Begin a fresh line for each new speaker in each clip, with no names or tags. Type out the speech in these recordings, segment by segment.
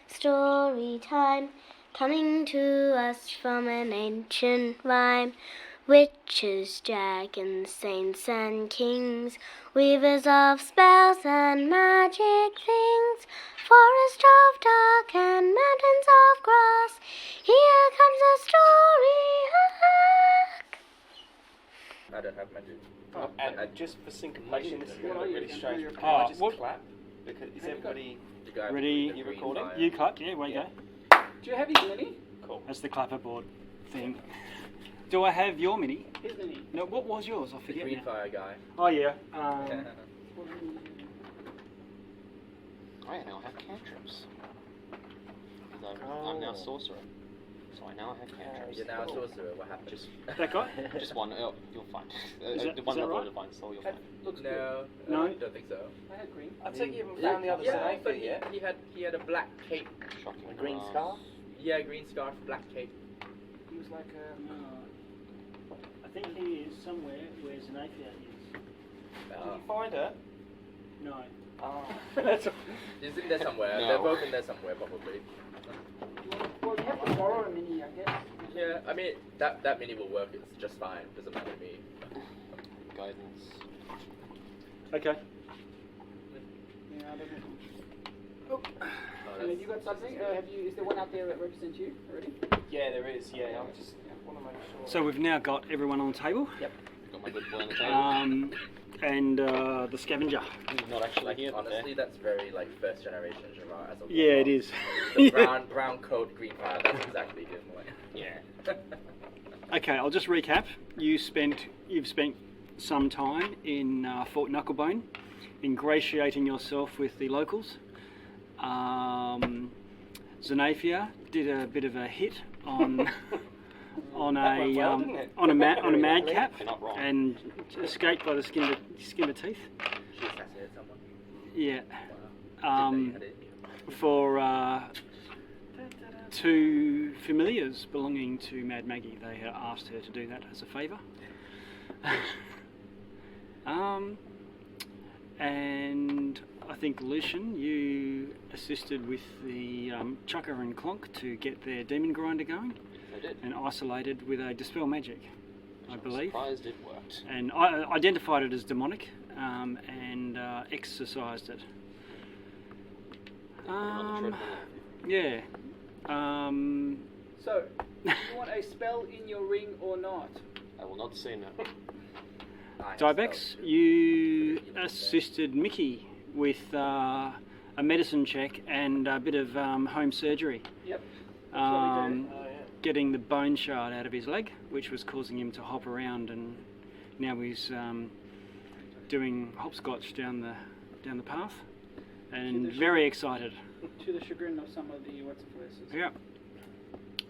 story time, coming to us from an ancient rhyme. Witches, dragons, saints and kings, weavers of spells and magic things, forest of dark and mountains of grass, here comes a story arc.
I don't have magic.
Oh, and just for syncopation, this is
What are you
really
gonna
strange.
do?
Can I just
what?
clap? Because is everybody
Ready?
you recording?
You clap, yeah, where you
Yeah.
go.
Do you have his mini?
Cool.
That's the clapperboard thing. Do I have your mini?
His mini.
No, what was yours? I
The
forget
green
now.
fire guy.
Oh yeah.
I now have cantrips. I'm now sorcerer, so I now have cantrips.
You're now a sorcerer. What happened?
That guy?
Just one. Oh, you'll find.
Is
One
that
level
right?
divine soul. You'll find.
Looks
No,
No?
I don't think so.
good. I had green.
I take you haven't
Yeah,
found the other
yeah,
side
but
yet.
he had a black cape.
Shocking.
A green scarf.
Yeah, green scarf, black cape.
He was like
I think he is somewhere where Xanaphia is.
Did you find her?
No.
Oh. That's
He's in there somewhere.
No.
They're both in there somewhere, probably.
well, you have to borrow a mini, I guess.
Yeah, I mean that mini will work. It's just fine. Doesn't matter to me.
Guidance.
Okay.
Yeah, I don't know.
Oh,
And have you got something? Is there one out there that represents you already?
yeah, there is. Yeah, I just want to make sure.
So we've now got everyone on the table.
Got my good boy on the table.
And the scavenger.
He's not actually here, but
honestly, that's very like first generation Gerard. As a
Yeah, it
warlock.
is.
The brown coat, green fire. That's exactly him. Like.
yeah.
Okay, I'll just recap. You've spent some time in Fort Knucklebone, ingratiating yourself with the locals. Xanaphia did a bit of a hit on
That went well, didn't it?
on a madcap
You're not wrong.
and escaped by the skin of teeth.
She assassinated someone.
Yeah.
Wow. Did they-
For two familiars belonging to Mad Maggie, they had asked her to do that as a favour. And I think Luciene, you assisted with the Chucker and Clonk to get their demon grinder going,
I did.
and isolated with a dispel magic, I believe.
Surprised it worked.
And I identified it as demonic and exorcised it.
On the treadmill.
Yeah.
So, do you want a spell in your ring or not?
I will not say no.
Dibex, you assisted Mickey with a medicine check and a bit of home surgery.
Yep. That's what we do.
Getting the bone shard out of his leg, which was causing him to hop around, and now he's doing hopscotch down the path, and very excited.
To the chagrin of some of the what's-it-for-esses.
Yeah.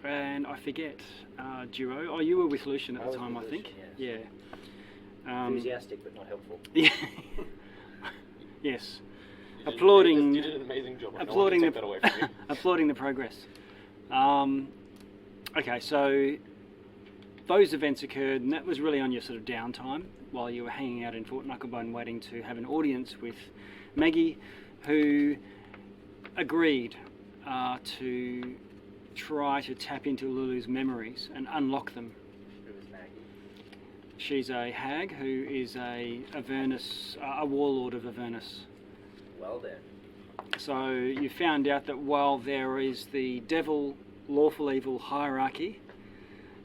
And I forget, Duo. Oh, you were with Luciene at
I
the
was
time, I
with
think.
Luciene,
Yeah.
Enthusiastic but not helpful.
Yeah. Yes.
You did-
Applauding.
You did an amazing job.
Applauding
no one can take that away from you.
applauding the progress. Okay, so those events occurred, and that was really on your sort of downtime while you were hanging out in Fort Knucklebone waiting to have an audience with Maggie, who agreed to try to tap into Lulu's memories and unlock them.
Who was Maggie?
She's a hag who is a Avernus, a warlord of Avernus.
Well then.
So you found out that while there is the devil, lawful evil hierarchy,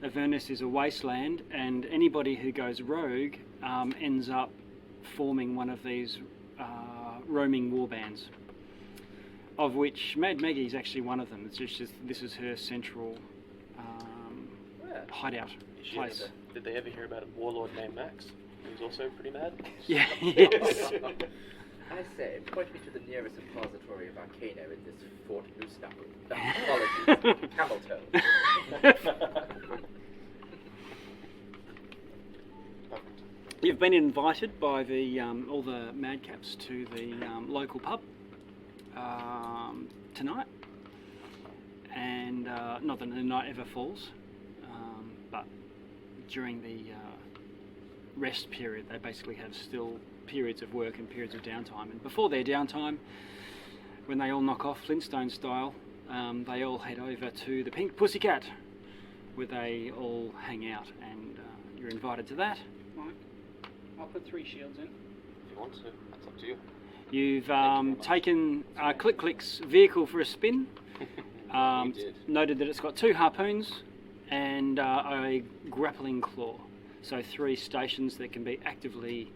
Avernus is a wasteland, and anybody who goes rogue ends up forming one of these roaming warbands, of which Mad Maggie is actually one of them. It's just this is her central hideout place.
Did they ever hear about a warlord named Max? He was also pretty mad.
Yeah. Yes.
I say, point me to the nearest repository of Arcana in this Fort GloomStalker. Apologies. Camel toe.
You've been invited by the all the madcaps to the local pub tonight, and not that the night ever falls, but during the rest period they basically have still periods of work and periods of downtime, and before their downtime when they all knock off Flintstone style, they all head over to the Pink Pussycat, where they all hang out, and you're invited to that.
Right. I'll put 3 shields in.
If you want to, that's up to you.
You've
you
taken Click's vehicle for a spin.
You did.
Noted that it's got 2 harpoons and a grappling claw. So 3 stations that can be actively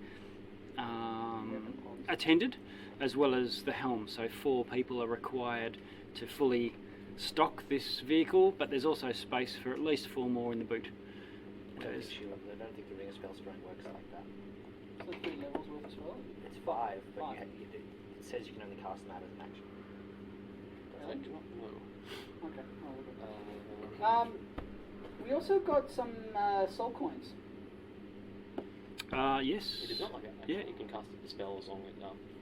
attended, as well as the helm. So 4 people are required to fully stock this vehicle, but there's also space for at least 4 more in the boot.
I don't think the Ring of Spell Strength works like that.
So 3 levels worth as well.
It's 5, but
Five.
it says you can only cast them out as an action.
Really?
No.
Okay. I'll look at that. We also got some soul coins.
Yes.
It is not like that.
Yeah.
You can cast the spell as long as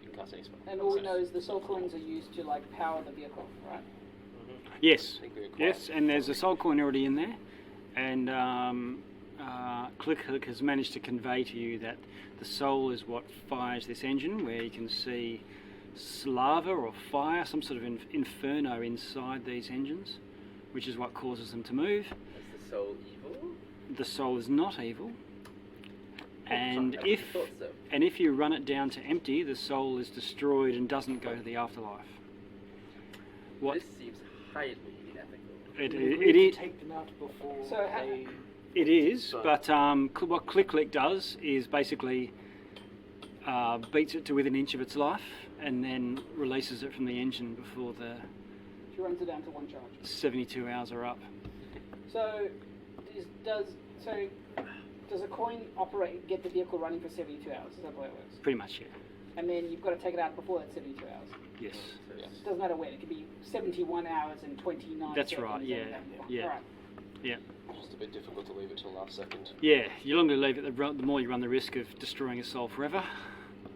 you can cast any spell.
And all we know is the soul coins are used to like power the vehicle, right?
Yes.
I think we acquired-
Yes, and there's a soul coin already in there, and Click has managed to convey to you that the soul is what fires this engine, where you can see lava or fire, some sort of inferno inside these engines, which is what causes them to move.
Is the soul evil?
The soul is not evil, and
I thought so.
if you run it down to empty, the soul is destroyed and doesn't go to the afterlife. What
This seems highly unethical.
it is.
Take them out before
So
they...
It is, but what Click does is basically beats it to within an inch of its life, and then releases it from the engine before the
She runs it down to 1 charge.
72 hours are up.
So does a coin get the vehicle running for 72 hours? Is that the way it works?
Pretty much, yeah.
And then you've got to take it out before that 72 hours.
Yes.
Yes.
It doesn't matter when. It could be 71 hours and 29
That's
seconds.
right, yeah, yeah.
All right.
Yeah.
It's just a bit difficult to leave it till last second.
Yeah. The longer you leave it, the more you run the risk of destroying a soul forever.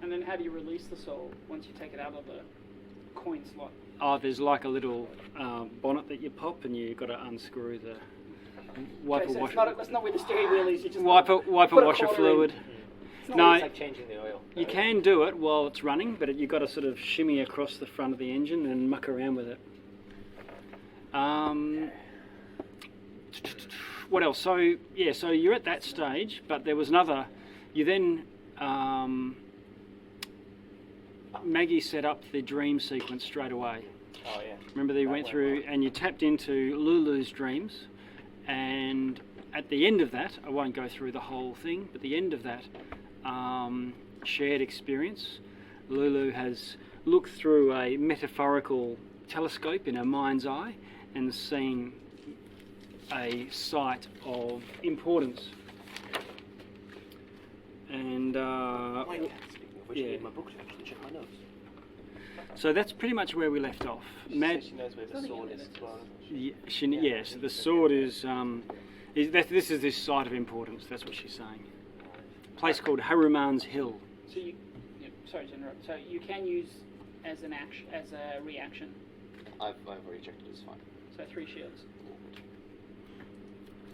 And then how do you release the soul once you take it out of the coin slot?
Oh, there's like a little bonnet that you pop, and you've got to unscrew the wiper
Okay, so
washer.
it's not where the steering wheel is. You just
Wiper
put a
washer
quarter
fluid.
in.
No,
It's like changing the oil.
you can do it while it's running, but you've got to sort of shimmy across the front of the engine and muck around with it. What else? So you're at that stage, but there was another. You then Maggie set up the dream sequence straight away.
Oh, yeah.
Remember they
That
went
went
through
well.
and you tapped into Lulu's dreams, and at the end of that, I won't go through the whole thing, but the end of that shared experience, Lulu has looked through a metaphorical telescope in her mind's eye and seen a site of importance. And
Speaking of which,
yeah.
I need my book to actually check my notes.
so that's pretty much where we left off.
She says she knows where the sword is as well.
Yes, the sword is this is this site of importance. That's what she's saying. A place called Harumans Hill.
So sorry to interrupt. So you can use as an action, as a reaction.
I've already checked it, it's fine.
So 3 shields.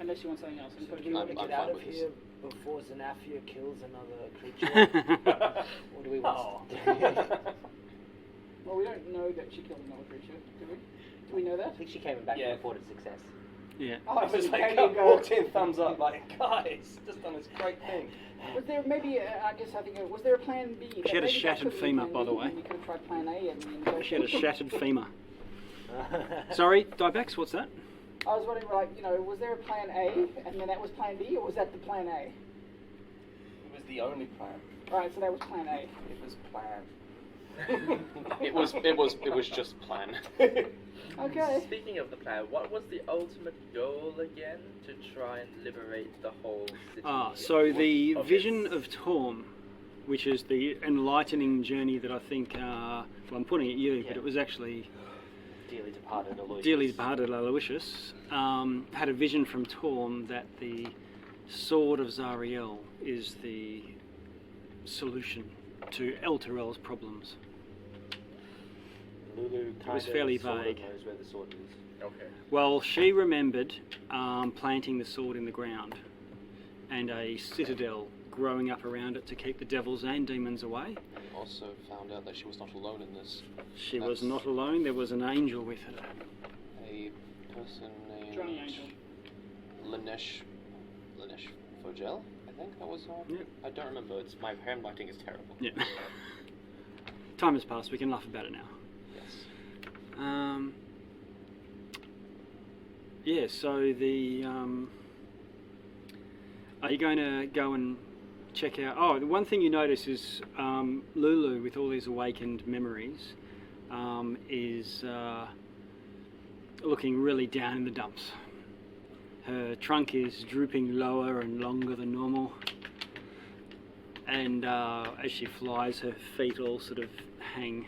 Unless you want something else.
So do you want to
I'm
get
fine
out of
with this.
here before Xanaphia kills another creature? Or do we want
Well, we don't know that she killed another creature, do we? Do we know that?
I think she came back
Yeah.
and reported success.
Yeah.
Oh,
I was
so
like,
can you go?
walked in, thumbs up, like, guys, just done this great thing.
Was there maybe? Was there a plan B?
She had a
Maybe that
shattered
could've been
femur,
plan
by the
B,
way.
and we could have tried plan A and then go.
She had a shattered femur. Sorry, Dibex, what's that?
I was wondering, was there a plan A and then that was plan B, or was that the plan A?
It was the only plan.
Right, so that was plan A.
It was planned.
It was just plan.
Okay.
Speaking of the plan, what was the ultimate goal again? To try and liberate the whole city?
So the
of
vision
its-
of Torm, which is the enlightening journey that I think, well, I'm pointing at you, but
Yeah.
it was actually
Dearly departed Aloysius.
dearly departed Aloysius, had a vision from Torm that the sword of Zariel is the solution to Elturel's problems.
Lulu
was
kinda
fairly
sorta
vague.
knows where the sword is.
Okay.
Well, she remembered planting the sword in the ground and a citadel growing up around it to keep the devils and demons away.
also found out that she was not alone in this.
She was not alone. There was an angel with her.
A person
Johnny
named
Angel.
Lanesh Fogel, I think that was her.
Yep.
I don't remember. It's my handwriting is terrible.
Yeah. Time has passed. We can laugh about it now.
Yes.
Yeah. So the are you going to go and check out? Oh, the one thing you notice is Lulu, with all these awakened memories, is looking really down in the dumps. Her trunk is drooping lower and longer than normal, and as she flies, her feet all sort of hang.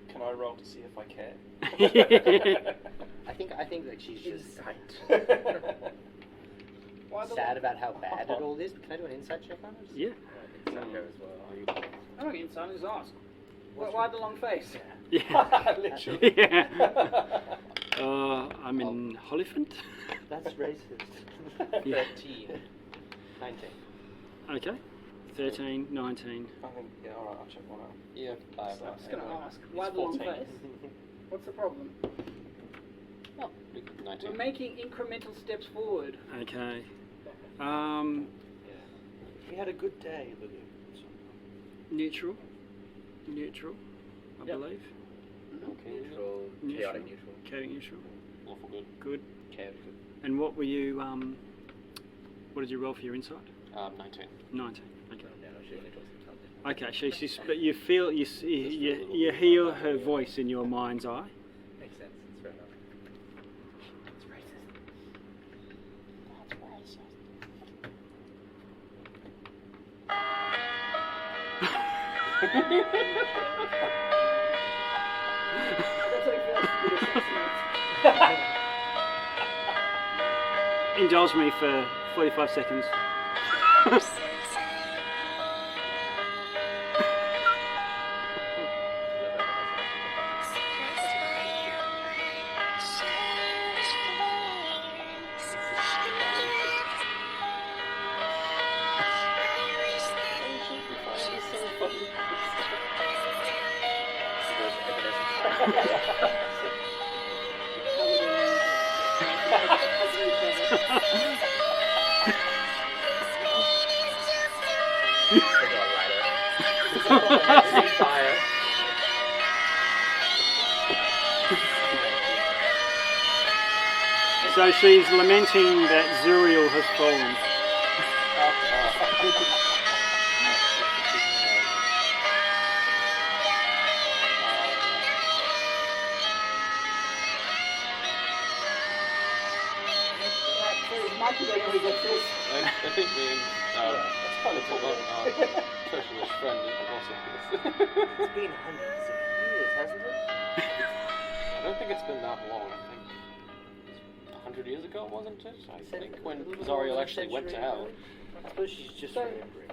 Can I roll to see if I care?
I think that she's just
Why the
sad about how bad it all is. Can I do an insight check on it?
Yeah.
Insight here as well.
I don't get inside, just ask. Why the long face?
Yeah.
Literally.
Yeah. I'm in Hollyphant.
That's racist.
Yeah.
13. 19.
Okay. 13, 19.
I think, yeah, alright, I'll check one out.
Yeah.
I was going to ask, why the long
14.
face? What's the problem?
Oh, 19.
We're making incremental steps forward.
Okay.
He had a good day, Lulu.
Neutral, I believe.
Okay.
Neutral,
Neutral.
chaotic neutral.
Chaotic neutral.
Awful good.
Good.
Chaotic good.
And what were you? What did you roll for your insight?
19.
19. Okay.
No, she only talks intelligent.
Okay. She's but you feel you hear her voice in your mind's eye.
Makes sense. It's fair enough. It's racist.
That's like
Indulge me for 45 seconds.
Fire.
So she's lamenting that Zuriel has fallen.
Mikey when we get this.
I think me and
That's kind of cool.
socialist friend also
It's been hundreds of years, hasn't it?
I don't think it's been that long. I think 100 years ago, wasn't it? I think when Zariel actually went to hell.
I suppose she's just
So-
remembering.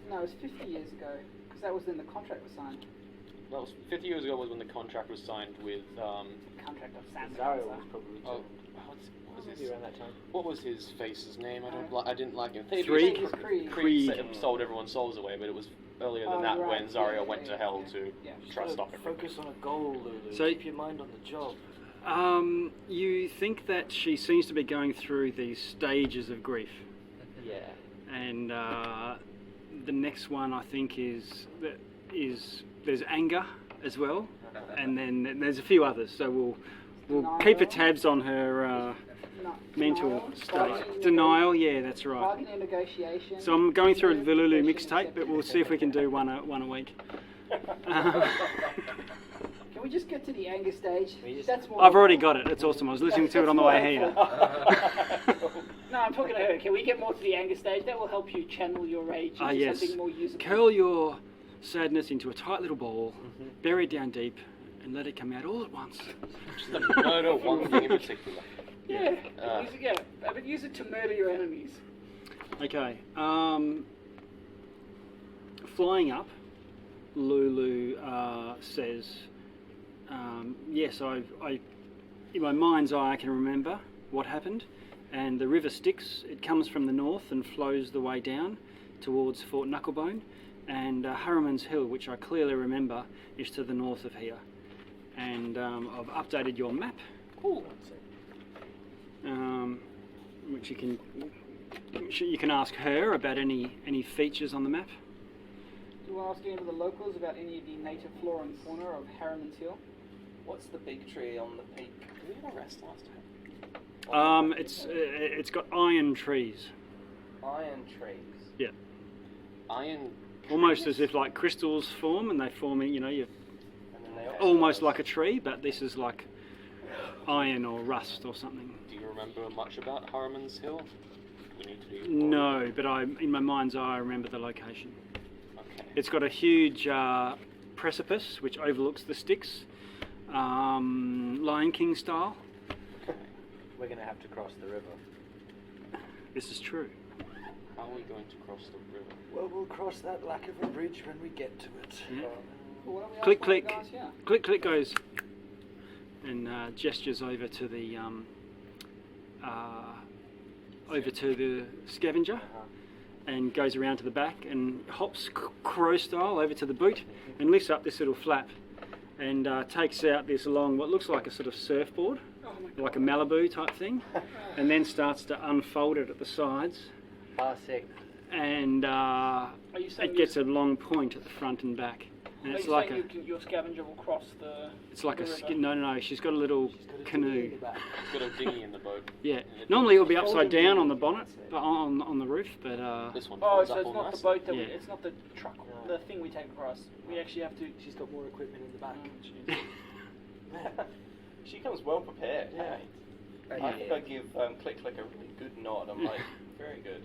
No, it was 50 years ago, because that was when the contract was signed.
That was 50 years ago was when the contract was signed with.
Contract of San
Zariel was probably
Oh,
turned.
what was
Maybe
his?
around that time.
What was his face's name? I didn't like him.
Creed?
It was Creed.
Creed.
Sold everyone's souls away, but it was earlier than
Oh,
that
right.
when Zariel
Yeah,
went
yeah,
to hell
yeah.
to
Yeah.
try to stop it.
Focus on a goal, Lulu.
So-
Keep your mind on the job.
You think that she seems to be going through these stages of grief,
Yeah.
and the next one I think is there's anger as well, and then there's a few others. So we'll keep a tabs on her
No,
mental
denial,
state.
bargaining,
Denial, yeah, that's right.
Bargaining and negotiation.
So I'm going through the Lulu
Negotiation,
mixtape, but we'll see if we can do one a week.
Can we just get to the anger stage? That's more.
I've already got it. It's awesome. I was listening to it on the way here.
No, I'm talking to her. Can we get more to the anger stage? That will help you channel your rage into
Yes.
something more usable.
Curl your sadness into a tight little ball, bury it down deep, and let it come out all at once.
No, one thing in particular.
Yeah, but use it to murder your enemies.
Okay. Flying up, Lulu says, "Yes, I, in my mind's eye, I can remember what happened. And the river Styx. It comes from the north and flows the way down towards Fort Knucklebone. and Harumans Hill, which I clearly remember, is to the north of here. And I've updated your map, which you can ask her about any features on the map.
Do you want to ask any of the locals about any of the native flora and fauna of Harumans Hill?
What's the big tree on the peak?
Did we have a rest last time?
It's got iron trees.
Iron trees.
Yeah.
Iron.
Almost
trees?
as if like crystals form, and they form, you
And then they
almost like a tree, but this is like iron or rust or something.
Do you remember much about Harumans Hill? We need to do.
No, but in my mind's eye, I remember the location.
Okay.
It's got a huge precipice which overlooks the Styx, Lion King style.
We're going to have to cross the river.
This is true.
How are we going to cross the river?
Well, we'll cross that lack of a bridge when we get to it.
Yeah.
Well, why don't we ask
Click,
one of the
click.
guys here?
Click, click goes, and gestures over to the scavenger, and goes around to the back and hops crow style over to the boot and lifts up this little flap and takes out this long, what looks like a sort of surfboard, like a Malibu type thing, and then starts to unfold it at the sides,
Sick.
and
you saying
it gets a long point at the front and back. And
Are
it's
you
like
saying your scavenger will cross the?
it's like
the
a
river?
no, she's got a little canoe.
It's got a dinghy in the boat.
Yeah, normally it'll be upside down on the bonnet, on the roof, but
This one
Oh,
folds
so
up
it's
all
not the
nice.
boat that
Yeah.
it's not the truck, the thing we take across. We actually have to.
She's got more equipment in the back.
She comes well prepared.
Yeah.
Hey? I think I give Click Click a really good nod. I'm like, very good.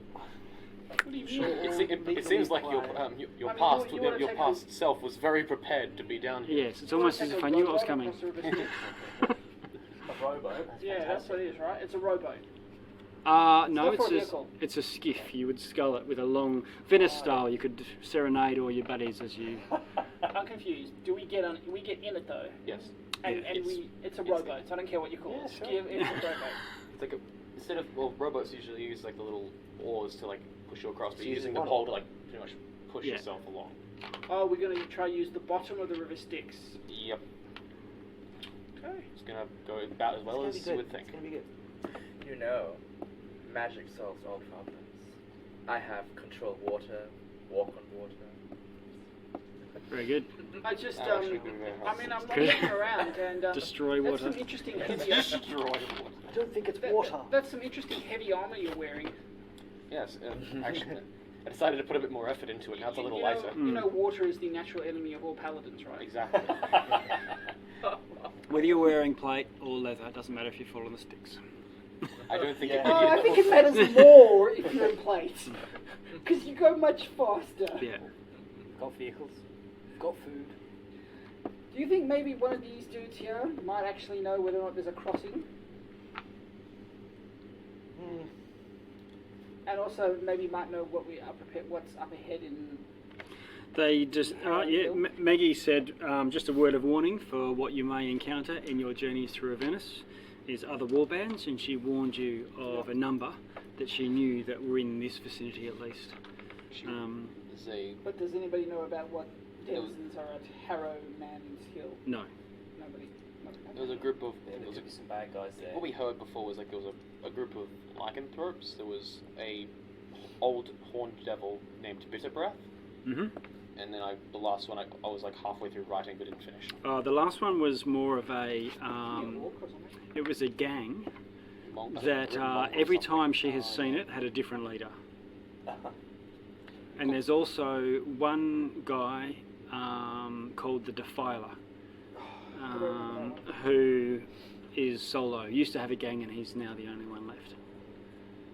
What do you
Sure.
mean?
It seems like your
I mean,
past
you wanna
your
take
past self was very prepared to be down here.
yes, it's almost as if I knew what was coming.
A rowboat.
Yeah, that's what it is, right? It's a rowboat.
No,
It's not for a vehicle.
it's a skiff. You would scull it with a long Venice style. You could serenade all your buddies as you.
I'm confused. Do we get on? We get in it though,
Yes.
and
Yes.
it's a rowboat. So I don't care what you call
Yeah,
it.
sure.
It's a rowboat.
It's like instead of rowboats usually use like the little oars to like push you across, but
So
you're
using
using the
one
pole
oar.
to like pretty much push
Yeah.
yourself along.
Oh, we're gonna try use the bottom of the river Styx.
Yep.
Okay.
It's gonna go about as well as you would think.
It's going to be good.
You know, magic solves all problems. I have control water, walk on water.
Very good.
I just
That actually would be very
I mean, I'm
Good.
looking around and
Destroy
that's
water.
some interesting heavy.
Destroy water.
I don't think it's water.
That's some interesting heavy armor you're wearing.
Yes, actually, I decided to put a bit more effort into it. Now it's a little
you know,
lighter.
You know, water is the natural enemy of all paladins, right?
Exactly.
Whether you're wearing plate or leather, it doesn't matter if you fall on the sticks.
I don't think
Yeah.
it
Oh,
would.
I think it matters more if you're in plates, because you go much faster.
Yeah.
Got vehicles. Got food.
Do you think maybe one of these dudes here might actually know whether or not there's a crossing? And also maybe might know what we are prepared, what's up ahead in.
They just, Maggie said, just a word of warning for what you may encounter in your journeys through Avernus is other warbands, and she warned you of a number that she knew that were in this vicinity at least.
There's a
But does anybody know about what
There was-
denizens are at Harumans Hill?
No.
Nobody.
there was a group of
Yeah,
there
there
was
could be some bad guys there.
what we heard before was like there was a group of lycanthropes. There was a old horned devil named Bitterbreath,
Mm-hmm.
and then the last one I was like halfway through writing but didn't finish.
The last one was more of a,
Walk or something?
it was a gang
Monk,
that
monk or
every
something.
time she has seen it had a different leader. And there's also one guy called the Defiler, who is solo. Used to have a gang and he's now the only one left.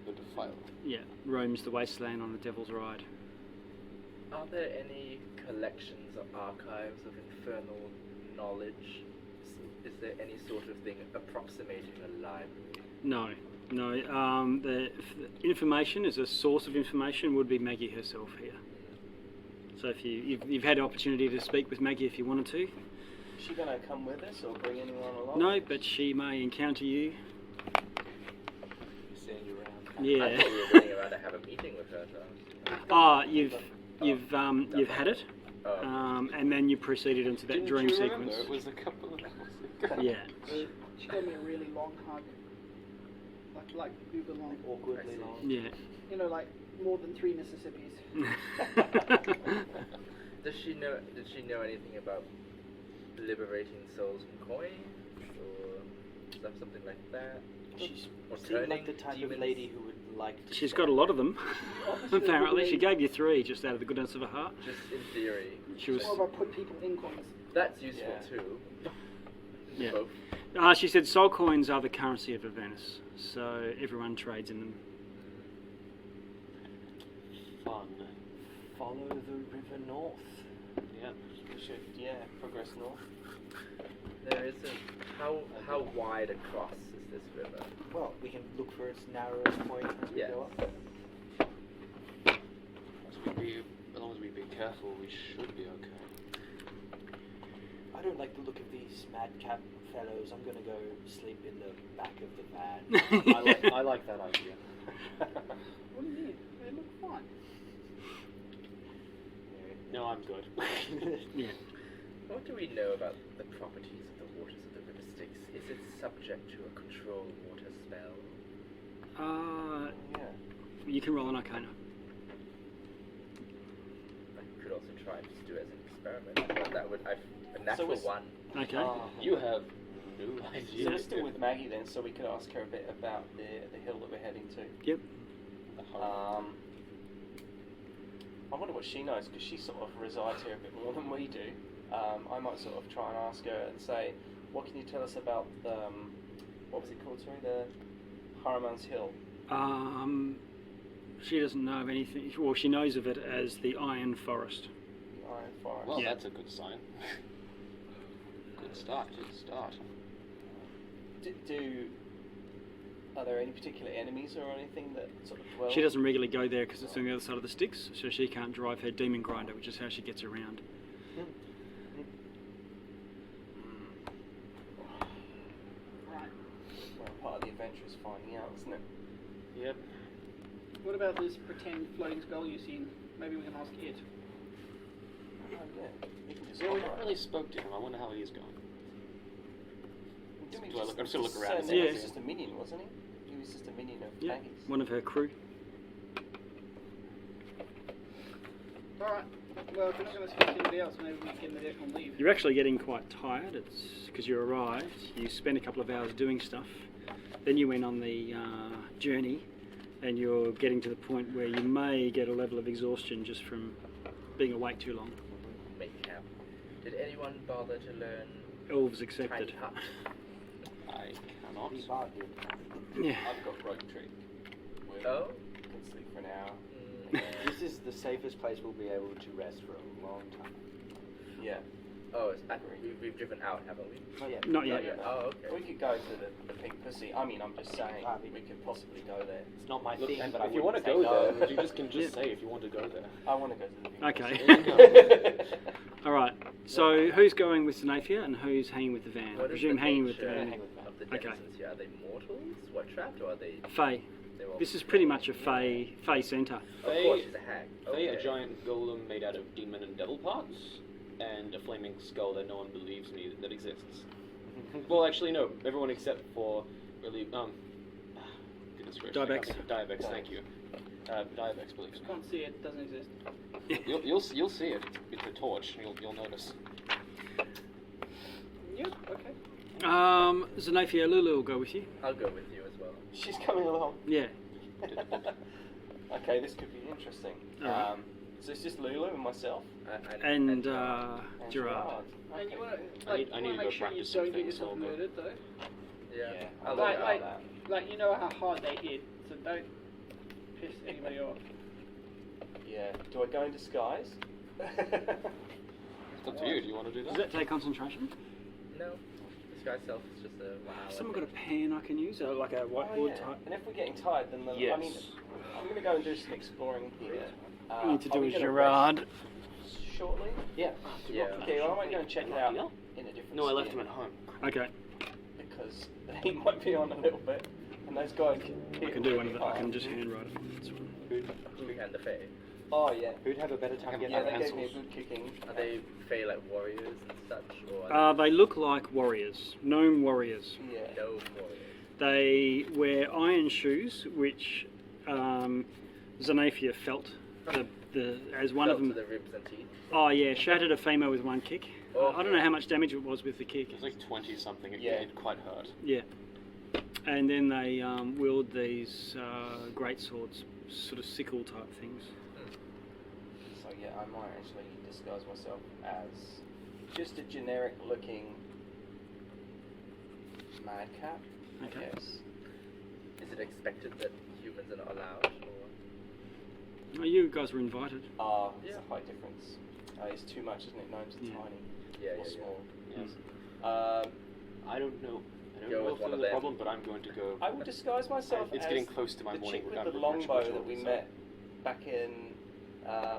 The Defiler.
Yeah, roams the wasteland on the Devil's Ride.
Are there any collections or archives of infernal knowledge? Is there any sort of thing approximating a library?
No. The information as a source of information would be Maggie herself here. So if you've had the opportunity to speak with Maggie if you wanted to.
Is she going to come with us or bring anyone along?
No, but she may encounter you.
Send you around.
I
Yeah.
thought we were going around to have a meeting with her. So.
you've had it, and then you proceeded into that
Didn't
dream
you
sequence.
remember? It was a couple of hours ago.
Yeah.
She gave me a really long hug. Like uber long.
Awkwardly long.
Yeah.
You know, like more than 3 Mississippis.
Did she know anything about liberating souls from coins, or something like that?
She's
Or
seemed like the
turning
type
demons?
of lady who would like to.
She's got a lot of them.
Obviously,
Apparently, she
they-
gave you 3 just out of the goodness of her heart.
Just in theory.
She was.
More about put people in coins.
That's useful
Yeah.
too.
Yeah.
Both.
She said soul coins are the currency of Avernus, so everyone trades in them.
Fun.
Follow the river north.
Yeah.
We should, progress north.
There is a how wide across is this river?
Well, we can look for its narrowest point as we
Yes.
go up.
As long as we be careful, we should be okay.
I don't like the look of these madcap fellows. I'm gonna go sleep in the back of the van.
I like that idea.
What do you mean? They look fine.
No, I'm good.
Yeah.
What do we know about the properties of the waters of the river Styx? Is it subject to a controlled water spell?
Yeah.
You can roll an Arcana.
I could also try and just do it as an experiment. But that would a natural
it's-
one.
Okay.
You have no
So
idea.
we're still with Maggie then, so we could ask her a bit about the hill that we're heading to.
Yep.
I wonder what she knows, because she sort of resides here a bit more than we do. I might sort of try and ask her and say, what can you tell us about the, what was it called, sorry, the Harumans Hill?
She doesn't know of anything. Well, she knows of it as the Iron Forest.
The Iron Forest.
Well,
Yeah.
that's a good sign. Good start.
Are there any particular enemies or anything that sort of dwell?
She doesn't regularly go there because it's on the other side of the Styx, so she can't drive her demon grinder, which is how she gets around.
Right.
Well, part of the adventure is finding out, isn't it?
Yep.
What about this pretend floating skull you've seen? Maybe we can ask it.
Oh, yeah. You can just
Yeah, we
hop
haven't
around.
really spoke to him. I wonder how he is going.
Didn't we
Do I look- I'm still looking
say
around and
that
see
he
if
was
I
just a minion, wasn't he? He was just a minion of
Yeah,
Maggie's.
one of her crew.
Alright. Well, if we're not going to speak to anybody else, maybe we can get the deck and leave.
You're actually getting quite tired. It's because you arrived. You spent a couple of hours doing stuff. Then you went on the journey, and you're getting to the point where you may get a level of exhaustion just from being awake too long.
Make camp. Did anyone bother to learn
Elves accepted.
tiny hut?
I cannot.
We bargained.
Yeah.
I've got rope tree.
Oh?
You can sleep for an hour.
This is the safest place we'll be able to rest for a long time.
Yeah.
Oh, we've driven out, haven't we?
Not yet.
Not yet.
Oh, okay.
We could go to the Pink Pussy. I mean, I'm just saying, we could possibly go there.
It's not my
Look,
thing,
and
but I
if you want to
wouldn't
go
say
there,
no.
you just can just say if you want to go there.
I want to go to the Pink
Okay.
Pussy.
All right. So who's going with Xanaphia and who's hanging with the van? I
What is
presume
the
hanging with the
nature
van.
Hang with the van.
of the
Okay.
denizens here? Are they mortals? What trapped, or are they?
Fae.
They're all-
This is pretty much a Fae centre.
Of course, she's a hag.
They
Okay.
a giant golem made out of demon and devil parts, and a flaming skull that no one believes me that exists. Well, actually, no. Everyone except for really goodness gracious, I
Dibex.
can't think of Dibex, thank you. Dibex believes me.
Can't see it, doesn't exist.
You'll see it. It's a torch. You'll notice.
Yep, okay.
Xanaphia, Lulu will go with you.
I'll go with you as well.
She's coming along.
Yeah.
Okay, this could be interesting.
Alright.
So it's just Lulu and myself.
And
And
Gerard.
And you want to
I need to
make
go
sure you
practice some
don't get
things,
yourself
so, but-
murdered, though.
Yeah.
Yeah.
I'll
Like,
look
like,
at that.
like, you know how hard they hit, so don't piss anybody off.
Yeah. Do I go in disguise?
It's up to you. Do you want to do
Does
that?
that take concentration?
No. Disguise self is just a 1 hour.
Someone got a pen I can use, like a
Oh,
whiteboard
yeah.
type.
And if we're getting tired, then I mean,
Yes.
I'm going to go and do some exploring here.
We need to
are
do
we
a
gonna
Gerard.
rest shortly.
Yeah.
Yeah.
Okay, well, I might go and check it out in a different.
No, I left
skin,
him at home.
Okay.
because he might be on a little bit, and those guys.
I can do one of them. I can just handwrite it. That's fine.
Who had the fae?
Oh yeah.
Who'd have a better time getting
Yeah,
their
they gave me a
pencils?
good kicking.
Are they fey like warriors and such, or are
They look like warriors, gnome warriors.
Yeah.
they no warriors?
They wear iron shoes, which Xanaphia felt. As one
Felt
of them.
to the ribs and teeth.
Oh yeah, shattered a femur with one kick.
Oh,
I don't know how much damage it was with the kick.
It was like 20 something. It
Yeah.
did quite hurt.
Yeah. And then they wield these great swords, sort of sickle type things.
So yeah, I might actually disguise myself as just a generic looking madcap,
Okay.
I guess.
Is it expected that humans are not allowed, or
Oh, you guys were invited.
It's
Yeah.
a high difference. It's too much, isn't it? Gnomes are
Yeah.
tiny
yeah,
or small.
Yes.
I
I don't know. I don't
Go
know
with
if
one
there's
of
a
them.
problem, but I'm going to go.
will disguise myself
It's
as
getting close to my
the
morning
chick with
workout
the
for
longbow
ritual,
that we
so-
met back in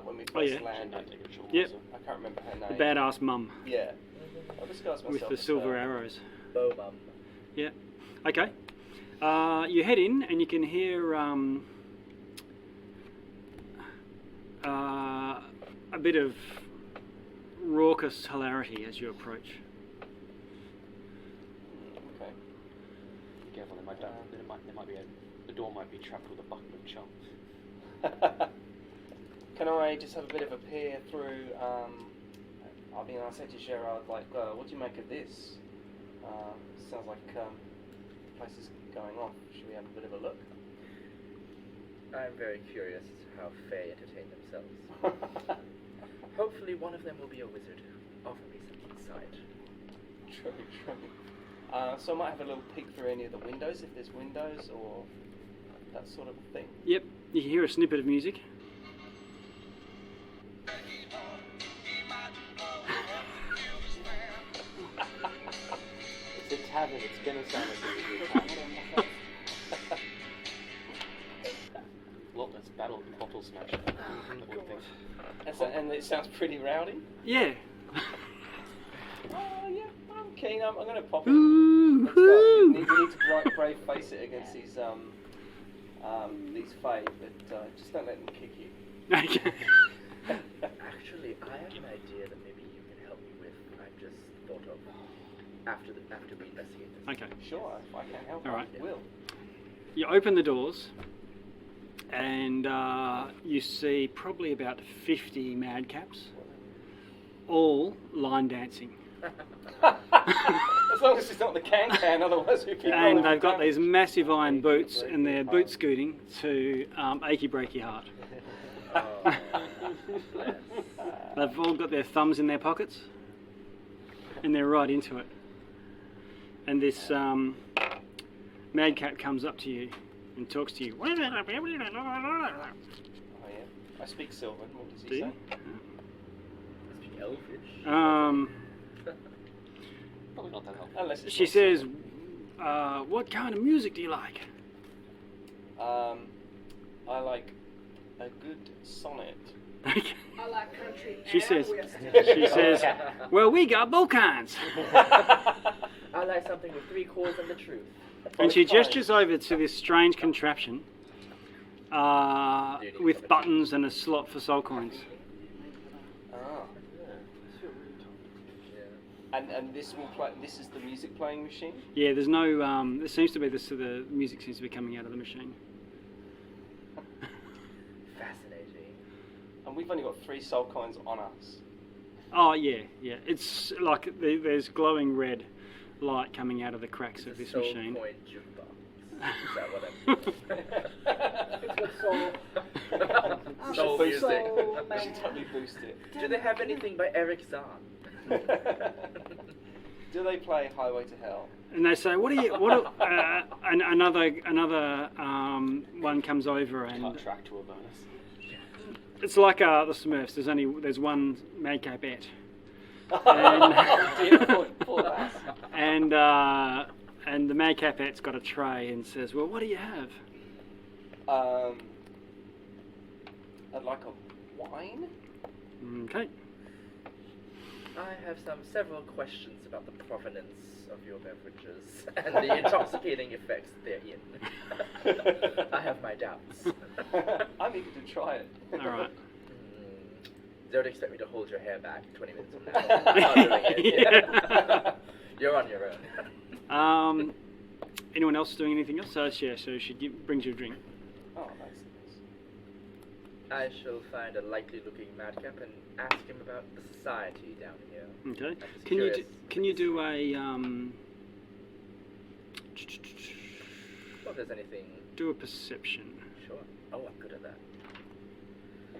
when we first
Oh, yeah.
Should
landed.
not take ritual
Yep.
also.
I can't remember her
The
name.
badass mum
Yeah. I'll disguise myself
with the
as
silver
her.
arrows.
bow mum?
Yeah. Okay. You head in and you can hear a bit of raucous hilarity as you approach.
Okay.
Be careful, there might be the door might be trapped with a bucket of chum.
Can I just have a bit of a peer through? I said to Gerard, like, what do you make of this? Sounds like the place is going off. Should we have a bit of a look?
I'm very curious as to how Fae entertain themselves. Hopefully one of them will be a wizard. Offer me some insight.
True. So I might have a little peek through any of the windows, if there's windows or that sort of thing.
Yep. You hear a snippet of music.
It's a tavern. It's gonna sound like a tavern.
Well, let's battle bottle smash. I would think.
And it sounds pretty rowdy.
Yeah.
Oh yeah, I'm keen. I'm going to pop in. Let's go. We need to brave face it against these Fae, but just don't let them kick you.
Okay.
Actually, I have an idea that maybe you can help me with. I've just thought of after we investigate this.
Okay.
Sure, if I can help,
All right.
I will.
You open the doors, and you see probably about 50 madcaps, all line dancing.
As long as it's not the can, otherwise we can.
And they've got these massive iron boots, and they're boot scooting to achy breaky heart.
Oh, bless.
They've all got their thumbs in their pockets, and they're right into it. And this madcap comes up to you and talks to you.
Oh yeah, I speak Sylvan. What does
Do
he
you?
say?
Speak Elvish.
Probably not that helpful.
Unless it's
She
not
says,
Sylvan.
what kind of music do you like?
I like a good sonnet.
I like country.
She
and
says,
western.
well, we got both kinds.
I like something with 3 chords and the truth.
And she
Both kinds.
gestures over to this strange contraption with buttons and a slot for soul coins.
Ah.
Yeah.
And this will play. This is the music playing machine.
Yeah, there's no. There seems to be this. The music seems to be coming out of the machine.
Fascinating.
And we've only got 3 soul coins on us.
Oh yeah. It's like there's glowing red light coming out of the cracks of this
Soul
machine.
coin jukebox. Is that what
It's got soul.
I'm... Soul music.
Soul
We should totally boost it.
Do they have anything by Eric Zahn?
Do they play Highway to Hell?
And they say, "What are you? What?" And another one comes over, and
Cut track to Avernus.
it's like the Smurfs. There's one madcapette,
Oh dear, poor lass.
and the madcapette's got a tray and says, "Well, what do you have?"
I'd like a wine.
Okay.
I have several questions about the provenance of your beverages and the intoxicating effects therein. I have my doubts.
I'm eager to try it.
All right.
Don't expect me to hold your hair back 20 minutes from now. I'm not doing it.
Yeah.
You're on your own.
Anyone else doing anything else? So she brings you a drink.
Oh, nice.
I shall find a likely-looking madcap and ask him about the society down here.
Okay.
I'm just
Can
curious.
you do a
Well, if there's anything...
do a perception?
Sure. Oh, I'm good at that.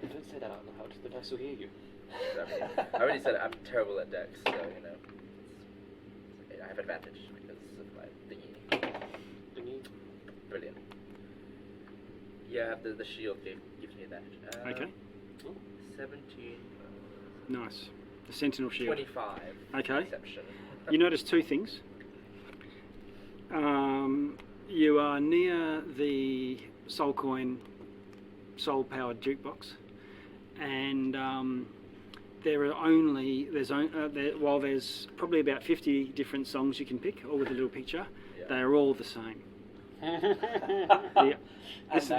Don't say that out loud. The dice will hear you.
I already said I'm terrible at Dex, so, you know. I have advantage because of my thingy. Brilliant. Yeah, the shield gives me advantage.
Okay.
17.
Nice. The sentinel shield.
25.
Okay.
Perception.
You notice two things. You are near the soul powered jukebox, and there's probably about 50 different songs you can pick, all with a little picture.
Yeah.
They are all the same.
And
This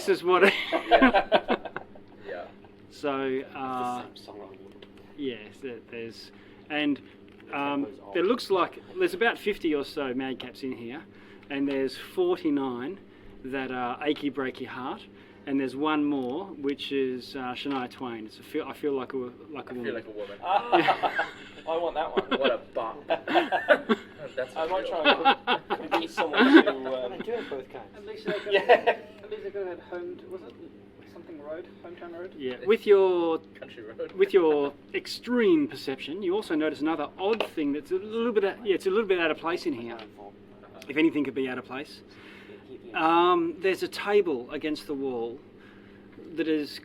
is what.
Yeah.
So
Same song on
yes, there's and it looks like there's about 50 or so madcaps in here, and there's 49 that are achy breaky heart, and there's one more which is Shania Twain. I feel like a woman.
I feel like a woman.
I want that one.
What a bop. That's
I might
real.
try and convince someone to.
I do have both kinds.
At least they got
Yeah.
at least they got that was it something road, hometown road?
Yeah, with your
Country road.
with your extreme perception, you also notice another odd thing that's a little bit it's a little bit out of place in here. If anything could be out of place. There's a table against the wall that is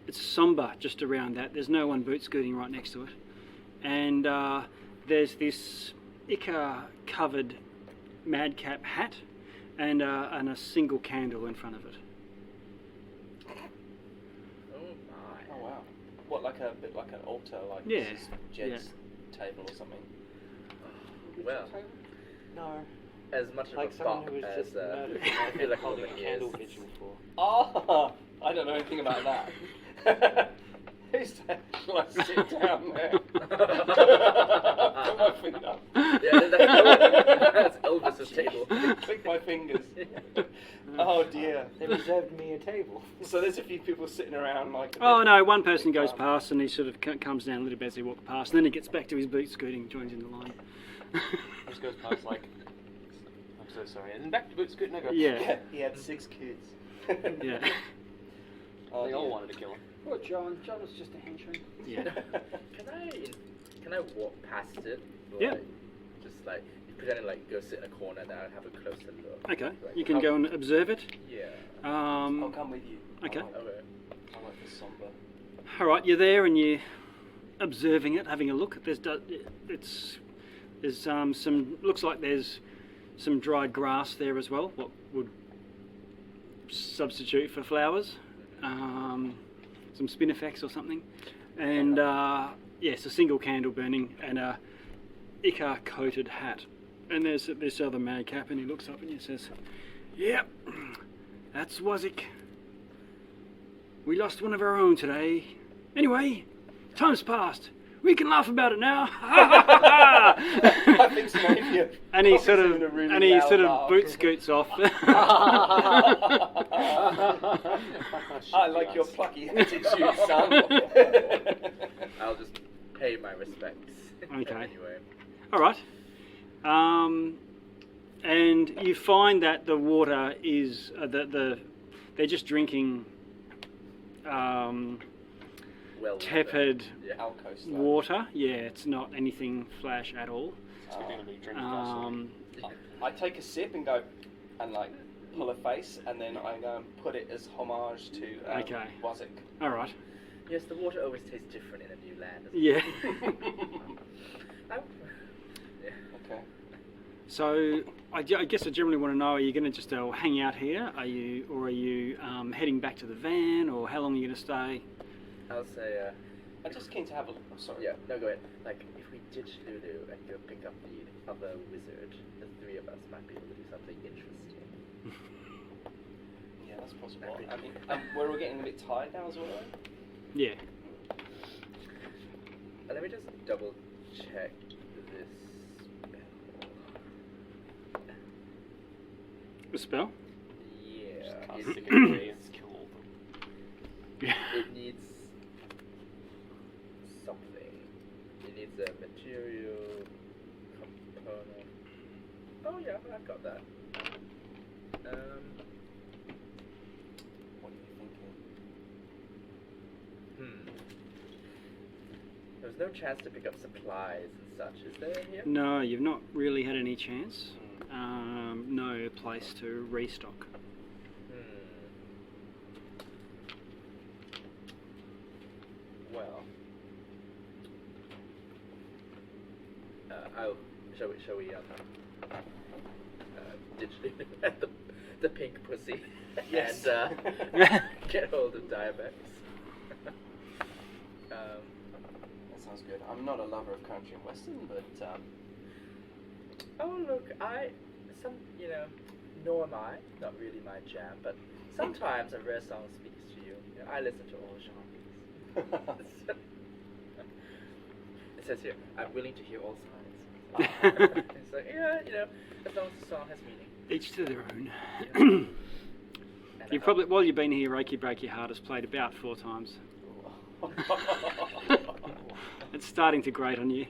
it's sombre just around that. There's no one boot scooting right next to it. And there's this ichor covered madcap hat and a single candle in front of it.
Oh my.
Oh wow! What, like a bit like an altar, like
Yeah,
this is Jed's table or something?
Well,
No,
as much of
like
a
someone
bop
who was
as
just murdered
I feel like a
holding
woman
a candle
is.
vigil for.
Oh, I don't know anything about that. Who's that? Shall I sit down there? Put my feet up.
Yeah, that's Elvis's table.
Click my fingers. Oh dear.
They reserved me a table.
So there's a few people sitting around like.
Oh no, one person goes past and he sort of comes down a little bit as he walks past, and then he gets back to his boot scooting, joins in the line.
Just goes past like, I'm so sorry. And then back to boot scoot and I go,
Yeah.
He had 6 kids.
Yeah.
Oh,
They all
dear.
wanted to kill him.
Poor John. John was just a henchman.
Yeah.
Can I walk past it?
Yeah.
Just like pretending like go sit in a corner and then I'll have a closer look.
Okay.
Like,
You can
how-
go and observe it.
Yeah.
I'll come with you.
Okay.
I like,
Okay.
I like the somber.
All right, you're there and you're observing it, having a look. There's some looks like there's some dried grass there as well. What would substitute for flowers? Some spinifex or something, and yes, a single candle burning and a ichor coated hat. And there's this other madcap, and he looks up and he says, "Yep, that's Wazik. We lost one of our own today. Anyway, time's passed. We can laugh about it now."
I think Xanaphia
And he
probably
sort of
doing a really loud laugh.
boot scoots off.
I like your plucky attitude, son.
I'll just pay my respects.
Okay.
Anyway.
All right. And you find that the water is they're just drinking
Well.
tepid
Yeah.
Alco style.
water. Yeah, it's not anything flash at all.
It's going to be drinking gasoline.
I take a sip and go, and like pull a face, and then I go and put it as homage to
Okay.
Wazik.
All right.
Yes, the water always tastes different in a new land. doesn't
Yeah.
it?
Okay.
So I guess I generally want to know: are you going to just hang out here? Are you heading back to the van, or how long are you going to stay?
I'll say,
I'm just keen to have a look. I'm sorry.
yeah, no, go ahead. Like, if we ditch Lulu and go pick up the other wizard, the 3 of us might be able to do something interesting.
Yeah, that's possible.
That'd be
I mean, we're all getting a bit tired now as well.
Yeah.
Let me just double check this
A spell?
Yeah.
Cast
It,
second phase, kill all of them.
Yeah.
it needs something. It needs a material component. Oh yeah, I've got that.
What are you thinking?
There's no chance to pick up supplies and such, is there here?
No, you've not really had any chance. No place to restock.
Well, shall we digitally at the pink pussy
Yes.
and get hold of Dibex.
That sounds good. I'm not a lover of country and western, but
Oh look, nor am I. Not really my jam, but sometimes a rare song speaks to you. I listen to all genres. It says here, I'm willing to hear all sides. It's like, as long as the song has meaning.
Each to their own.
And
You probably, while you've been here, Reiki Break Your Heart has played about 4 times. It's starting to grate on you.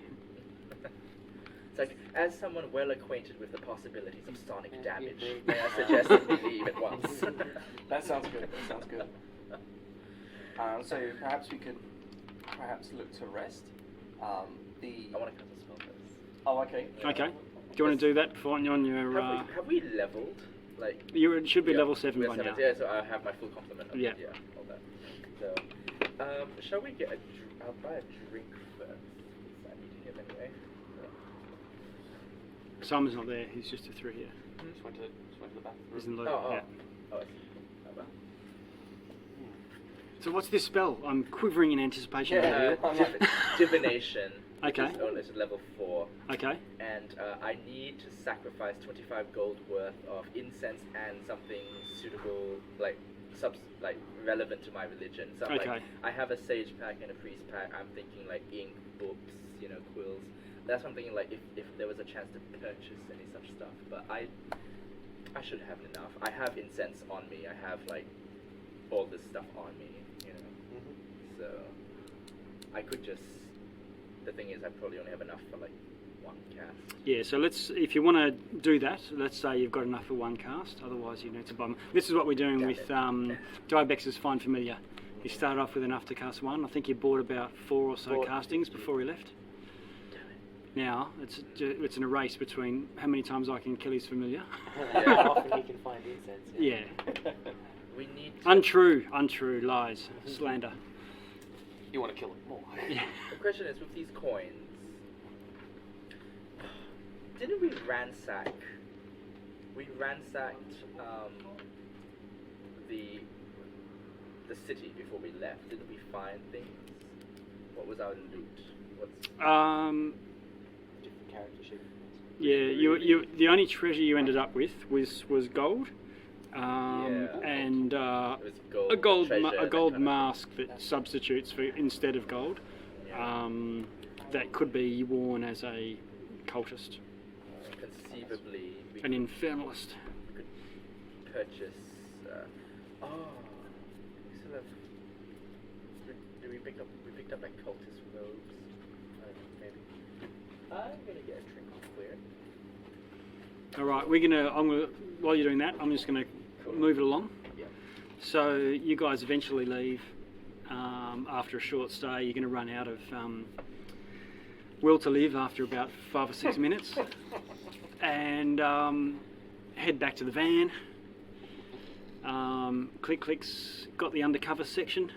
It's like, as someone well acquainted with the possibilities of sonic damage, may I suggest that we leave at once?
that sounds good. That sounds good. So perhaps we could look to rest.
I want to cast a spell first.
Oh, okay.
Okay. Do you want to do that before you're on your...
Have we leveled? Like,
you should be
yeah,
level 7
we're
by
7,
now.
yeah, so I have my full complement of
Yeah.
all that. So, shall we get I'll buy a drink first. I need him anyway.
Simon's not there, he's just a 3 here.
Just went to the bathroom.
He's in the
Oh,
yeah.
I see. Oh, well.
So what's this spell? I'm quivering in anticipation.
Divination.
Okay.
It's level 4.
Okay.
And I need to sacrifice 25 gold worth of incense and something suitable, like relevant to my religion. So
Okay.
I have a sage pack and a priest pack. I'm thinking like ink, books, quills. That's something like if there was a chance to purchase any such stuff. But I should have enough. I have incense on me. I have like all this stuff on me. So I could just. The thing is, I probably only have enough for like 1 cast.
Yeah, so if you want to do that, let's say you've got enough for 1 cast, otherwise you need to buy them. This is what we're doing with Dibex's Find Familiar. He started off with enough to cast 1. I think he bought about 4 or so castings before he left. Now, it's in a race between how many times I can kill his familiar.
How often he can find incense.
Yeah.
We need to
Untrue, lies, slander.
You want to kill him more.
Yeah.
The question is, with these coins, didn't we ransack? We ransacked the city before we left. Didn't we find things? What was our loot?
Different character sheet.
Yeah, you the only treasure you ended up with was gold. And
it was
a gold
treasure,
mask that substitutes for instead of gold. That could be worn as a cultist,
conceivably, we
an infernalist.
could purchase. We sort of. Did we pick up? We picked up like cultist robes. I don't know, maybe. I'm gonna get a drink clear.
All right, while you're doing that, I'm just gonna move it along.
Yeah.
So you guys eventually leave. After a short stay, you're going to run out of will to live after about 5 or 6 minutes, and head back to the van. Click's got the undercover section.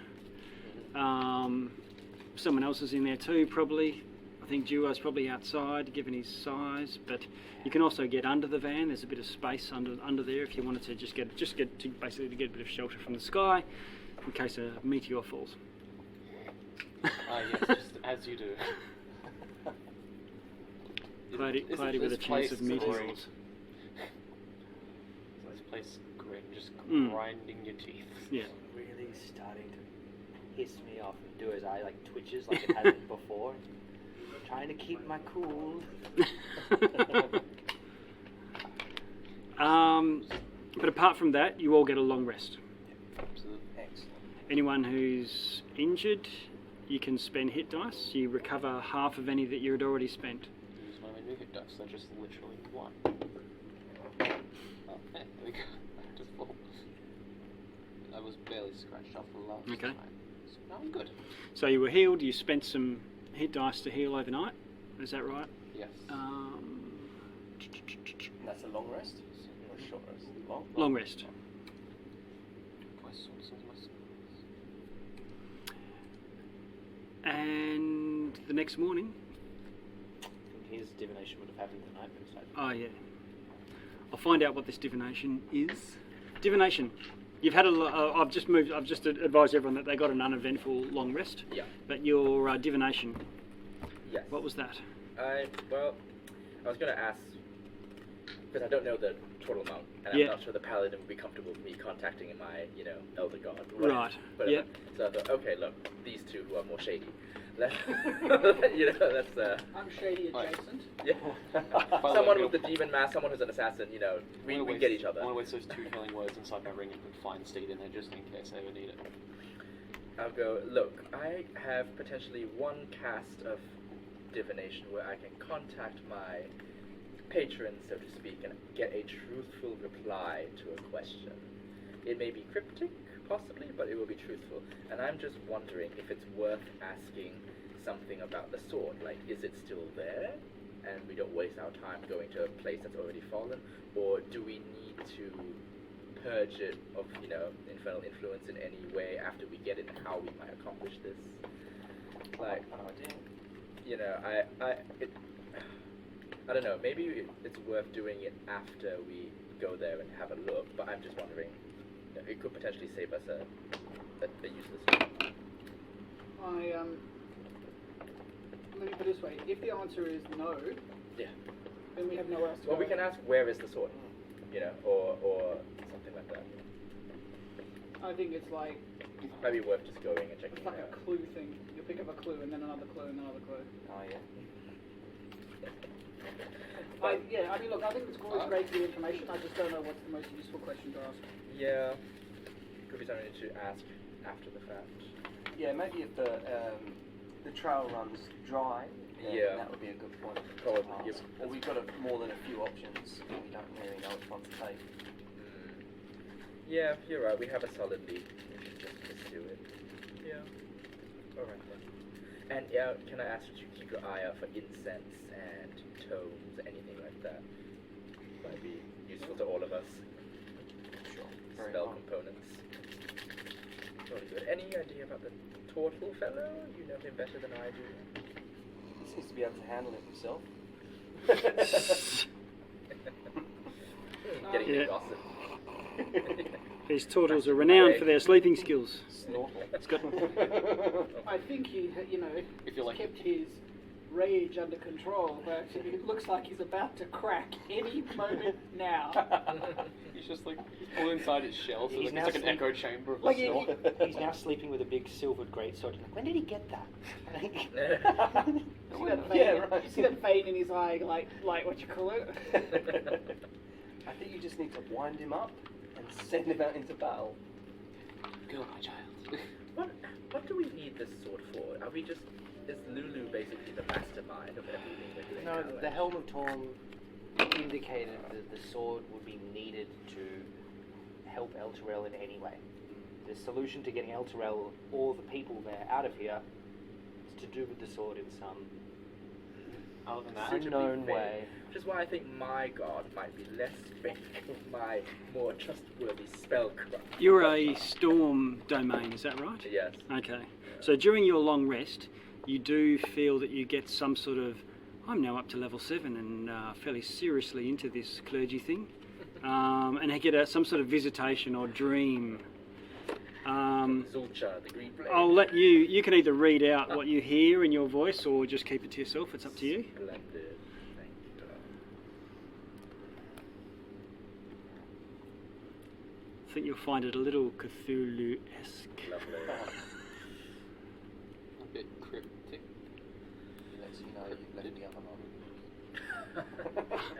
Someone else is in there too, probably. I think Duo's probably outside, given his size, but you can also get under the van. There's a bit of space under there if you wanted to just get basically to get a bit of shelter from the sky in case a meteor falls.
Yes, just as you do.
Cloudy with a chance of meteors.
This place great, just
Mm.
grinding your teeth.
Yeah.
Really starting to piss me off and do his eye like twitches like it hasn't before. Trying to keep my cool.
But apart from that, you all get a long rest.
Absolutely.
Excellent.
Anyone who's injured, you can spend hit dice. You recover half of any that you had already spent.
Use one of my new hit dice, so just literally one. Oh, hey, there we go. Just full. I was barely scratched off the last
Okay.
time. So now I'm good.
So you were healed. You spent some hit dice to heal overnight. Is that right?
Yes.
That's a long rest? Or a short rest?
Long rest.
My swords and my swords.
And the next morning.
His divination would have happened the night before.
Oh yeah. I'll find out what this divination is. Divination. You've had I've just advised everyone that they got an uneventful long rest.
Yeah.
But your divination.
Yes.
What was that?
I was going to ask, because I don't know the Tortle Monk, and
Yeah.
I'm not sure the Paladin would be comfortable with me contacting my, Elder God.
Right.
Whatever.
Yeah.
So I thought, okay, look, these two who are more shady. Let's, that's,
I'm shady adjacent.
yeah. Someone with the demon mask, someone who's an assassin, we get each other.
I want to waste those 2 healing words inside my ring and put Fine Steed in there just in case I ever need it.
I'll go, look, I have potentially one cast of divination where I can contact my patron, so to speak, and get a truthful reply to a question. It may be cryptic, possibly, but it will be truthful. And I'm just wondering if it's worth asking something about the sword. Like, is it still there? And we don't waste our time going to a place that's already fallen? Or do we need to purge it of, infernal influence in any way after we get it, and how we might accomplish this? Like, I don't know, maybe it's worth doing it after we go there and have a look, but I'm just wondering, it could potentially save us a useless time.
Let me put it this way: if the answer is no,
Yeah.
then we have nowhere else to
Well,
go.
we can ask, where is the sword? Or something like that.
I think it's like
Might be worth just going and checking
it's
it
like a
out.
clue thing. You pick up a clue and then another clue and another clue.
Oh, yeah.
I mean, look, I think it's always great to get information. I just don't know what's the most useful question to ask.
Yeah. Could be something to ask after the fact.
Yeah, maybe if the trail runs dry, then
Yeah.
that would be a good point.
Probably,
to ask.
yeah.
Or we've got more than a few options, and we don't really know which one to take.
Yeah, you're right. We have a solid lead. We should just pursue it. Yeah. Alright then. And yeah, can I ask you to keep your eye out for incense and tomes, anything like that? Might be useful to all of us.
Sure. Very
Spell
well.
components. Really good. Any idea about the Tortle fellow? You know him better than I do.
He seems to be able to handle it himself.
Getting
Yeah.
gossip.
These turtles are renowned for their sleeping skills.
Snortle.
It's got
I think he,
If you're like-
kept his rage under control, but it looks like he's about to crack any moment now.
He's just like all inside his shell, so
He's
it's
now
like an
sleep-
echo chamber of
Like
the snort.
He's now sleeping with a big silvered greatsword. Like, when did he get that?
You see that vein,
Yeah, right.
You see that vein in his eye, like what you call it?
I think you just need to wind him up and send him out into battle.
Go, my child.
What do we need this sword for? Are we just... Is Lulu basically the mastermind of everything we're doing
No,
now?
the Helm of Torm indicated that the sword would be needed to help Elturel in any way. The solution to getting Elturel or the people there out of here is to do with the sword in some
Other than that,
Suitably
unknown
vague.
way.
Which is why I think my god might be less faithful of my more trustworthy spellcraft.
You're a storm domain, is that right?
Yes.
Okay. So during your long rest, you do feel that you get some sort of, I'm now up to level 7 and fairly seriously into this clergy thing, and I get some sort of visitation or dream.
Zulcha, the Green Blade.
I'll let you can either read out what you hear in your voice or just keep it to yourself, it's up to you.
Splendid. Thank you.
I think you'll find it a little Cthulhu-esque.
Lovely.
know that you've left the other one.
No,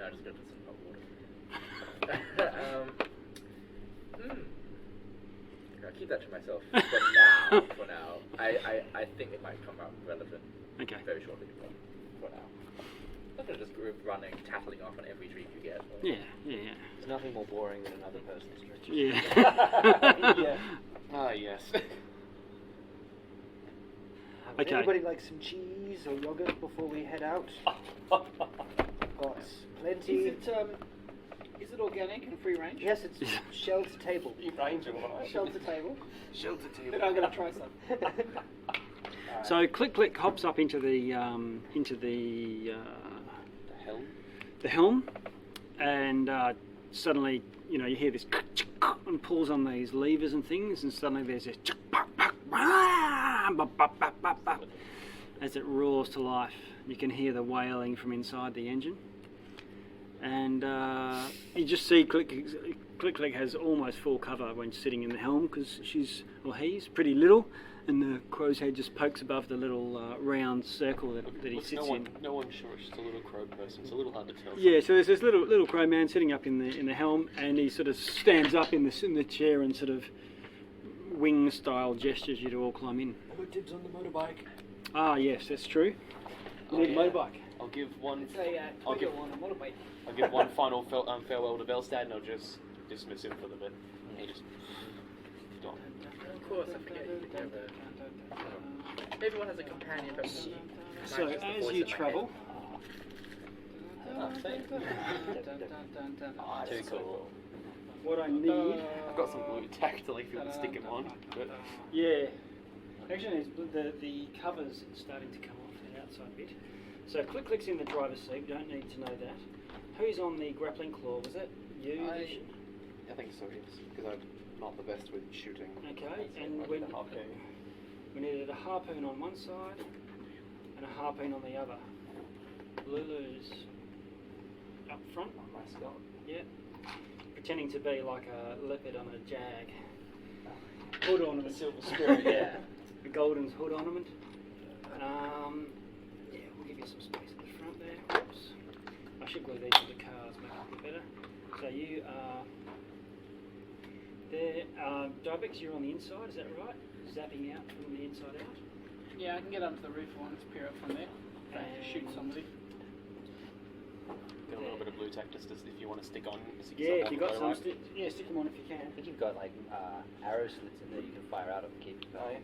I'm just going to put some hot water. I'll keep that to myself for now. I think it might come out relevant
Okay.
very shortly, but for now. I'm not going to just go running, tattling off on every dream you get. Or...
Yeah.
There's nothing more boring than another person's stretches.
Yeah.
Yeah.
Ah, yes.
Would
Okay.
anybody like some cheese or yogurt before we head out? Got plenty.
Is it organic and free range?
Yes, it's shell to table.
You range all right.
Shelter table.
Shelter table.
Then I'm going to try some.
So Click hops up into the
The hell?
helm, and suddenly you hear this and pulls on these levers and things, and suddenly there's this as it roars to life. You can hear the wailing from inside the engine, and you just see Click has almost full cover when sitting in the helm because he's pretty little, and the crow's head just pokes above the little round circle that he sits in.
No one's sure it's just a little crow person. It's a little hard to tell.
Yeah, so there's this little crow man sitting up in the helm, and he sort of stands up in the chair and sort of wing style gestures you to all climb in.
I got dibs on the motorbike.
Ah, yes, that's true. You need a motorbike.
I'll give one.
It's a
I'll give
one. What a wait.
I'll give one final farewell to Belstad, and I'll just dismiss him for the bit. He just gone.
Of course, I forget you together. Everyone has a companion, but me.
So
Mine's just the
as
voice
you
in my
travel,
Oh, same.
Too cool.
what I need,
I've got some blue tack to if you want to stick him on. But
yeah, actually the cover's starting to come off the outside bit. So Click's in the driver's seat. Don't need to know that. Who's on the grappling claw? Was it you?
I think so, yes. Because I'm not the best with shooting.
Okay, and we needed a harpoon on one side and a harpoon on the other. Lulu's up front.
Mascot.
Yeah. Pretending to be like a leopard on a jag. Hood ornament.
Silver spirit, yeah.
A golden hood ornament. Yeah, we'll give you some space at the front there. Oops. I should glue these to the cars, make it a bit better. So you are there. Dibex, you're on the inside, is that right? Zapping out from the inside out.
Yeah, I can get onto the roof and peer up from there. Shoot somebody.
Got a little bit of blue tack just as if you want to stick on.
Yeah, if you got some, stick them on if you can.
I think you've got like arrow slits in there you can fire out of and keep going.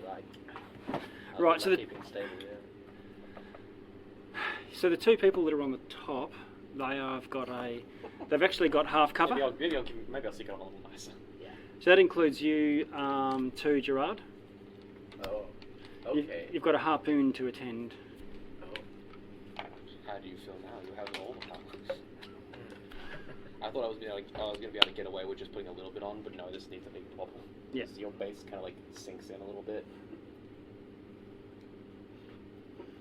Right.
Right, so
keeping it stable, yeah.
So the two people that are on the top, they've actually got half cover.
Maybe I'll stick it on a little nicer.
So that includes you too, Gerard.
Oh, okay.
You've got a harpoon to attend.
How do you feel now? You have all the powers. I thought I was going to be able to get away with just putting a little bit on, but no, this needs a big pop.
Yeah.
So your base kind of like sinks in a little bit.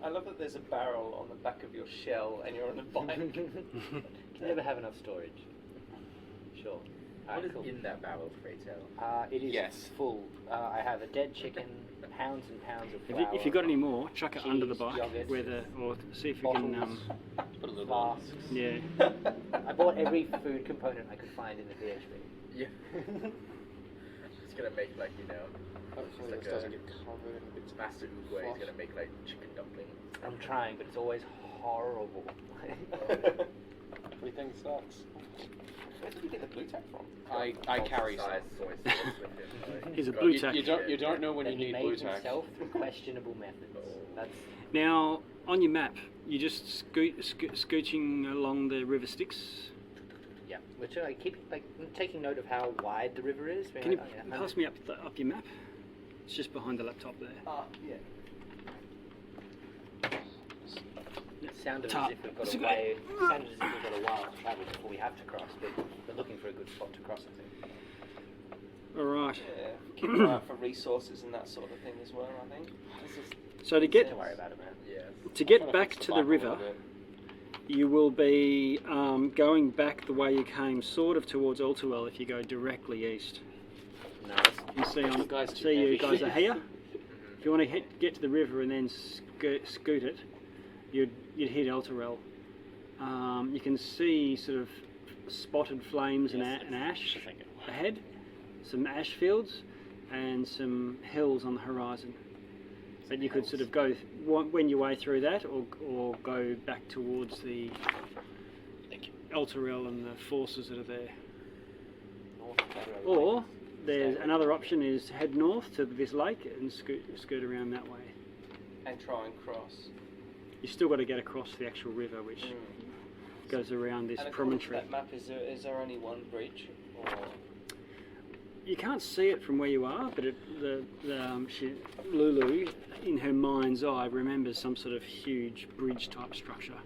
I love that there's a barrel on the back of your shell and you're on a bike.
Can never have enough storage. Sure.
What is in that barrel, pray tell?
It is
Yes.
full. I have a dead chicken, pounds and pounds of flour.
If you've got any more, chuck it under the
cheese,
bike,
yogurt,
or see if you can.
bottles,
Put a little on.
flasks.
Yeah.
I bought every food component I could find in the PHP.
Yeah. It's gonna make like,
Hopefully
like
this doesn't get covered in bits.
Master Uguay is gonna make like chicken dumplings.
I'm trying, but it's always horrible.
Everything sucks.
Where did you get the blue tack from?
I carry some.
Size soy sauce with him.
Here's a blue tack.
You don't know when
that
you
he
need
made
blue tack.
himself through questionable methods. That's
Now, on your map, you just scooching along the river Styx.
yeah. Which I keep like taking note of how wide the river is.
Can you pass me up your map? It's just behind the laptop there.
Yeah.
It sounded
Top.
as if we've got
It's
a
a good-
way. Sounded as if we've got a while to travel before we have to cross. But we're looking for a good spot to cross. I think.
All right.
Yeah. Keep an eye out for resources and that sort of thing as well, I think. This is
So to get
Don't worry about it, man.
Yes.
to get back to the river, you will be going back the way you came, sort of towards Elturel if you go directly east.
Nice.
You see,
You guys too
you
heavy.
guys are here. If you want to get to the river and then scoot it, you'd hit Elturel. You can see sort of spotted flames and ash ahead, some ash fields, and some hills on the horizon. But you could sort of go wend your way through that, or go back towards the Elturel and the forces that are there. Or there's another option is head north to this lake and scoot around that way.
And try and cross.
You still got to get across the actual river, which goes around this promontory.
That map, is there only one bridge? Or?
You can't see it from where you are, but Lulu, in her mind's eye, remembers some sort of huge bridge-type structure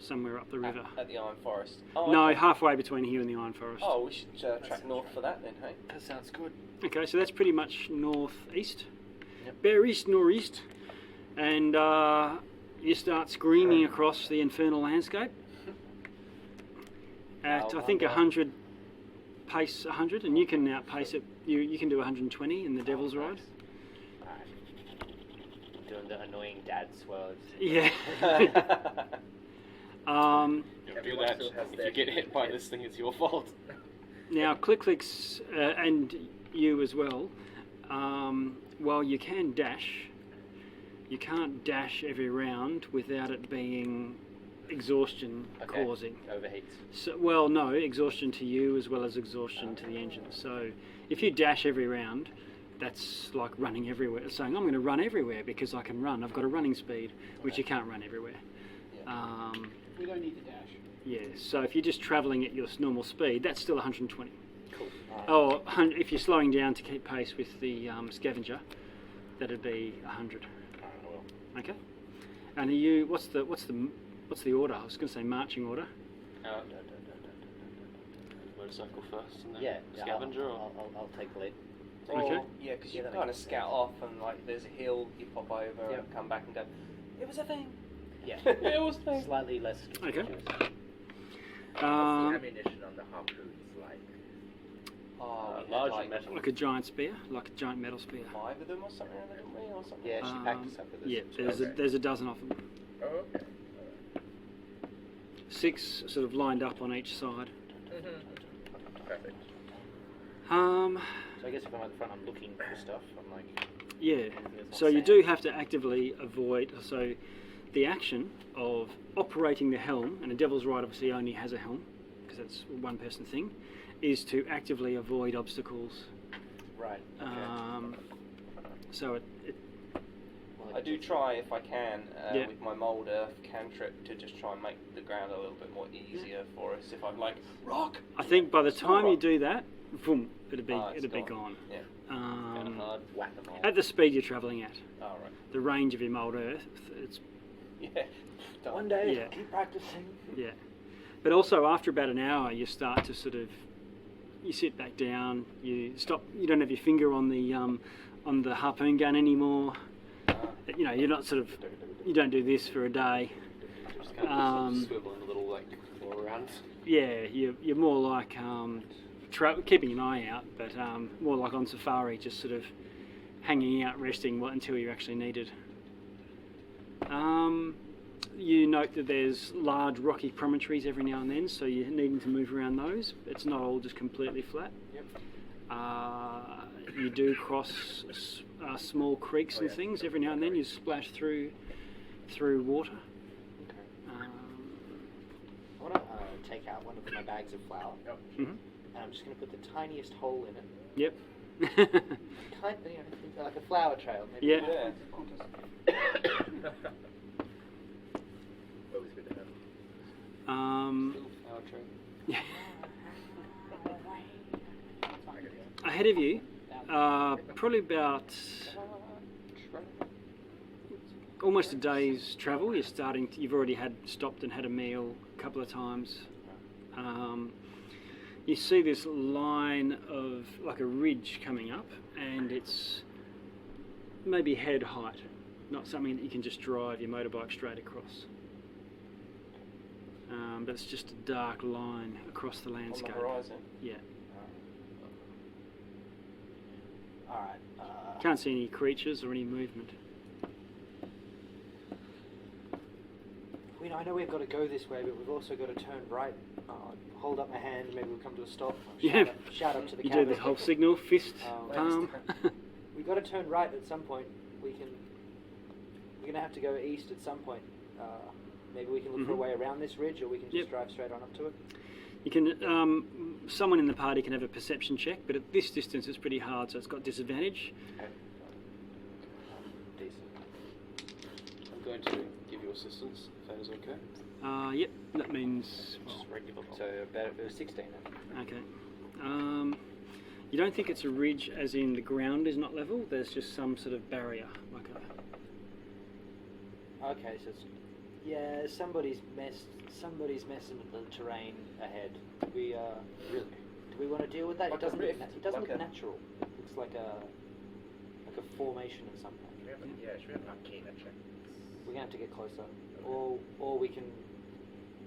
somewhere up the river.
At the Iron Forest? Oh,
no,
okay.
Halfway between here and the Iron Forest.
Oh, we should track north for that then, hey?
That sounds good.
Okay, so that's pretty much northeast.
Yep.
Bear east, northeast. And you start screaming across the infernal landscape at, I think, 100, pace 100, and you can outpace it. You can do 120 in the Devil's Ride.
Alright. Doing the annoying dad swirls.
Yeah.
Don't do that. If you get hit by this thing, it's your fault.
Now, Clicks and you as well, while you can dash, you can't dash every round without it being exhaustion causing.
Overheats.
So, well, no, exhaustion to you as well as exhaustion to the engine. So if you dash every round, that's like running everywhere. It's saying, I'm going to run everywhere because I can run. I've got a running speed, which you can't run everywhere.
We don't need to dash.
Yeah, so if you're just travelling at your normal speed, that's still 120.
Cool.
Or if you're slowing down to keep pace with the scavenger, that'd be 100. Okay. And are you? What's the order? I was going to say marching order.
Motorcycle first, and then
Yeah,
scavenger.
I'll take the lead.
Okay.
Yeah, because you
Yeah, that
kind of
makes sense.
scout off and like there's a hill, you pop over
Yep.
and come back and go, it was a thing.
Yeah.
It was a thing.
Slightly less.
Okay.
What's the ammunition on the harpoons like?
Oh, we had
large
like
metal.
Like a giant spear, like a giant metal spear.
5 of them or something, didn't we? Or something?
Yeah, she packed us up with this.
Yeah, there's a dozen of them.
Oh, okay.
6 sort of lined up on each side.
Perfect.
So I guess if I'm at the front, I'm looking for stuff. I'm like,
Yeah.
anything that's not
So you
sand.
do have to actively avoid. So the action of operating the helm, and a Devil's Ride obviously only has a helm because that's a one-person thing, is to actively avoid obstacles.
Right. Okay.
So it
Well,
I do try if I can
Yeah.
with my mould earth cantrip to just try and make the ground a little bit more easier for us. If I'm like rock,
I think by the time you
rock.
do that, boom, it'll be
It's
gone.
gone. Yeah.
Kind of hard.
whack-a-mole.
At the speed you're travelling at,
All right.
the range of your mould earth, it's
Yeah.
One day,
Yeah.
keep practicing.
yeah. But also after about an hour, you start to sort of you sit back down. You stop. You don't have your finger on the harpoon gun anymore. You know, you're not sort of. You don't do this for a day.
Just kind of swiveling a little, like, more around.
Yeah, you're more like keeping an eye out, but more like on safari, just sort of hanging out, resting until you're actually needed. You note that there's large rocky promontories every now and then, so you're needing to move around those. It's not all just completely flat.
Yep.
You do cross small creeks and things every now and then. You splash through water.
Okay. I want to take out one of my bags of flour,
Mhm.
and I'm just going to put the tiniest hole in it.
Yep.
Like a flower trail. Maybe.
Yeah.
Yeah.
Always good to have.
Little flower trail.
Ahead of you, probably about almost a day's travel. You've already stopped and had a meal a couple of times. You see this line of like a ridge coming up, and it's maybe head height, not something that you can just drive your motorbike straight across. But it's just a dark line across the
On the
landscape.
horizon.
Yeah.
All right.
Can't see any creatures or any movement.
mean, I know we've got to go this way, but we've also got to turn right. Hold up my hand, maybe we'll come to a stop.
Yeah.
Shout up to the
You
camera.
do the whole signal, fist,
Um,
palm.
We've got to turn right at some point. We're going to have to go east at some point. Maybe we can look for a way around this ridge, or we can just drive straight on up to it.
You can. Someone in the party can have a perception check, but at this distance it's pretty hard, so it's got disadvantage.
Okay. Decent.
I'm going to give you assistance, if that is okay.
Yep. That means.
Just regular roll.
So about 16 then.
Okay. You don't think it's a ridge, as in the ground is not level. There's just some sort of barrier, like a.
Okay, so it's, somebody's messing with the terrain ahead. We really, do we want to deal with that?
Like
it doesn't
a rift,
look
like
look
a-
natural. It looks like a formation of some kind.
Should we have an arcana check?
We're gonna have to get closer, or we can,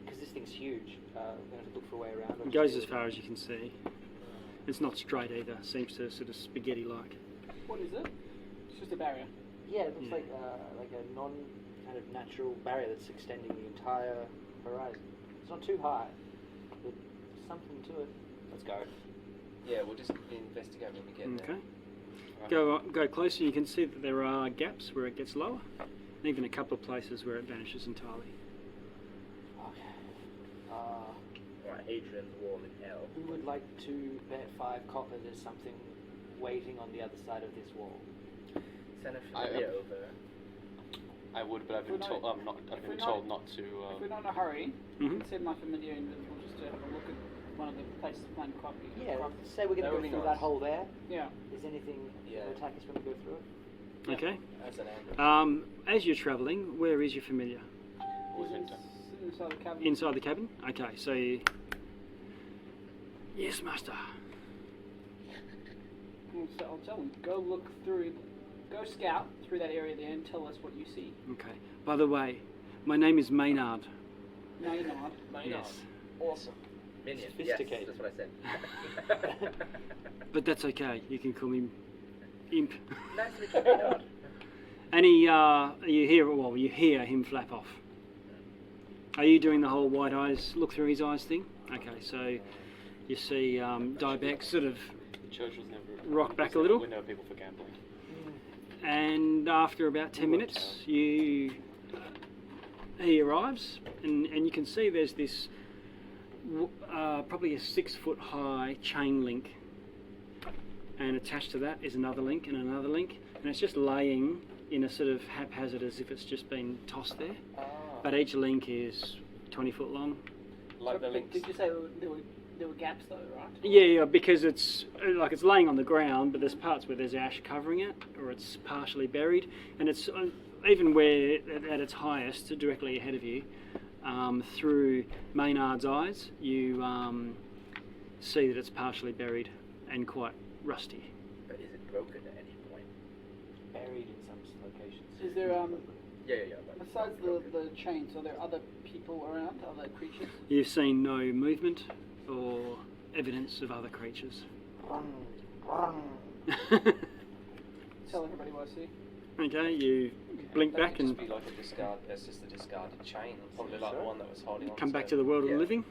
because this thing's huge. We're gonna have to look for a way around. or
It
just
goes
deal
as
with
far as you can see. It's not straight either. Seems to sort of spaghetti-like.
What is it? It's just a barrier.
Yeah, it looks
Yeah.
like a non kind of natural barrier that's extending the entire horizon. It's not too high, but something to it. Let's go.
Yeah, we'll just investigate when we get there.
Okay. Go closer. You can see that there are gaps where it gets lower, and even a couple of places where it vanishes entirely.
Okay.
Right, Hadrian's Wall in hell.
Who would like to bet 5 copper there's something waiting on the other side of this wall?
Send a familiar over.
I would, but I've
If we're
been
not-
told. I've
if
been
we're
told
not-
not to.
If we're not in a hurry, I
Mhm.
can send my familiar individual just to have a look at one of the places playing copy.
Yeah, say we're going
That
to
would
go
be
through
nice.
that hole there.
Yeah.
Is anything
Yeah.
to attack us when we go through it?
Okay.
As an ambush.
As you're travelling, where is your familiar?
Is it inside the cabin?
Inside the cabin? Okay, so you... Yes, master.
So I'll tell them, go scout through that area there and tell us what you see.
Okay. By the way, my name is Maynard.
No, you're not.
Yes.
Awesome. Minion.
Sophisticated.
Yes, that's what I said.
But that's okay. You can call me Imp.
Nice to meet you, Gerard.
And you hear him flap off. Are you doing the whole white eyes, look through his eyes thing? Okay, so you see Dibex sort of,
The church was never.
Rock back a
was
little.
never a window of people for gambling.
and after about 10 minutes, he arrives, and you can see there's this probably a 6 foot high chain link, and attached to that is another link and another link, and it's just laying in a sort of haphazard as if it's just been tossed there. But each link is 20 foot long.
Like the links.
Did you say there were gaps though, right?
Yeah, because it's like it's laying on the ground, but there's parts where there's ash covering it, or it's partially buried, and it's even where at its highest, directly ahead of you, through Maynard's eyes, you see that it's partially buried and quite rusty.
But is it broken at any point?
Buried in some locations.
Is there
Yeah. But
besides the chains, are there other people around, other creatures?
You've seen no movement or evidence of other creatures.
Tell everybody what I see.
Okay, you blink
That
back
could
and
just be like a discard. That's just a discarded chain. Probably like the one that was holding on.
come back to the world of
Yeah.
the living.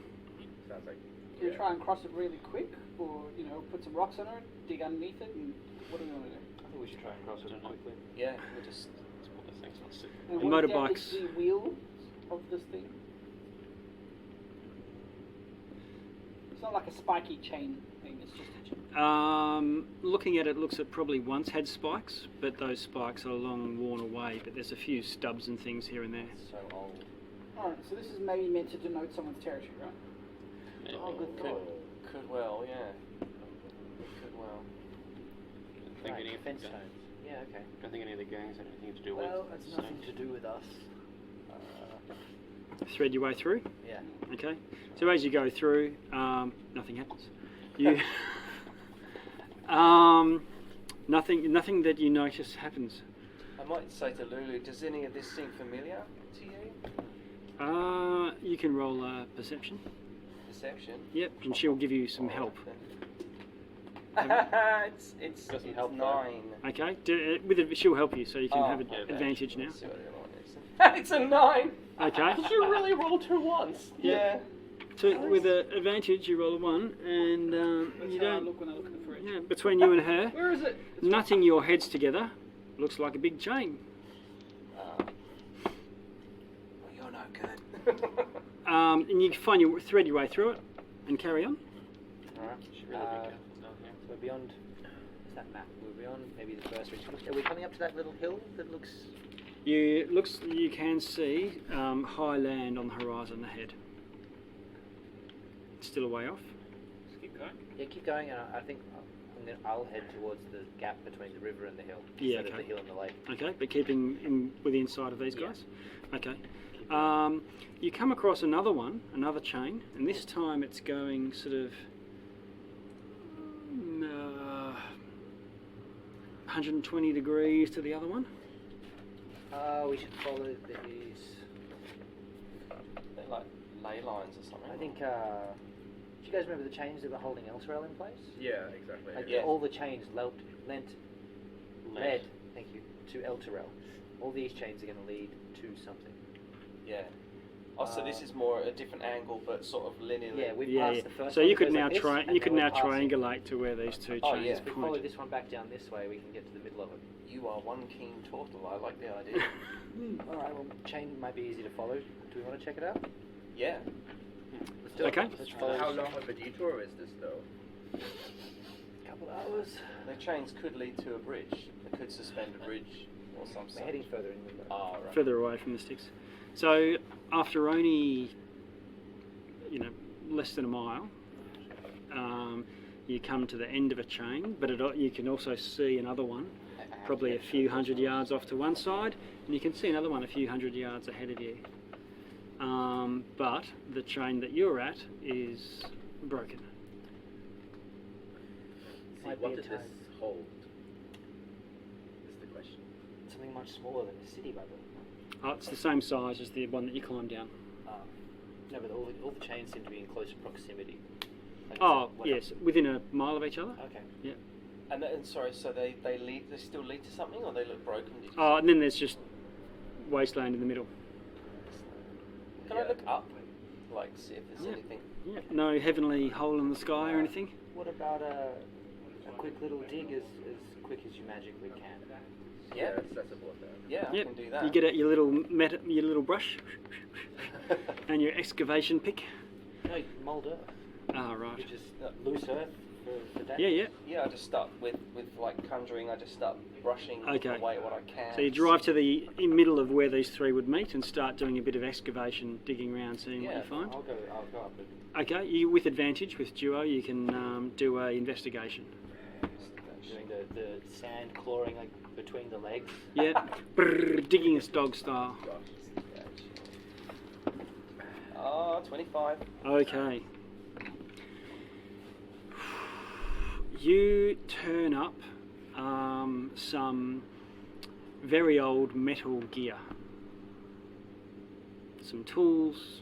sounds like.
Do we try and cross it really quick, or put some rocks on it, dig underneath it, and what do we want to do?
I think we should try and cross it quickly.
Yeah, we just.
That's what the thing's not sick.
And
The
what exactly
motorbikes.
is the wheel of this thing? It's not like a spiky chain thing. It's just a chain.
Looking at it, looks at probably once had spikes, but those spikes are long worn away. But there's a few stubs and things here and there.
So old.
Alright, so this is maybe meant to denote someone's territory, right?
Maybe.
Oh, good
Could,
God.
could well, yeah. Could well.
I think any of
fence
the
stones. Yeah, okay.
I don't think any of the gangs had anything to do
Well,
with.
it's nothing to do with us.
Thread your way through.
Yeah.
Okay. So as you go through, nothing happens. You nothing that you notice happens.
I might say to Lulu, does any of this seem familiar to you?
You can roll a perception.
Perception.
Yep, and she'll give you some help.
it's
Doesn't help,
9.
Okay. She'll help you, so you can have
Oh,
advantage now.
Let's see what the other one is. It's a 9.
Okay.
Did you really roll 2 ones?
Yeah. So with an advantage, you roll a 1, and
That's
you
how I
don't.
look when I look at the fridge.
Yeah, between you and her,
Where is it?
nutting your heads together looks like a big chain.
Well, you're no good.
And you find you thread your way through it and carry on.
Alright.
Should really be careful down here.
So we're beyond. What's that map? We're beyond maybe the first ridge. Are we coming up to that little hill that looks?
You can see high land on the horizon ahead. It's still a way off.
Just keep going.
Yeah, keep going. And I think I'll head towards the gap between the river and the hill.
Yeah,
Instead of
okay.
the hill and the lake.
Okay, but keeping within sight of these
Yeah.
guys. Okay. You come across another chain, and this time it's going sort of 120 degrees to the other one.
We should follow these.
They're like ley lines or something.
I think. Do you guys remember the chains that were holding Elturel in place?
Yeah, exactly.
Like,
Yeah.
all the chains led. Thank you, to Elturel. All these chains are going to lead to something.
Yeah. Oh, so this is more a different angle, but sort of linearly.
Yeah, we've
Yeah,
passed
yeah.
the first
So
one.
you
It
could
goes
now
like this, and
you could
then
now
we're passing.
triangulate to where these two
Oh,
chains
yeah.
If we follow
point.
this one back down this way, we can get to the middle of it.
You are one keen turtle. I like the idea.
Alright, well, chain might be easy to follow. Do we want to check it out?
Yeah.
Let's do
Okay.
it. Let's follow.
How long of a detour is this, though?
A couple of hours.
The chains could lead to a bridge. They could suspend a bridge or
We're
something.
heading further inland. though.
Oh, right.
Further away from the sticks. So after only, less than a mile, you come to the end of a chain, but you can also see another one, probably a few hundred yards off to one side, and you can see another one a few hundred yards ahead of you. But the chain that you're at is broken.
See,
Might
what
be a
did this
time.
hold? Is the question.
Something much smaller than the city, by the way.
Oh, it's the same size as the one that you climbed down.
No, but all the chains seem to be in close proximity. Like,
Oh,
what-
yes, within a mile of each other.
Okay.
And sorry, so they lead. They still lead to something, or they look broken? Did you
Oh, and then there's just wasteland in the middle.
Can I look up, like see if there's
Yeah.
anything?
Yeah, no heavenly hole in the sky or anything.
What about a quick little dig as quick as you magically can?
Yeah.
That's about that.
Yeah, I
Yep.
can do that.
You get out your little brush and your excavation pick.
No, mould earth.
Ah, right.
You just loose earth for days.
Yeah, yeah.
Yeah, I just start with like conjuring. I just start brushing
Okay.
away what I can.
So you drive to the middle of where these three would meet and start doing a bit of excavation, digging around, seeing what
Yeah,
you find.
I'll go up.
Okay, you with advantage with duo, you can do a investigation.
Doing the sand clawing like between the legs.
Yeah, brrr, digging a dog style.
Oh, 25.
Okay. You turn up some very old metal gear. Some tools,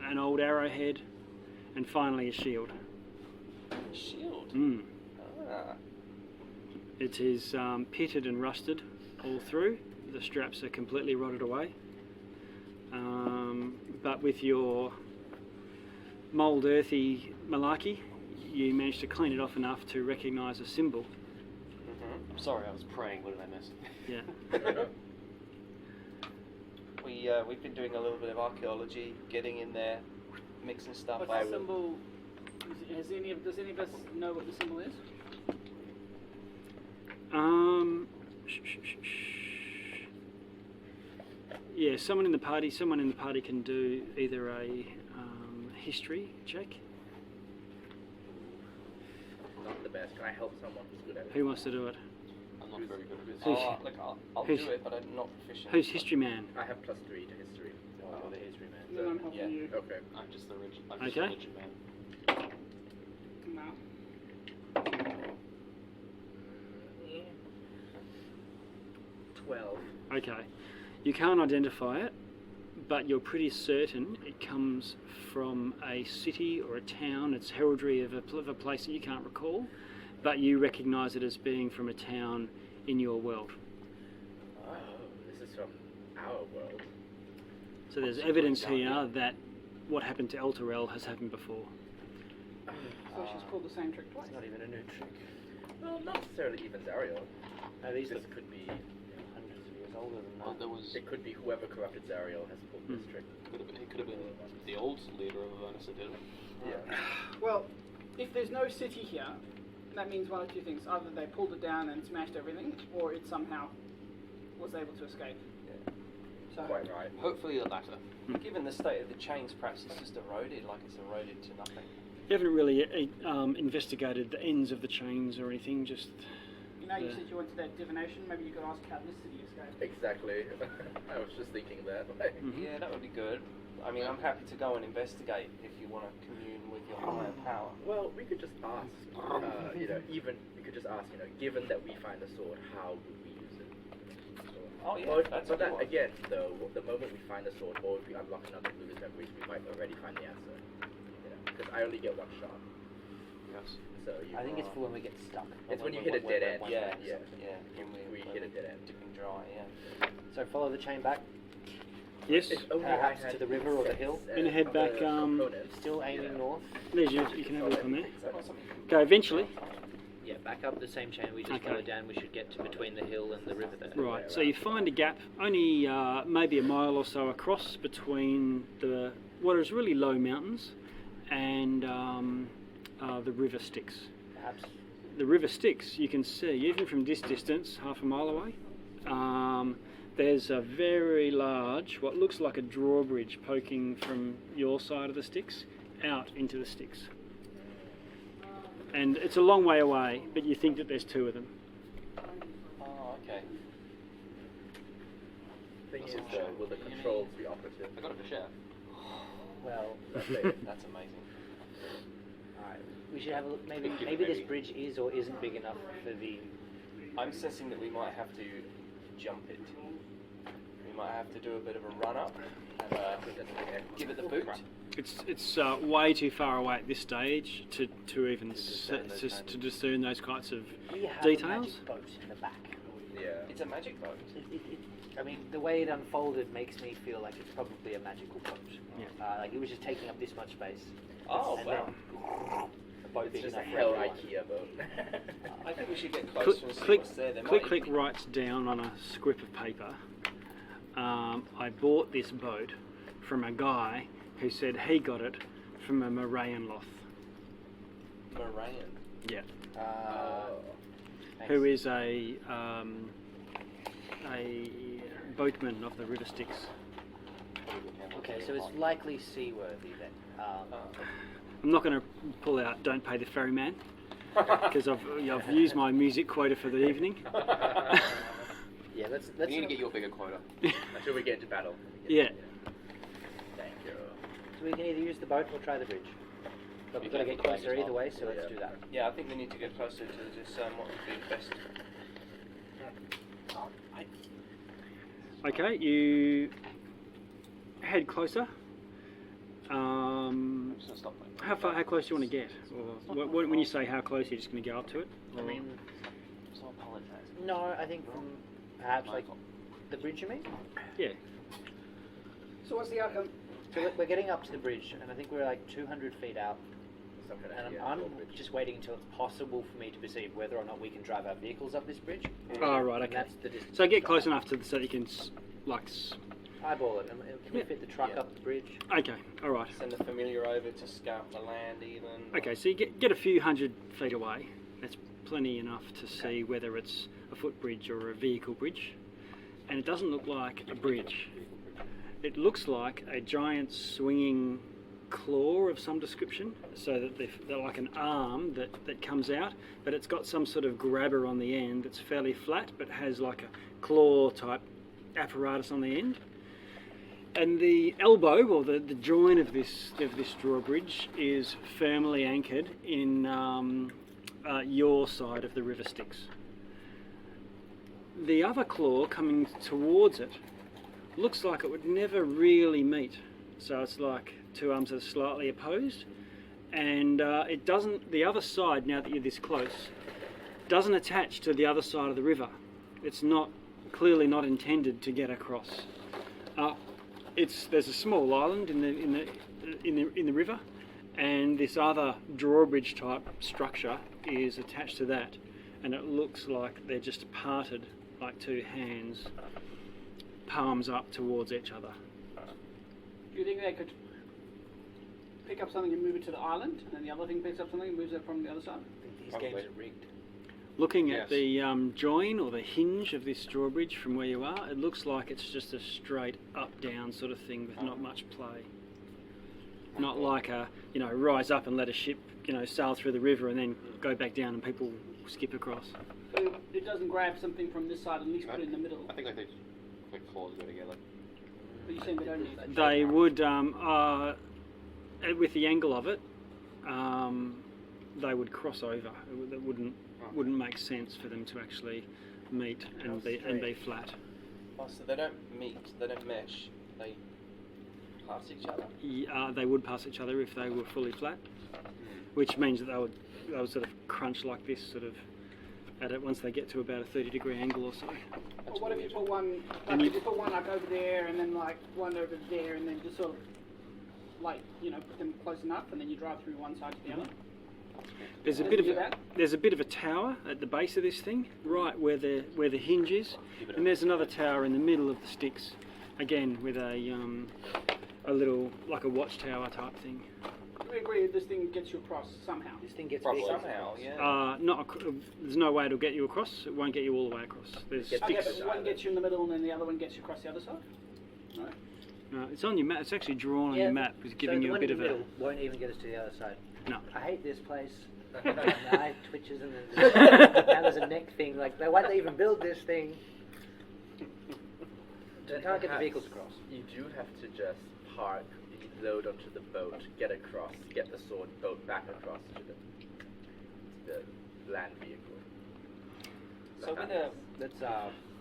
an old arrowhead, and finally a shield.
Shield.
Mm.
Ah.
It is pitted and rusted all through. The straps are completely rotted away. But with your mould earthy malarkey, you managed to clean it off enough to recognise a symbol.
I'm sorry, I was praying. What did I miss?
Yeah.
We've been doing a little bit of archaeology, getting in there, mixing stuff.
What's the symbol? Does any of us know what the symbol is?
Yeah, someone in the party can do either a history check.
Not the best. Can I help someone who's good at it?
Who wants to do it?
I'm not very good at this.
Who's-
Oh, look, I'll
who's-
do it, but I'm not proficient.
Who's history man?
I have +3 to history.
Oh, the history man.
No, I'm helping
yeah.
you.
Okay.
I'm just the religion. I'm
Okay.
just a religion man.
No.
12.
Okay. You can't identify it, but you're pretty certain it comes from a city or a town. It's heraldry of a place that you can't recall, but you recognise it as being from a town in your world.
Oh, this is from our world.
So there's evidence here that what happened to Elturel has happened before.
So she's pulled the same trick twice.
It's not even a new trick.
Well, not necessarily even Zariel.
No, these
This
look
could be.
hundreds of years older than
Well,
that.
there was.
It could be whoever corrupted Zariel has pulled this trick.
It could have been the old leader of Avernus that did it.
Yeah.
Well, if there's no city here, that means one of two things. Either they pulled it down and smashed everything, or it somehow was able to escape. So,
Quite right.
Hopefully the latter.
Given the state of the chains, perhaps it's just eroded, like it's eroded to nothing.
You haven't really investigated the ends of the chains or anything, just...
you know, you
Yeah.
said you went to that divination, maybe you could ask how this city escaped.
Exactly. I was just thinking that.
Yeah, that would be good. I mean, I'm happy to go and investigate if you want to commune with your higher power.
Well, we could just ask, we could just ask, given that we find the sword, how would we use it?
Oh, yeah,
Or,
that's
but
a good
that,
one.
again, though, the moment we find the sword, or if we unlock another Lulu's memories, we might already find the answer. Because I only get one shot.
Yes.
So you
I think it's for when we get stuck.
It's when you hit a dead end.
Yeah,
yeah.
When
We hit a dead end.
dipping dry, yeah.
So follow the chain back.
Yes,
If only
Perhaps
I had
to the river or the hill?
sets,
Gonna head
of
back,
the components.
It's still aiming
Yeah.
north.
there's you can have a look on there. Go, eventually.
Yeah, back up the same chain we just
Okay.
followed down. We should get to between the hill and the river there.
Right, so you find a gap only maybe a mile or so across between what is really low mountains and the river Styx.
Perhaps.
The river Styx, you can see, even from this distance, half a mile away, there's a very large, what looks like a drawbridge poking from your side of the Styx out into the Styx. And it's a long way away, but you think that there's two of them.
Oh, okay.
Thing is, though, will the controls be operative?
I got it for share.
Well,
That's it.
That's amazing.
alright. We should have a look. Maybe
Maybe.
this bridge is or isn't big enough for the.
I'm sensing that we might have to jump it. We might have to do a bit of a run up and give it the boot.
It's way too far away at this stage to even to discern those kinds of
We have
details.
a magic boat in the back.
Yeah.
It's a magic boat.
I mean, the way it unfolded makes me feel like it's probably a magical boat.
Yeah.
Like it was just taking up this much space.
Oh,
and
wow.
then the boat
It's
big
just a
enough for
hell
everyone.
IKEA boat.
I think we should get closer and see what's there. There might
Click
even-
writes down on a squip of paper. I bought this boat from a guy who said he got it from a Morayan Loth.
Morayan.
Yeah.
Thanks.
Who is a boatman of the River Styx.
Okay, so it's likely seaworthy then.
I'm not going to pull out "Don't Pay the Ferryman" because I've used my music quota for the evening.
Yeah, let's
You need to get your bigger quota.
Until we get into battle.
Yeah.
Thank you.
So we can either use the boat or try the bridge. But we've got to get closer either way, so let's do that.
Yeah, I think we need to get closer to this. What would be the best?
Okay, you head closer.
I'm just gonna stop my.
How close do you want to get? Or when you say how close, you're just going to go up to it?
I
Or-
mean,
So apologize.
no, I think from perhaps like the bridge, you mean?
yeah.
So what's the outcome?
So we're getting up to the bridge, and I think we're like 200 feet out.
Some kind of,
And
yeah,
I'm
drawbridge.
just waiting until it's possible for me to perceive whether or not we can drive our vehicles up this bridge.
Oh, right,
And
okay.
that's the distance.
So get close enough so that you can
Eyeball it. And can we
Yeah.
fit the truck
Yeah.
up the bridge?
Okay, all right.
Send the familiar over to scout the land, even.
Okay, so you get a few hundred feet away. That's plenty enough to see whether it's a footbridge or a vehicle bridge. And it doesn't look like a bridge. It looks like a giant swinging claw of some description, so that they're like an arm that comes out, but it's got some sort of grabber on the end that's fairly flat, but has like a claw type apparatus on the end. And the elbow, or the join of this drawbridge, is firmly anchored in your side of the River Styx. The other claw coming towards it looks like it would never really meet. So it's like two arms that are slightly opposed, and it doesn't. The other side, now that you're this close, doesn't attach to the other side of the river. It's clearly not intended to get across. there's a small island in the river, and this other drawbridge type structure is attached to that, and it looks like they're just parted like two hands, palms up towards each other.
Do you think they could pick up something and move it to the island, and then the other thing picks up something and moves it from the other side?
I think these
Probably.
games are rigged.
Looking
Yes.
at the join or the hinge of this drawbridge from where you are, it looks like it's just a straight up-down sort of thing with not much play. Not like a, rise up and let a ship, sail through the river and then go back down and people skip across.
So it doesn't grab something from this side and at least put it in the middle.
I think like claws go together.
But you're saying they don't need that?
They would, with the angle of it, they would cross over. It wouldn't make sense for them to actually meet and be flat.
Oh, so they don't meet, they don't mesh, they pass each other?
They would pass each other if they were fully flat, which means that they would sort of crunch like this, sort of at it once they get to about a 30-degree angle or so.
Well, what if you put one,
And
if you put one like over there and then like one over there and then just sort of like, put them close enough and then you drive through one side to the other?
There's a bit of a tower at the base of this thing, right where the hinge is, and there's another tower in the middle of the sticks, again with a little like a watchtower type thing.
Do we agree that this thing gets you across somehow?
This thing gets
Probably
big.
somehow, yeah.
There's no way it'll get you across. It won't get you all the way across. There's
Get
Okay,
sticks.
but one gets you in the middle and then the other one gets you across the other side? No.
No, it's on your map. It's actually drawn on
Yeah,
your map. It's giving
so
you a
the
bit
one
of
in the
a.
middle won't even get us to the other side.
No.
I hate this place. My eye twitches and now there's a neck thing. Like, why did they even build this thing? You can't get the vehicles across.
You do have to just park, load onto the boat, get across, get the sword boat back across to the land vehicle.
So with a,
Let's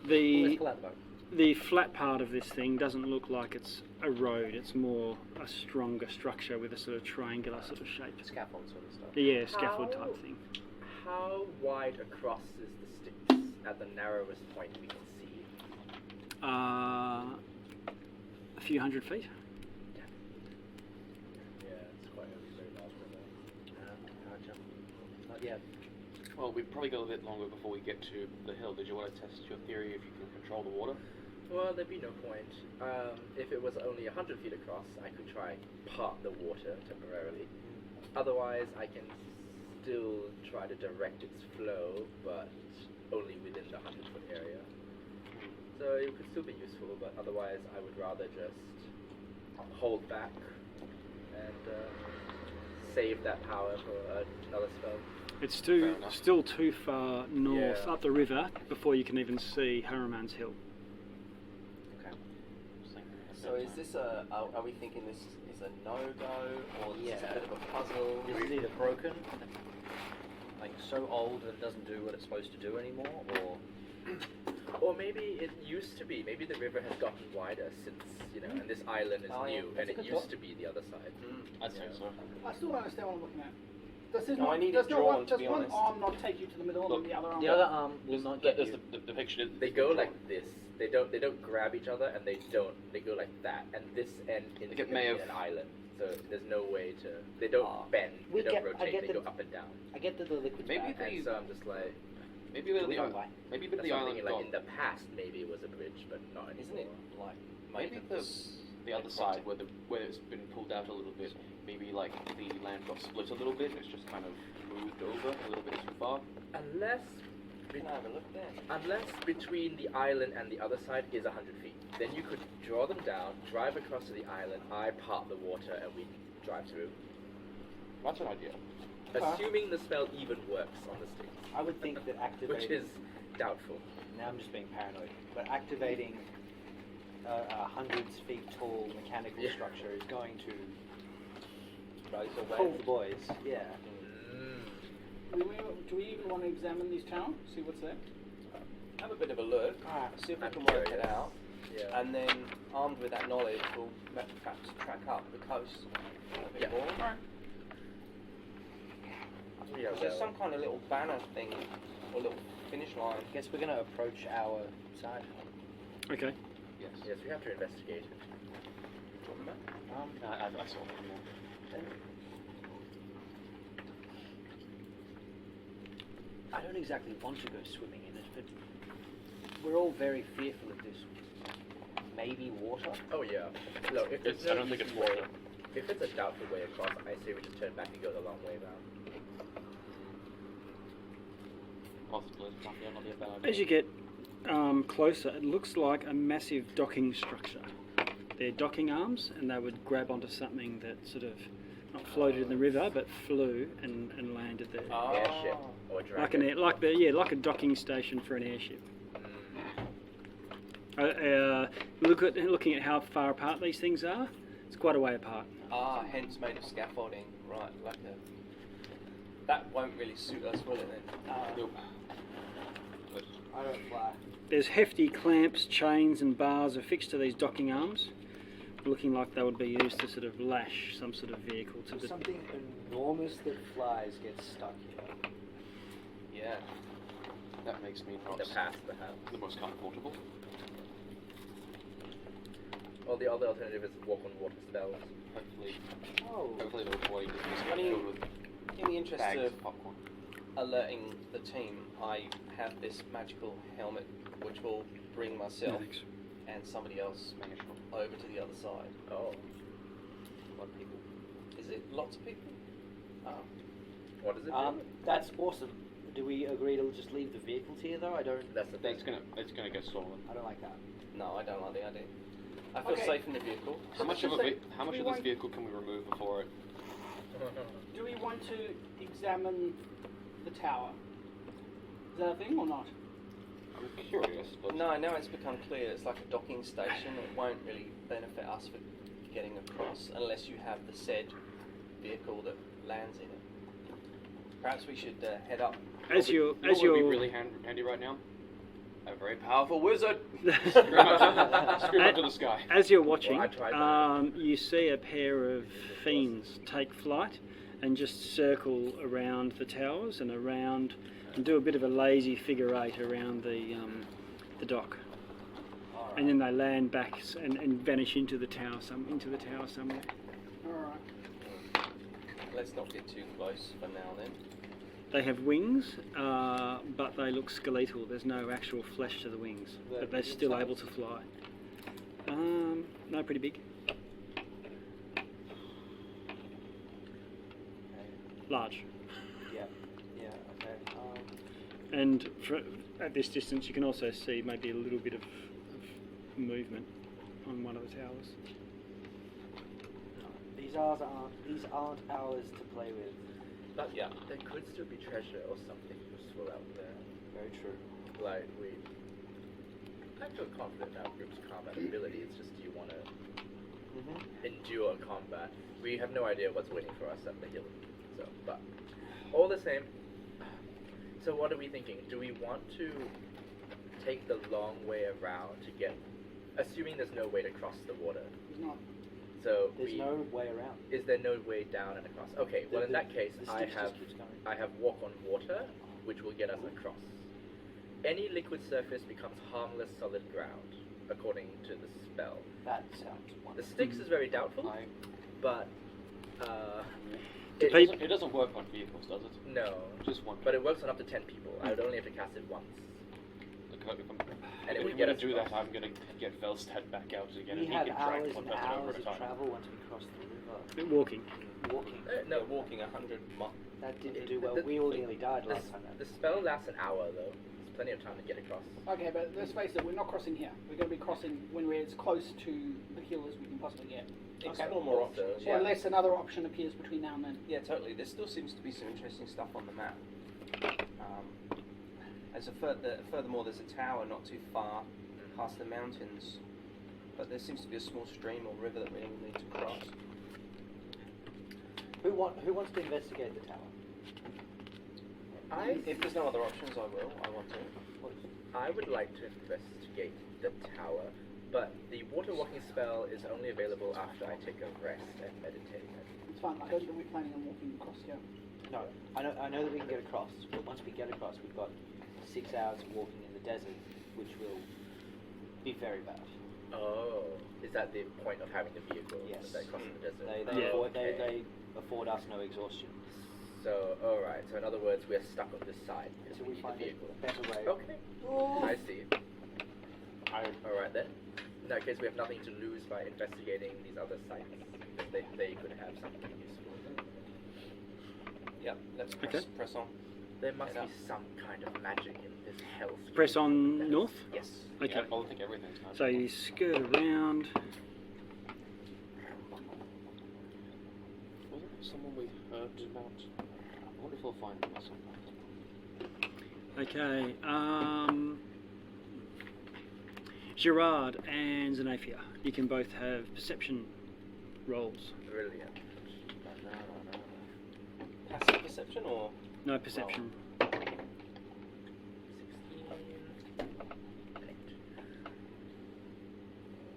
The
pull out the boat.
the flat part of this thing doesn't look like it's a road. It's more a stronger structure with a sort of triangular sort of shape.
Scaffold sort of stuff.
Yeah, scaffold type thing.
How wide across is the sticks at the narrowest point we can see?
A few hundred feet.
Yeah, it's quite a very large river.
Gotcha. Not yet.
Well, we've probably got a bit longer before we get to the hill. Did you want to test your theory if you can control the water?
Well, there'd be no point. If it was only 100 feet across, I could try part the water temporarily. Otherwise, I can still try to direct its flow, but only within the 100-foot area. So it could still be useful, but otherwise I would rather just hold back and save that power for another spell.
It's
enough.
still too far north
Yeah.
up the river before you can even see Harumans Hill.
Okay.
so is this are we thinking this is a no-go, or this is a bit of a puzzle?
Is it either broken, like so old that it doesn't do what it's supposed to do anymore, or
Or maybe it used to be. Maybe the river has gotten wider since, and this island is
Oh, yeah,
new,
that's
and
a
it
good
used
thought.
to be the other side.
I'd say so.
I still don't understand what I'm looking at. Does this
No, I
not,
need
does
it
not
drawn,
one,
to
does
be
one
honest.
arm not take you to the middle and the other arm?
the other arm will not get
That's
you?
the depiction.
They go like this. They don't grab each other, and they go like that. And this end is
Like it may have-
an island, so there's no way to. They don't bend.
we
They don't
get- I
rotate.
get
They
the-
go up and down.
I get that the liquid's
Maybe
bad.
they-
And so I'm just like,
Maybe a bit of
We
the
don't like.
maybe a bit of
that's
the
what I'm
island
thinking, like in
got.
the past, maybe it was a bridge, but not anymore.
Isn't it like
Maybe
made
the
of
the other side where it's been pulled out a little bit. Maybe like the land got split a little bit. And it's just kind of moved over a little bit too far.
Unless,
Can I have a look there?
unless between the island and the other side is 100 feet, then you could draw them down, drive across to the island. I part the water, and we drive through.
That's an idea.
Assuming the spell even works on the sticks,
I would think that activating.
which is doubtful.
Now I'm just being paranoid, but activating a hundreds feet tall mechanical
Yeah.
structure is going to pull the boys. Yeah.
Do we even want to examine these towns? See what's there?
Have a bit of a look. See if we
I'm
can work it
curious.
out.
Yeah.
And then, armed with that knowledge, we'll perhaps track up the coast a bit
Yeah.
more.
Yeah,
Is there
well,
some kind of little banner thing or little finish line?
I guess we're going to approach our side.
Okay.
Yes.
yes, we have to investigate it.
I saw one more.
I don't exactly want to go swimming in it, but we're all very fearful of this. Maybe water?
Oh yeah. Look, if
It's-
there's no
I don't think
easy
it's water.
way- If it's a doubtful way across, I say we just turn back and go the long way around.
Possibly. Yeah, not be a bad idea.
As you get closer, it looks like a massive docking structure. They're docking arms, and they would grab onto something that sort of not floated in the river, but flew and landed there.
Airship or dragon.
Like an air, like a docking station for an airship. Looking at how far apart these things are, it's quite a way apart.
Ah, hence made of scaffolding. Right, like a... That won't really suit us, will it then?
Nope. But
I don't fly.
There's hefty clamps, chains, and bars affixed to these docking arms, looking like they would be used to sort of lash some sort of vehicle to the.
Something enormous that flies gets stuck here.
Yeah.
that makes me
The
perhaps
past, perhaps.
the most comfortable.
Or the other alternative is walk on water spells.
Hopefully they'll avoid this
I mean,
filled with
in the interest
bags
of
of popcorn.
alerting the team, I have this magical helmet which will bring myself
Thanks.
and somebody else over to the other side.
Oh.
A lot of people. Is it lots of people?
What is it?
That's awesome. Do we agree to just leave the vehicles here, though? I don't.
That's the thing.
It's gonna get stolen.
I don't like that.
No, I don't like the idea. I feel
Okay.
safe in the vehicle.
How much
just
of
say,
how much
we
of this
want-
vehicle can we remove before it?
Do we want to examine the tower? Is that a thing or not?
I'm curious, but
No, now it's become clear. It's like a docking station. It won't really benefit us for getting across unless you have the said vehicle that lands in it. Perhaps we should head up.
As
you
you
know
as
what would be
you
really handy right now? A very powerful wizard. Scream up to the sky.
as you're watching,
Well, I tried that.
you see a pair of fiends take flight and just circle around the towers and around and do a bit of a lazy figure eight around the dock, and then they land back and vanish into the tower somewhere.
Alright.
Let's not get too close for now then.
They have wings, but they look skeletal. There's no actual flesh to the wings, but they're still able to fly. No, pretty big. Large.
Yeah. Okay.
And at this distance, you can also see maybe a little bit of movement on one of the towers.
These aren't ours to play with.
But yeah, there could still be treasure or something useful out there.
Very true.
Like, I feel confident in our group's combat ability. It's just, do you want to endure combat? We have no idea what's waiting for us at the hill. So, but all the same. So what are we thinking? Do we want to take the long way around to get, assuming there's no way to cross the water?
There's not.
So
There's no way around.
Is there no way down and across? Okay, well in that case,
the
I
stick just
have
keeps going.
I have walk on water, which will get us across. Any liquid surface becomes harmless solid ground, according to the spell.
That sounds
The
wonderful.
Styx is very doubtful, but
It doesn't work on vehicles, does it?
no,
Just one.
but it works on up to 10 people. I would only have to cast it once.
And
it
if
would
I'm
get
gonna
us
do that,
across.
I'm gonna get Velstad back out again,
We
and he
had
can drag
hours
one
and
person over
hours
at a
of
time.
travel once we crossed the river.
Walking.
Walking.
No,
They're walking 100 miles.
That didn't do well. We all nearly died last time.
The spell lasts an hour though. There's plenty of time to get across.
Okay, but let's face it, we're not crossing here. We're going to be crossing when we're as close to the hill as we can possibly get.
Explore more options.
Yeah.
Unless another option appears between now and then.
Yeah, totally. There still seems to be some interesting stuff on the map. Furthermore, there's a tower not too far past the mountains, but there seems to be a small stream or river that we need to cross.
Who wants to investigate the tower?
If there's no other options, I will. I want to.
I would like to investigate the tower, but the water walking spell is only available after I take a rest and meditate.
It's fine. I don't think we're planning on walking across here.
No, I know that we can get across, but once we get across, we've got 6 hours of walking in the desert, which will be very bad.
Oh, is that the point of having the vehicle?
Yes.
That crossing the desert?
They afford us no exhaustion.
So, alright, so in other words, we're stuck on this side because
Until
we
we
need
find
the
a
vehicle.
better way.
Okay, I see. Alright then. In that case, we have nothing to lose by investigating these other sites, because they could have something useful.
Yep, let's press on.
There must be some kind of magic in this hellscape.
Press on north?
Yes.
Okay.
Yeah, I think everything's nice.
So you skirt around.
Wasn't it someone we heard about? I wonder if we'll find them or something.
Okay. Gerard and Xanaphia, you can both have perception rolls.
Brilliant.
Passive perception or?
No perception.
16.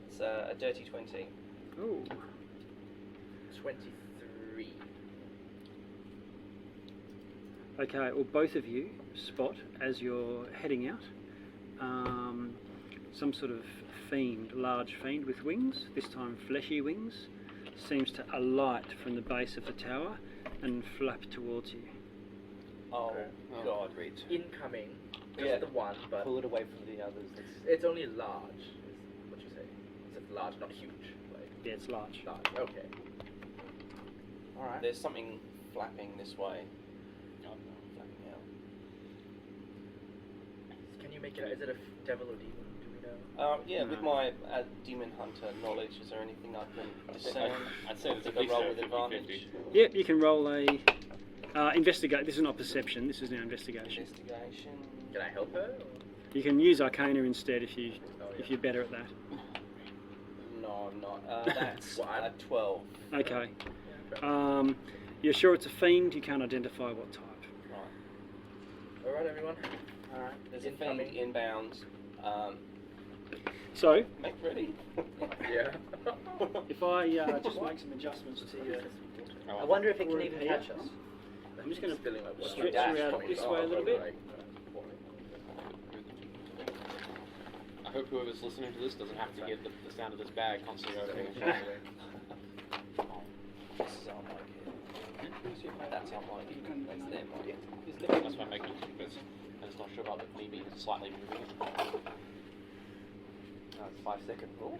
It's a dirty 20.
Oh.
23.
Okay, well both of you spot as you're heading out some sort of fiend, large fiend with wings, this time fleshy wings, seems to alight from the base of the tower and flap towards you.
Oh,
Okay.
God.
Great.
Incoming. Just
Yeah.
the one, but
Pull it away from the others.
it's only large. Is what you say? It's large, not huge. Like
Yeah, it's large.
large. Okay. All right.
There's something flapping this way. Flapping out.
Can you make it out? Is it a devil or demon? Do we know?
Yeah, with my demon hunter knowledge, is there anything I can discern?
I'd say there's at
Take a
least
roll
a
with
50-50.
advantage.
Yep, you can roll a investigate. This is not perception. This is now investigation.
Investigation.
Can I help her? Or?
You can use Arcana instead if you
Oh, yeah.
if you're better at that.
No, I'm not. That's 12.
Okay.
Yeah,
You're sure it's a fiend. You can't identify what type.
Right.
All right, everyone.
All right. There's
Incoming.
a fiend inbound.
So
Make ready.
Yeah.
if I just make some adjustments to your.
I wonder if it can
We're
even
here.
catch us.
I'm just going to
Spilling my blood.
stretch
Dash
you out
coming
this
off,
way a little bit.
like,
I hope whoever's listening to this doesn't have to hear the sound of this bag constantly opening and
Yeah.
shutting.
This is our mic here. That's our mic. That's their mic.
That's why I'm making it because I'm just not sure about me being slightly moving.
No, it's 5 second rule.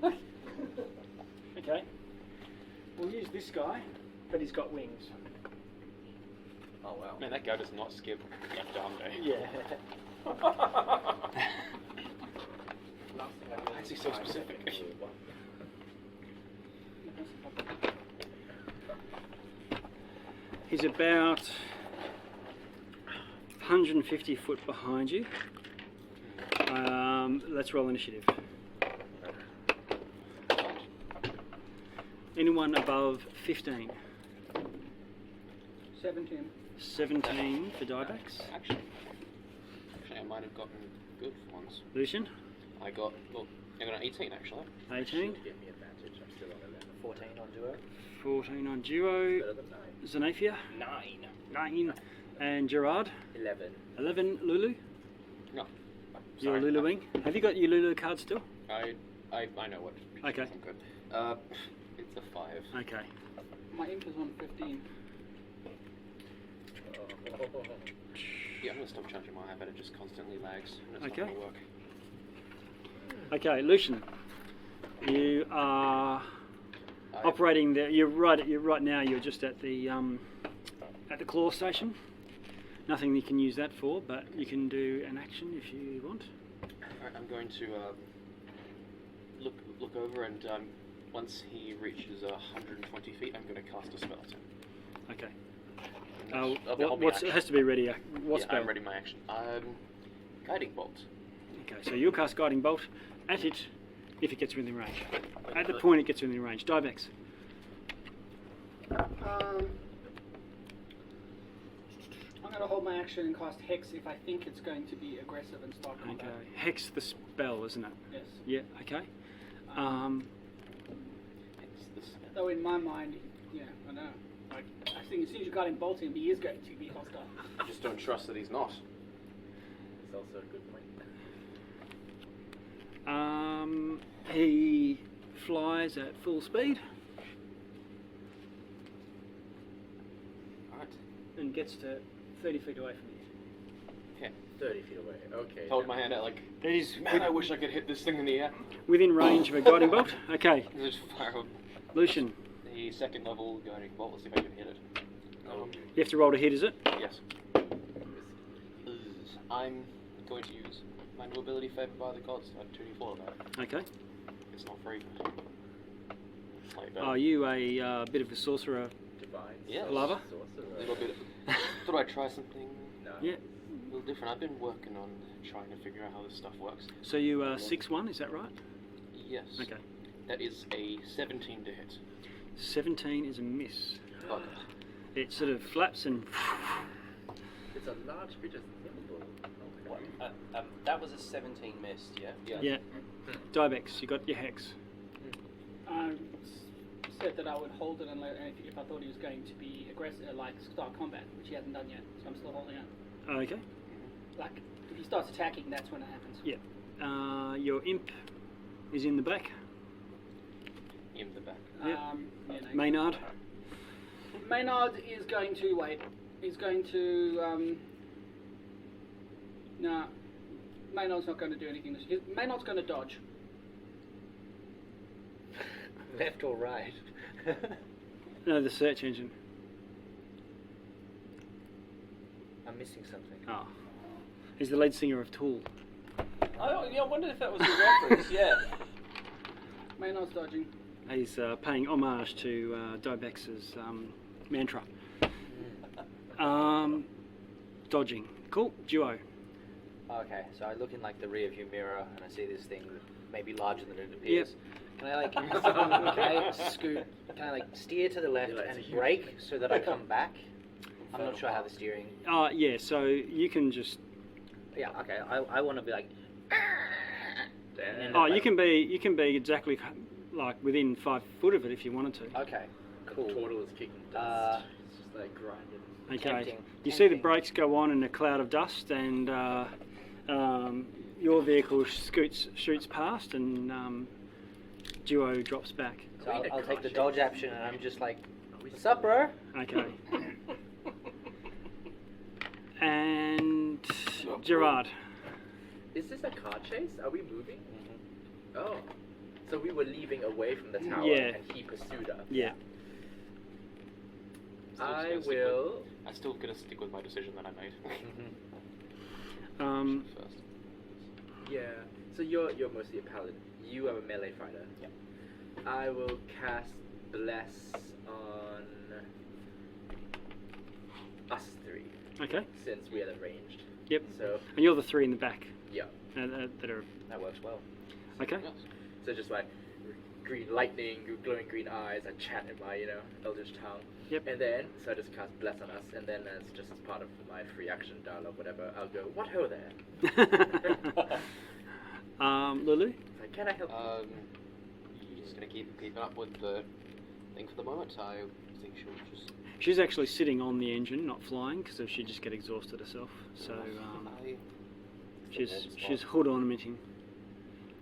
Okay. We'll use this guy, but he's got wings.
Oh wow.
Man, that guy does not skip left arm day.
Yeah.
Why is he so specific?
He's about 150 foot behind you. Let's roll initiative. Anyone above 15?
17.
17 for Dibex.
Actually, I might have gotten good for once.
Lucian?
I got an 18 actually.
18.
Should give me advantage. I'm still on 11.
14 on duo.
14 on duo.
Better than
Xanaphia?
9.
9. And Gerard?
11.
11. Lulu?
No.
You're
Sorry.
Luluing. Have you got your Lulu card still?
I know what.
Okay.
I'm good. It's a 5.
Okay.
My imp is on 15.
Yeah, I'm gonna stop charging my iPad. It just constantly lags. And it's
Okay.
not gonna work.
Okay, Lucian. You are
I-
operating there. You're right now. You're just at the claw station. Nothing you can use that for, but you can do an action if you want.
Alright, I'm going to look over and once he reaches 120 feet, I'm going to cast a spell at him.
Okay.
I'll be
It
action.
has to be ready. What
Yeah,
spell?
I'm ready my action. Guiding bolt.
Okay, so you'll cast Guiding Bolt at it if it gets within range. At the point it gets within range. Dibex.
I'm going to hold my action and cast Hex if I think it's going to be aggressive and start combat.
Okay. Hex the spell, isn't it?
Yes.
Yeah, okay.
It's this.
Though in my mind, yeah, I know. Like, I think as soon as you got him bolting, he is going to be hostile.
I just don't trust that he's not.
It's also a good point.
He flies at full speed
Alright.
and gets to 30 feet away from you.
30 feet away. Okay.
Hold my hand out like,
That is
man, I wish I could hit this thing in the air.
within range of a guiding bolt. Okay,
Just fire
Lucian,
the second level guiding bolt. Let's see if I can hit it.
you have to roll to hit, is it?
Yes. I'm going to use my new ability favored by the gods to add 2d4 of that.
Okay.
It's not free. Slightly better.
Are you a bit of a sorcerer?
Divine.
Yes.
Lava?
Sorcerer.
A little bit. Thought I'd try something
No.
Yeah.
a little different. I've been working on trying to figure out how this stuff works.
So you are 6'1", is that right?
Yes.
Okay.
That is a 17 to hit.
17 is a miss.
Bugger.
It sort of flaps and
It's a large creature. Nimble.
What?
Okay.
That was a 17 missed, yeah?
yeah. Dibex, you got your hex.
Said that I would hold it and let anything if I thought he was going to be aggressive, like start combat, which he hasn't done yet. So I'm still holding out.
Okay.
Like if he starts attacking, that's when it happens.
Yeah. Your imp is in the back.
In the back.
Yep.
You know.
Maynard.
Maynard is going to wait. He's going to. Nah. Maynard's not going to do anything. Maynard's going to dodge.
Left or right?
No, the search engine.
I'm missing something.
Oh. He's the lead singer of Tool.
I wondered if that was a reference, yeah.
Maynard's dodging.
He's paying homage to Dibex's mantra. Dodging. Cool. Duo.
Okay, so I look in like the rear view mirror and I see this thing maybe larger than it appears. Can I like can I like steer to the left
Yeah, it's
and
a huge
brake so that I come back? I'm not sure how the steering.
Yeah, so you can just...
Yeah, okay. I want to be like.
Damn.
Oh, you can be exactly like within 5 foot of it if you wanted to.
Okay, cool.
Tortle is kicking dust. It's just like grinding.
Okay.
Tempting.
You see the
Tempting.
brakes go on in a cloud of dust, and your vehicle shoots past, and Duo drops back.
So
Are we in a
I'll take
car
the
chase?
dodge action and I'm just like, what's up, bro?
Okay. And Gerard.
Is this a car chase? Are we moving? Oh. So we were leaving away from the tower
Yeah.
and he pursued us.
Yeah.
I'm still gonna stick with my decision that I made. First.
Yeah. So you're mostly a paladin. You are a melee fighter.
Yeah.
I will cast Bless on us three
Okay.
since we are ranged.
Yep.
So
And you're the 3 in the back
yeah.
that are...
That works well.
Okay.
Yes.
So just like green lightning, glowing green eyes, I chat in my, Eldritch tongue.
Yep.
And then, so I just cast Bless on us, and then as just as part of my free action dialogue, whatever, I'll go, what ho there?
Lulu?
Like, can I help you?
You're just gonna keep up with the thing for the moment. I think she'll just.
She's actually sitting on the engine, not flying, because she'd just get exhausted herself. So she's hood ornamenting,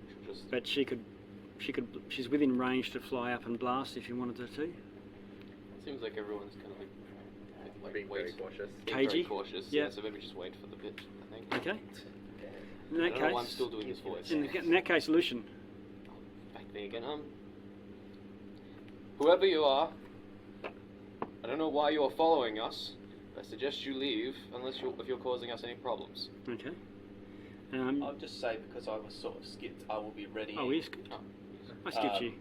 She'll just.
but she's within range to fly up and blast if you wanted her to.
Seems like everyone's kind of like
Being very cautious.
being very
Cagey?
cautious.
Yeah.
Yeah. So maybe just wait for the bit. I think.
Okay. In
I
that
don't know why I'm
case,
still doing this voice.
in that case, Lucian.
Back to me again. Whoever you are, I don't know why you are following us. I suggest you leave if you're causing us any problems.
Okay.
I'll just say because I was sort of skipped, I will be ready.
Oh, yes. I skipped you.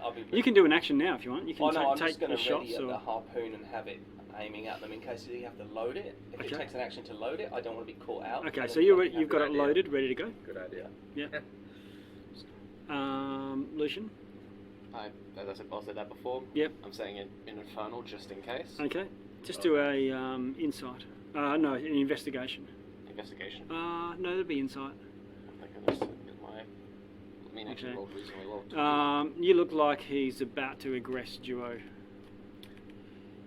I'll be
You can do an action now if you want. You can
Oh no, I'm
take
just going
your
to
shots.
ready at
Or...
the harpoon and have it aiming at them in case you have to load it. If
Okay.
it takes an action to load it, I don't want to be caught out.
Okay,
I
so
don't
you've
want to have
got it
idea.
loaded, ready to go.
Good idea.
Yeah. Lucian.
As I said, I'll say that before.
Yep.
I'm saying it in infernal just in case.
Okay. Just do a insight. No, an investigation.
Investigation.
No, that'd be insight.
Thank goodness. I mean, actually
Okay.
rolled reasonably well.
You look like he's about to aggress Duo.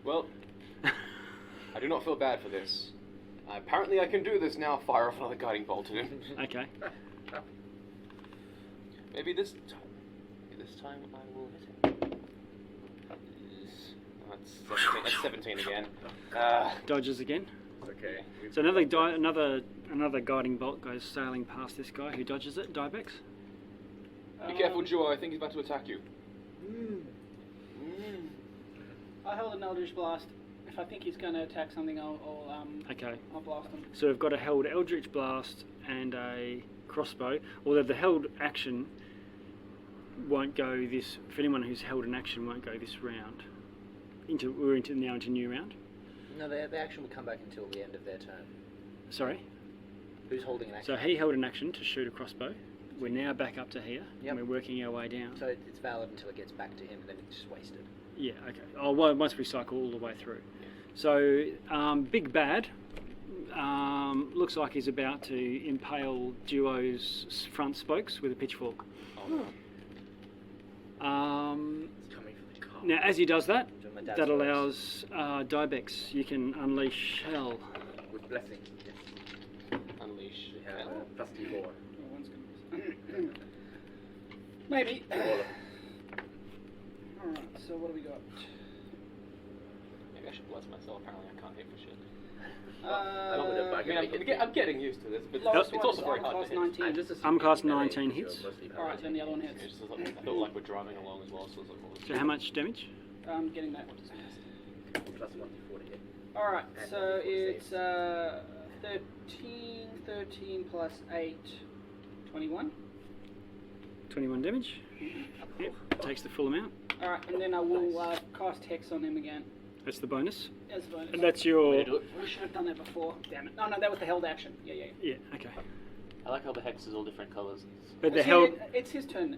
Well, I do not feel bad for this. Apparently I can do this now. Fire off another guiding bolt at him.
Okay.
Maybe this time I will hit him. Oh, that's 17 again.
Dodges again.
Okay.
So another guiding bolt goes sailing past this guy who dodges it. Dibex.
Be careful, Joe. I think he's about to attack you.
I held an Eldritch Blast. If I think he's going to attack something,
Okay.
I'll blast him.
So we've got a held Eldritch Blast and a crossbow. Although the held action won't go this. For anyone who's held an action, won't go this round. We're into new round.
No, the action will come back until the end of their turn.
Sorry.
Who's holding an action?
So he held an action to shoot a crossbow. We're now back up to here,
Yep.
and we're working our way down.
So it's valid until it gets back to him, and then it's just wasted.
Yeah, okay. Oh, well, once we cycle all the way through. So, Big Bad looks like he's about to impale Duo's front spokes with a pitchfork.
Oh, no.
It's coming from the car.
Now, as he does that,
Doing my dad's
that
voice.
allows Dibex, you can unleash hell.
With blessing. Yes.
Unleash.
We have
hell.
plus D4.
Oh, one's gonna miss. Maybe. Alright, so what do we got?
Maybe I should bless myself. Apparently, I can't hit for shit. I'm getting used to this, but
Lowest
it's
one
also
is
very hard to
Armor
hit.
Class 19.
Armor class 19 hits.
Alright, then the other one
It
hits.
just feels like, I feel like we're driving along as well, so it's like, well,
So how much damage?
I'm getting that.
Plus 1 D4 to hit.
Alright,
And
so
1d4
it's
saves.
13 plus 8, 21.
21 damage. Yep, takes the full amount.
Alright, and then I will cast Hex on him again.
That's the bonus.
As a bonus.
And that's your...
Way to do it.
We should have done that before. Damn it. No, that was the held action. Yeah.
Yeah, okay.
I like how the hex is all different colours.
But the
See,
held...
it's his turn.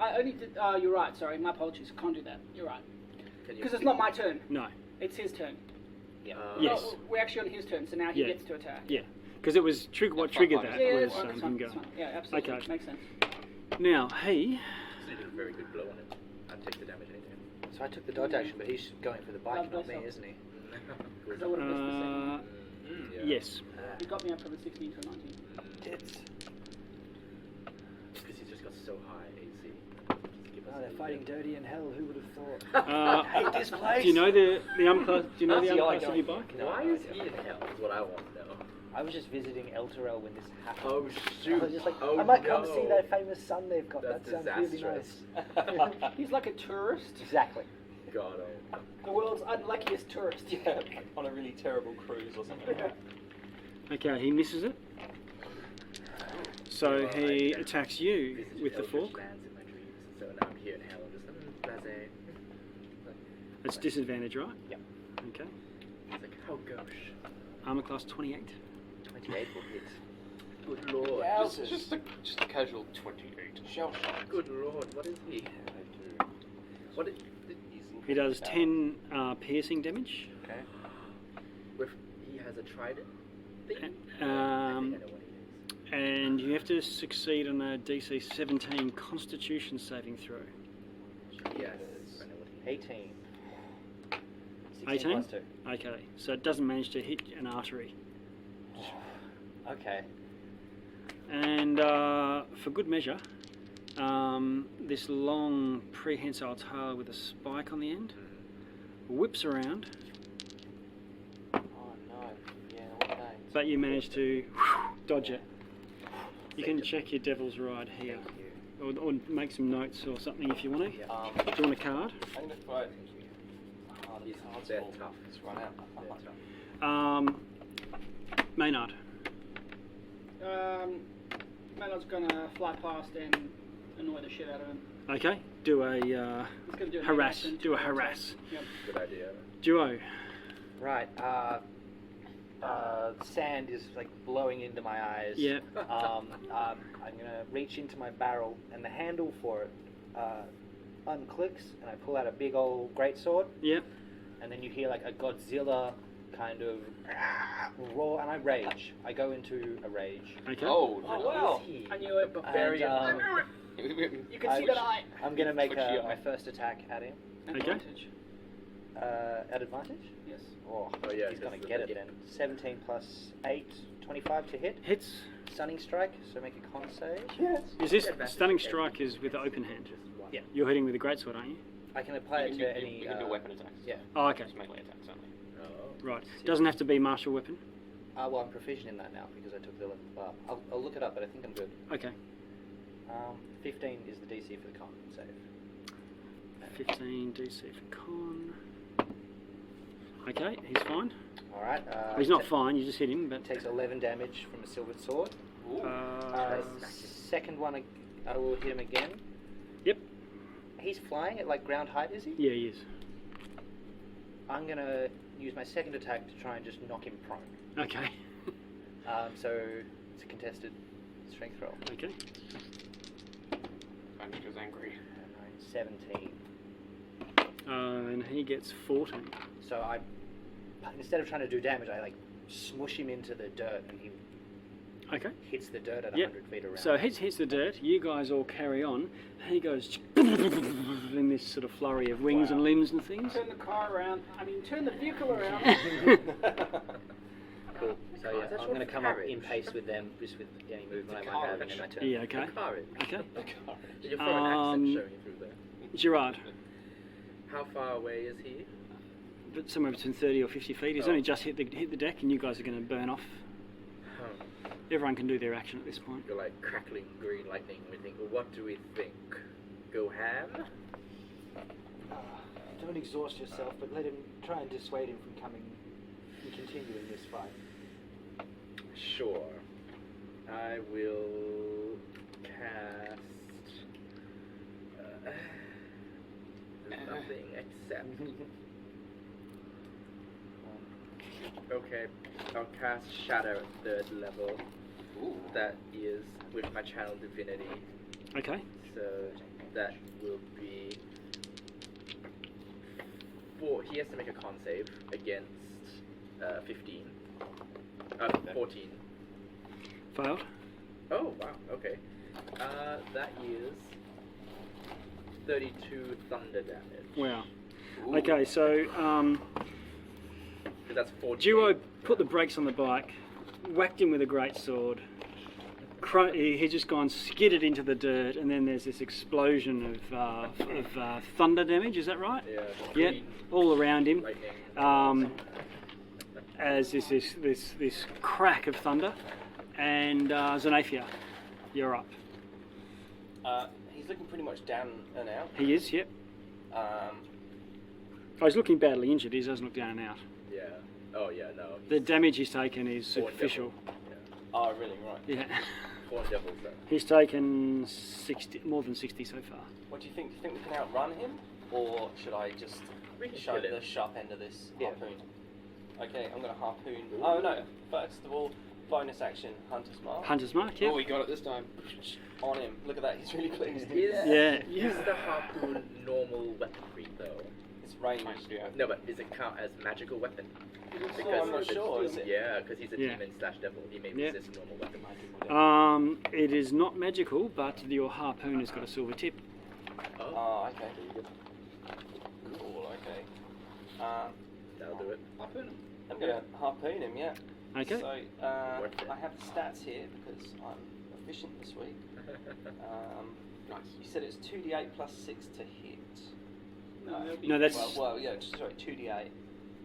I only did... Oh, you're right. Sorry, my apologies. Can't do that. You're right.
Can you
Because it's not my turn.
No.
It's his turn.
Yeah.
Yes.
No, we're actually on his turn, so now he
Yeah.
gets to attack.
Yeah. Because it was... what triggered that
Yeah,
was
that's fine,
him
that's
going.
fine. Yeah, absolutely.
Okay.
Makes sense.
Now, he...
So you did a very good blow on it. I'd take the damage anytime.
So I took the dodge action, but he's going for the bike,
God
not
bless
me,
him.
isn't he?
Because I would have missed the second.
Yeah.
Yes.
He got me up from a 16 to a 19.
Tits.
Because he's just got so high AC. Just give us
Oh, they're
a
fighting
little
dirty in hell. Who would have thought?
Uh,
Hate this place.
do you know the unclass? Do you know the
That's the
unclass of
eye
your
going.
bike?
bit. Why is he in hell? Is what I want to know.
I was just visiting Elturel when this happened.
Oh
I
shoot!
was just like,
oh,
I might come
no.
see that famous sun they've got.
That's
that sounds
disastrous.
really nice.
He's like a tourist.
Exactly.
God, oh.
The world's unluckiest tourist.
Yeah, on a really terrible cruise or something.
Okay, he misses it. So
Well,
he
I
attacks you
visited
with the
Eldritch
fork.
lands in my dreams, so now I'm here in hell. I'm just blasé.
It's disadvantage, right?
Yep.
Okay.
It's like, oh gosh.
Armor class 28.
28 will hit.
Good lord.
Just a casual 28. Shell shock.
Good lord, what is he? What is
He does 10 piercing damage.
Okay.
with he has a trident thing? I think I
Um,
know what he is.
and you have to succeed on a DC 17 Constitution saving throw.
Yes, I know what he is.
18.
18?
Plus 2.
Okay, so it doesn't manage to hit an artery.
Okay.
And for good measure, this long prehensile tail with a spike on the end whips around,
Oh no. Yeah, what names?
but you manage to dodge it. You can check your Devil's Ride here, or make some notes or something if you want to. Do you want a card?
I'm gonna fight. Oh, the
He's
cards
they're
all
tough.
just run out.
They're tough.
Maynard.
Maynard's gonna fly past and annoy the shit out of him.
Okay, do a
He's gonna do a
harass.
action
Do a
to
harass.
Yep.
Good idea.
Duo.
Right. Sand is like blowing into my eyes.
Yeah.
I'm gonna reach into my barrel, and the handle for it unclicks, and I pull out a big old greatsword,
Yep.
and then you hear like a Godzilla kind of roar, and I rage. I go into a rage.
Okay.
Oh,
Oh
no.
wow! I knew it.
And,
You can see that eye.
I'm gonna make
Fuck you.
my first attack at him.
Okay.
Advantage.
At advantage?
Yes.
Oh,
Oh, yeah,
he's going to
because
get
the-
it then. 17 plus 8, 25 to hit.
Hits.
Stunning strike, so make a con save.
Yes.
Is this
Advantage
stunning
to
strike is with the open hand?
Just one.
Yeah.
You're hitting with a greatsword, aren't you?
I can apply it
You
to
can do-
any.
you can do weapon attacks.
Yeah.
Oh, okay.
Just melee attacks only.
Oh.
Right. Doesn't have to be martial weapon.
Well, I'm proficient in that now because I took the 11th bar. I'll look it up, but I think I'm good.
Okay.
15 is the DC for the con save.
15 DC for con. Okay, he's fine.
Alright.
He's not fine. You just hit him, but.
Takes 11 damage from a silvered sword.
Uh,
Second one, I will hit him again.
Yep.
He's flying at like ground height, is he?
Yeah, he is.
I'm gonna use my second attack to try and just knock him prone.
Okay.
So it's a contested strength roll.
Okay.
Vantage was angry.
17.
And he gets 14.
So I, instead of trying to do damage, I like smush him into the dirt, and he
Okay.
hits the dirt at
Yep.
100 feet around.
So he hits the dirt. You guys all carry on. He goes in this sort of flurry of wings and limbs and things.
Turn the car around. I mean, turn the vehicle around.
Cool. So yeah,
That's
I'm going to
what
come up
carriage.
in pace with them, just with any movement I might have in my turn.
Yeah, okay.
Carriage.
Okay.
You've got an accent showing through there.
Gerard,
How far away is he?
but somewhere between 30 or 50 feet. He's
Oh.
only just hit the deck, and you guys are going to burn off. Everyone can do their action at this point.
You're like crackling green lightning. We think, well, what do we think? Go ham?
Don't exhaust yourself, but let him try and dissuade him from coming and continuing this fight.
Sure. I will cast. There's nothing except. Okay, I'll cast Shadow at 3rd level.
Ooh.
That is with my channel divinity.
Okay.
So that will be 4. He has to make a con save against 15. 14.
Failed.
Oh wow. Okay. That is 32 thunder damage.
Wow.
Ooh.
Okay, so
So that's 40.
Duo put the brakes on the bike, whacked him with a great sword. He just gone skidded into the dirt, and then there's this explosion of thunder damage. Is that right?
Yeah.
Yeah,
green
all around him.
lightning.
As this crack of thunder, and Xanaphia, you're up.
He's looking pretty much down and out.
He is. Yep.
Um,
Oh, he's looking badly injured. He doesn't look down and out.
Yeah. Oh yeah. No.
The damage he's taken is
Horn devil.
superficial.
Yeah.
oh, really? Right.
Yeah.
Horn devil. So.
He's taken 60, more than 60 so far.
What do you think? Do you think we can outrun him, or should I just
We can
show
kill him.
the sharp end of this
Yeah.
harpoon? Okay, I'm going to harpoon. Oh no! First of all, bonus action, Hunter's Mark.
Hunter's Mark, yeah.
Oh, we got it this time.
On him. Look at that. He's really pleased.
Is
Yeah.
the harpoon normal weaponry though?
It's ranged.
Yeah.
No, but does it count as magical weapon?
Oh, I'm not
if it's-
sure. Is it?
Yeah, because he's a
Yeah.
demon/devil. He may
Yeah.
resist normal weapon.
It is not magical, but your harpoon has got a silver tip.
Oh,
Oh, okay. Cool. Okay.
that'll do it.
Harpoon him.
I'm going to harpoon him. Yeah.
Okay.
So
Worth it.
I have the stats here because I'm efficient this week.
Nice.
You said it's 2d8 plus 6 to hit.
No, that's
Well, yeah. Sorry, 2d8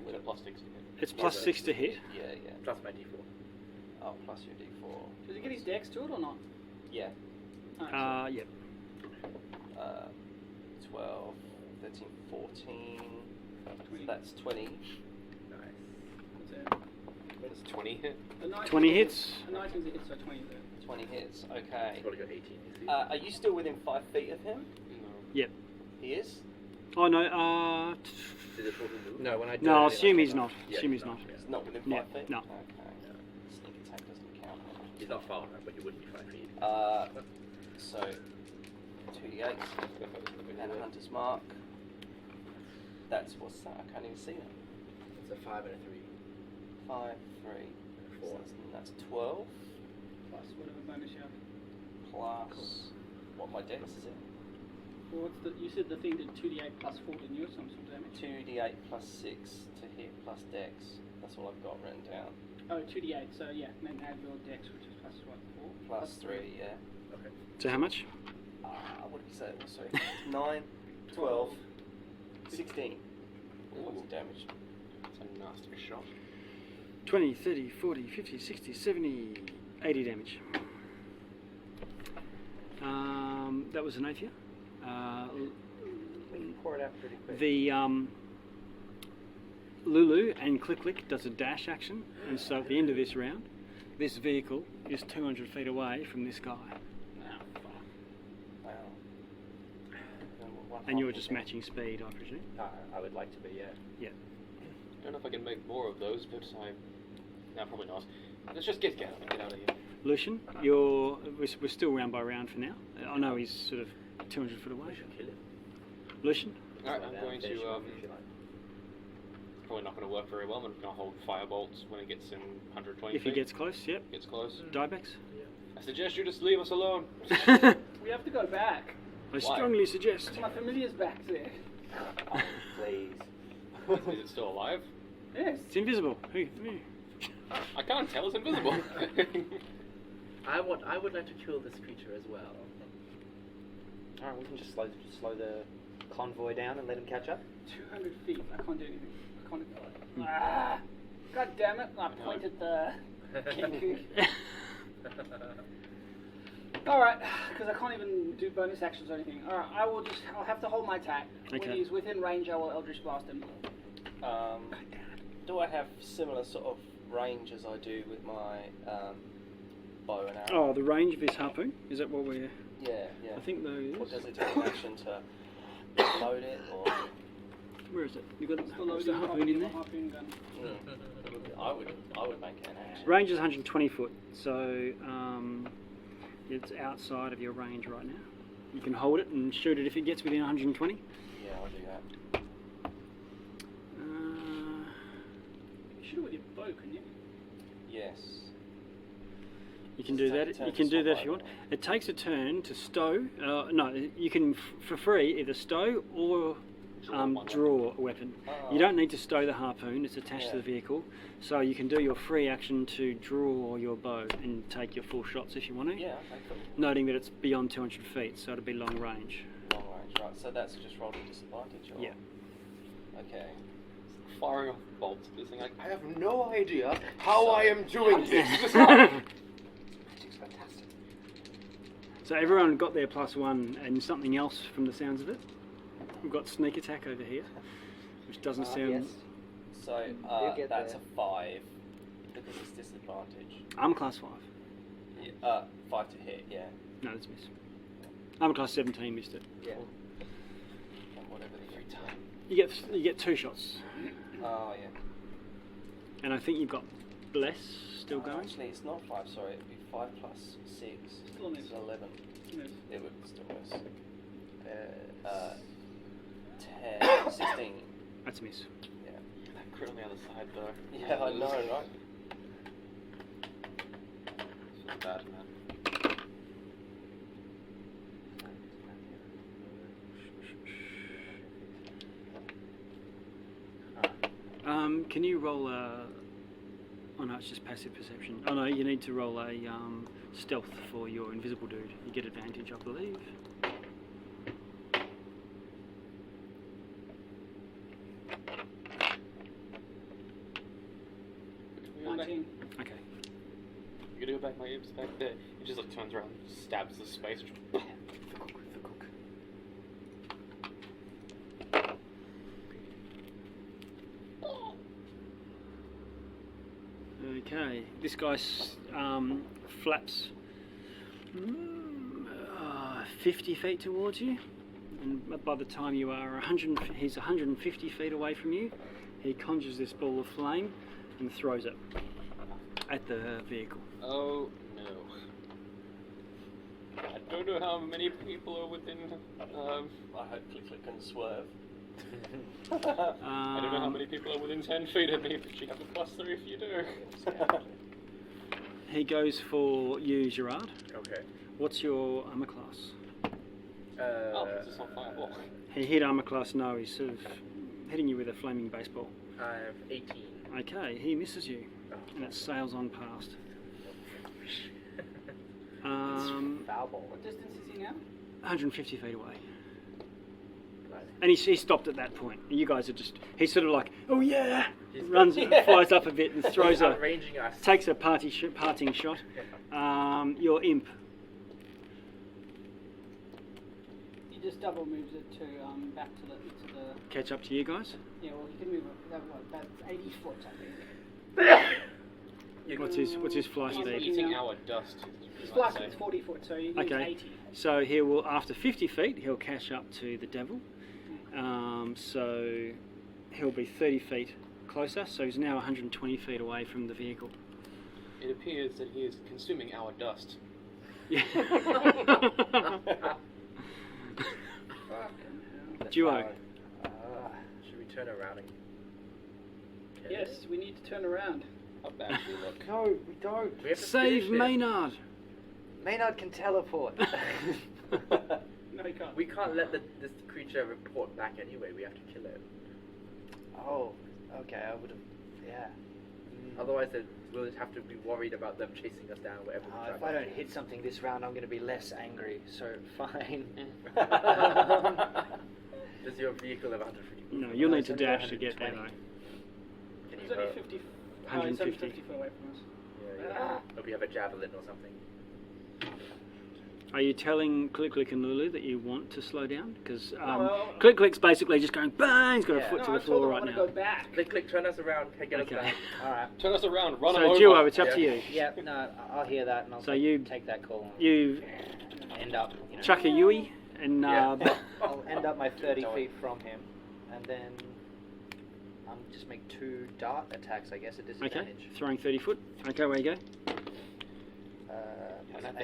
With a plus 6 to hit.
it's plus 6 to hit.
Yeah, yeah.
Plus my d4.
Oh, plus your d4.
Does he get his dex to it or not?
Yeah.
Yep.
12, 13, 14.
20.
That's 20.
Nice.
That's 20 hit.
A 19
20 hits.
A 19's a hit, so 20 there.
20 hits. Okay.
He's probably got 18. You see?
Are you still within 5 feet of him?
No.
Yep.
He is?
Oh no.
Did it total move?
No, when I do
No, I'll
it,
assume he's not.
Yeah,
Assume he's not.
Yeah.
He's not within 5
Yeah,
feet?
no.
Okay. Sneak attack doesn't count.
He's not far, but he wouldn't be 5 feet.
So 2d8 and a hunter's mark. That's what's that? I can't even see that.
It's a 5 and a 3.
5, 3. So
4.
that's 12
Plus whatever bonus you have.
plus what my dex is it?
Well, what's the? You said the thing did 2d8 plus 4, didn't you? Some sort of damage.
2d8 plus 6 to hit plus dex. That's all I've got written down.
Oh, 2d8. So yeah, and then add your dex, which is plus what? 4.
Plus 3, yeah.
Okay.
So how much?
What did we say it was? Sorry. 9, 12, 16. What's the damage?
That's a nasty shot.
20, 30, 40, 50, 60, 70, 80 damage. That was Xanaphia.
We can pour it out pretty quick.
The Lulu and Click does a dash action, and so at the end of this round, this vehicle is 200 feet away from this guy,
Wow.
and you're just matching speed, I presume.
I would like to be, yeah.
Yeah.
I don't know if I can make more of those, but no, probably not. Let's just get out of here.
Luciene, we're still round by round for now. I know he's sort of 200 foot away. Luciene?
Alright, I'm going to, probably not going to work very well. I'm going to hold fire bolts when it gets in 120
If he gets close, yep.
Gets close.
Dibex?
I suggest you just leave us alone.
We have to go back.
I strongly suggest.
My familiar's back there.
Please.
Is it still alive?
Yes.
It's invisible.
I can't tell, it's invisible.
I would like to kill this creature as well.
Alright, we can just slow the convoy down and let him catch up.
200 feet. I can't do anything. I can't. God damn it! I pointed the Kenku. Alright, because I can't even do bonus actions or anything. Alright, I'll have to hold my attack.
Okay.
When he's within range, I will Eldritch Blast him.
Do I have similar sort of range as I do with my bow and arrow?
Oh, the range of his harpoon? Is that what we're...
Yeah.
I think though...
Or does it take an action to load it, or...?
Where is it? You got
The loading
the harpoon in there?
harpoon gun.
I would make it an action.
Range is 120 foot, so it's outside of your range right now. You can hold it and shoot it if it gets within 120.
Yeah, I'll do that.
Shoot it with your bow, can you?
Yes.
You can
Does
do
it
that.
take a turn
You
to
can do
swap
that if you
over?
want. It takes a turn to stow. No, you can for free either stow or draw a weapon.
Oh.
You don't need to stow the harpoon; it's attached to
Yeah.
the vehicle. So you can do your free action to draw your bow and take your full shots if you want to.
Yeah, okay, cool.
Noting that it's beyond 200 feet, so it'll be long range.
Long range, right. So that's just rolled a disadvantage, or?
Yeah.
Okay.
Firing off bolts at this thing. I have no idea how I am doing this. Magic's fantastic.
So everyone got their +1 and something else from the sounds of it. We've got sneak attack over here, which doesn't sound...
Yes.
So
You'll get
that's
there.
a 5 because it's disadvantage.
I'm class 5.
Yeah, 5 to hit, yeah.
No, that's a miss. I'm class 17, missed it.
Yeah.
And whatever the free time.
You get 2 shots.
Oh yeah.
And I think you've got Bless still going.
Actually, it's not 5. Sorry, it'd be 5 plus 6.
Still miss.
It's 11.
Miss.
It would still miss. 10, 16.
That's a miss.
Yeah.
That crit on the other side, though.
Yeah, I know, right?
Feels bad, man.
Can you roll a... Oh no, it's just passive perception. Oh no, you need to roll a stealth for your invisible dude. You get advantage, I believe.
Okay.
Okay.
You gotta go back, my ears back there. He just like turns around, stabs the space. The cook.
Okay, this guy flaps 50 feet towards you, and by the time you are he's 150 feet away from you, he conjures this ball of flame and throws it at the vehicle.
Oh no. I don't know how many people are within.
I hope Click can swerve.
I don't know how many people are within 10 feet of me, but you have a +3 if you do.
He goes for you, Gerard.
Okay.
What's your armor class?
Oh, it's just on fireball.
He hit armor class no. He's sort of hitting you with a flaming baseball.
I have 18.
Okay, he misses you, and it sails on past.
Foul ball.
What distance is he now?
150 feet away. And he stopped at that point. You guys are just... He's sort of like, oh yeah! Runs, flies up a bit and throws a...
Outranging us.
Takes a parting shot. Your imp.
He just double moves it to back to the
Catch up to you guys.
yeah. Well, he can move it about 80 foot, I think.
What's his fly
He's
speed?
eating our dust.
His fly speed's 40 foot, so he moves
Okay.
80.
So he will, after 50 feet, he'll catch up to the devil. So he'll be 30 feet closer. So he's now 120 feet away from the vehicle.
It appears that he is consuming our dust.
Yeah. Duo.
Should we turn around and...
Yes, we need to turn around.
How bad do we look?
No, we don't.
We have to
Save
finish it.
Maynard.
Maynard can teleport.
No, he can't.
We can't let this creature report back anyway. We have to kill it.
Oh, okay. I would have. Yeah.
Otherwise, we'll have to be worried about them chasing us down wherever we
If
drive.
I don't hit something this round, I'm going to be less angry. So fine.
Does your vehicle have 150?
No, you'll
No,
need to
it's only
dash to get there
120.
though.
Can
He's
you
only
hurt?
50. He's
150.
only 50 foot away from us.
Yeah. Hope you have a javelin or something.
Are you telling Click and Lulu that you want to slow down? Because
No.
Click's basically just going bang. He's got a
Yeah.
foot
No,
to
I
the
told
floor
him I
right
want to
now.
go back.
Click, turn us around. Hey, get
Okay.
us back.
All right.
Turn us around, run him
So
over.
Duo, it's up to
Yeah.
you.
Yeah, no, I'll hear that and I'll
So you-
take that call.
You
End up, you know,
chuck a Yui and
Yeah.
I'll end up my 30 feet from him, and then just make 2 dart attacks, I guess, at
okay,
disadvantage.
throwing 30 foot. Okay, where you go?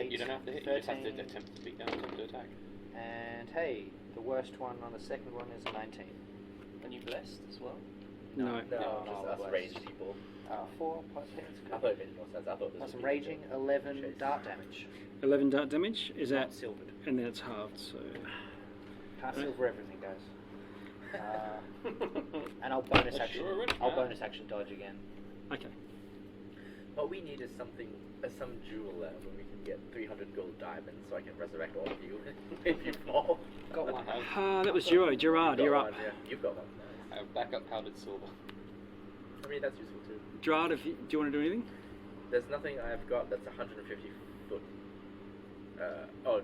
You don't have to hit. You just have to attempt to beat down, attempt to attack.
And hey, the worst one on the second one is a 19.
And you blessed as well?
No.
No,
No,
just
no,
us
blessed.
ranged people.
4 plus
I thought it made more sense. I thought this
plus some
would be
raging,
the
11
chase.
dart damage.
11 dart damage. Is
Not
that?
silvered.
And then it's halved. So
Can't silver everything, guys. And I'll bonus action.
Sure, Rich,
I'll
man.
bonus action dodge again.
okay.
What we need is something, some jewel where we can get 300 gold diamonds so I can resurrect all of you if you fall.
Got one.
That was Gerard. Gerard,
You've
you're
got
up.
one, yeah. You've got one.
I have backup powdered silver.
I mean, that's useful too.
Gerard, do you want to do anything?
There's nothing I've got that's 150 foot.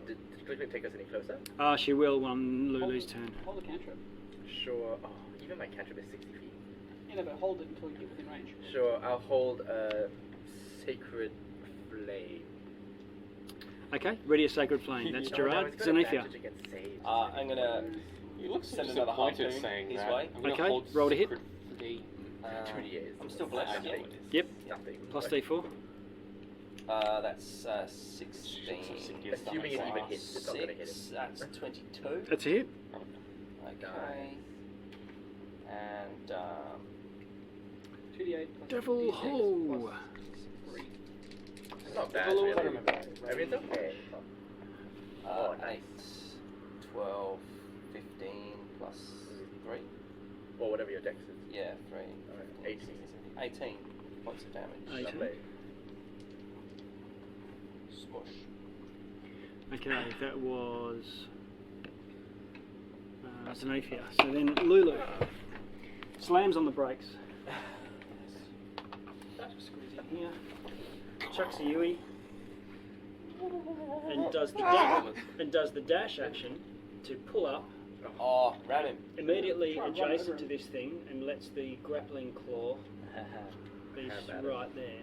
Did Click take us any closer?
She will on Lulu's turn.
Hold the cantrip.
Sure. Oh, even my cantrip is 60 feet.
You know, but hold it until you get within range.
Sure, I'll hold a sacred flame.
Okay, ready a sacred flame. That's
No,
Gerard.
it's got
Xanaphia.
advantage against sage.
I'm gonna
You look
send another
disappointed
harpoon
saying
his
that.
way.
I'm gonna
Okay,
hold
roll to hit.
secret flame.
2 years.
I'm still blessed.
Nothing.
Yep.
Nothing.
Plus D4.
That's 16.
Assuming it even hits, it's not gonna hit
6,
him.
that's 22.
That's a hit.
Okay. And
2d8 plus
Devil
d6
Ho.
plus 3.
It's not bad,
Hello,
really.
I remember.
I mean, it's okay. Oh, nice.
8, 12, 15 plus 3.
Or whatever your dex is.
Yeah, 3.
Alright, 18.
18 points of damage.
18.
Lovely.
Smush.
Okay, that was Xanaphia. So then Lulu slams on the brakes. Squeeze in here. Chucks a Yui. And does the dash action to pull up
Oh, ram him.
immediately adjacent to this thing and lets the grappling claw be right there.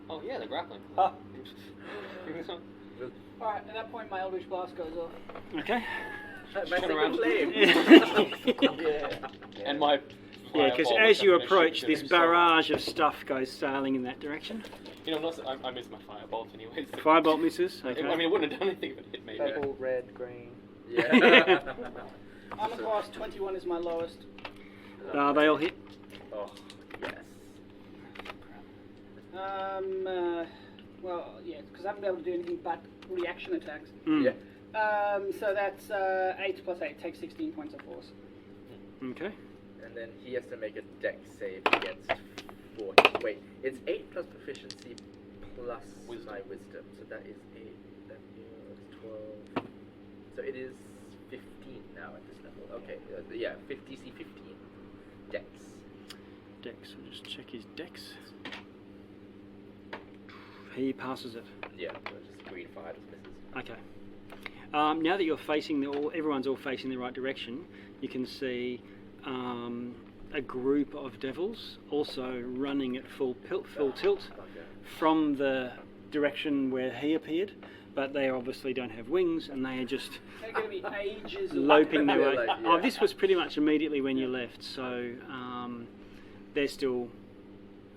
Oh yeah, the grappling.
Ha.
Alright, at that point my Eldritch Blast goes off.
Okay.
My
Turn
sacred
around.
flame.
And my
Yeah, because
fireball,
as
which
you
I'm gonna
approach,
shoot
this
him,
barrage of stuff goes sailing in that direction.
You know, I missed my firebolt anyways.
Firebolt misses. Okay.
I mean, it wouldn't have done anything if it hit me. but-
Purple, red, green.
Yeah.
Armor class 21 is my lowest.
They all hit.
Oh, yes.
Well, yeah, because I haven't been able to do anything but reaction attacks.
Mm.
Yeah.
So that's 8 plus 8, takes 16 points of force.
Okay.
And then he has to make a dex save against 40. Wait, it's 8 plus proficiency plus my wisdom. So that is 8. That is 12. So it is 15 now at this level. Okay, yeah, DC 15. Dex.
Dex. I'll just check his dex. He passes it.
Yeah, so just green 5 just misses.
Okay. Now that you're facing everyone's all facing the right direction, you can see a group of devils also running at full tilt from the direction where he appeared, but they obviously don't have wings and they are just
They're going to be ages
loping their way.
Like, yeah.
Oh, this was pretty much immediately when you left, so they're still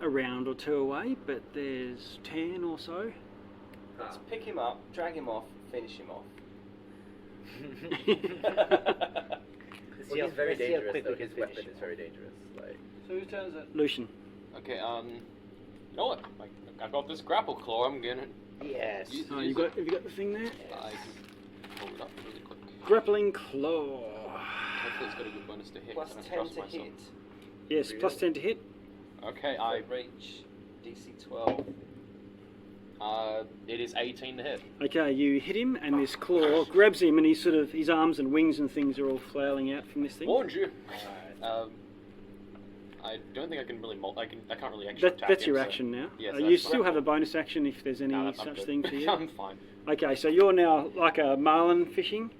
a round or two away, but there's 10 or so.
Let's pick him up, drag him off, finish him off.
Well, he's very dangerous though. His weapon is very dangerous. Like,
So who turns it?
Lucian.
Okay, you know what? I've got this grapple claw. I'm gonna.
Yes.
Oh, have you got the thing there?
I can pull it up really quick.
Grappling claw.
Hopefully, it's got a good bonus to hit.
Plus
I don't
10
trust
to
myself.
hit.
Yes, plus 10 to hit.
Okay,
I reach DC 12.
it is 18 to hit.
Okay, you hit him, and this claw grabs him, and his arms and wings and things are all flailing out from this thing.
Warned you. I don't think I can really. I can't really actually attack
That's
him,
your
so-
action now.
Yes,
You
that's
still
correct.
have a bonus action if there's any
No, I'm
such
good.
thing for you.
I'm fine.
Okay, so you're now like a marlin fishing.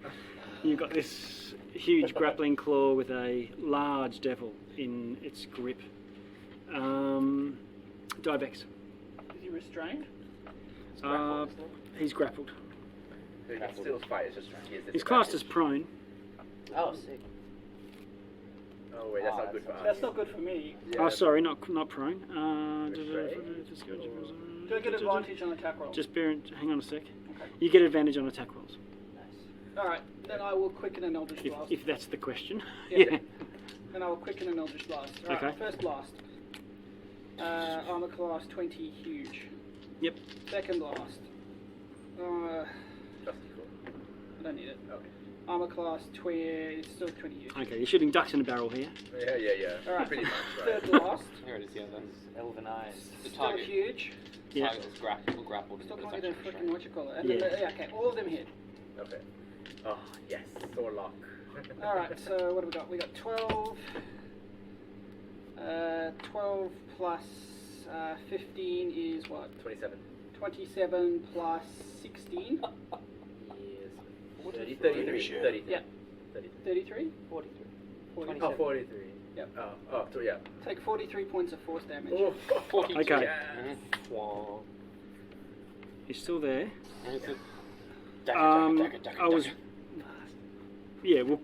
You've got this huge grappling claw with a large devil in its grip. Dibex.
Is he restrained?
He's grappled.
so he can still fight. It's just he has
He's classed as
disadvantage.
prone.
Oh, sick.
Oh wait, that's not good for us.
That's not good for me.
Yeah,
Oh, sorry, not prone.
Do I get advantage on attack rolls?
Just hang on a sec.
Okay.
You get advantage on attack rolls,
Alright, then I will quicken an Eldritch Blast.
if that's the question.
Yeah. Then I will quicken an Eldritch Blast. Right,
Okay.
First blast. Armor class 20, huge.
Yep.
Second blast.
Just cool.
I don't need it.
Okay.
Armor class 20, it's still 20 huge.
Okay, you're shooting ducks in a barrel here.
Yeah.
Alright.
Pretty much, right.
Third blast.
Here it is. Yeah, that's
Elven eyes.
the
Still
target.
huge.
Yeah.
Target is grappled.
Still
It's
can't get a
actually
freaking what you call it. And
Yeah.
then okay, all of them hit.
Okay. Oh, yes. Warlock.
Alright, so what have we got? We got 12. 12 plus 15 is what?
27.
27 plus 16.
Yes. 33. 33.
Yeah. 33?
43.
43.
Oh, 43.
Yep.
Oh, so yeah.
Take 43 points of force damage.
Oh,
42.
Okay.
yes.
Wow.
He's still there.
Dagger,
I was. Yeah, well,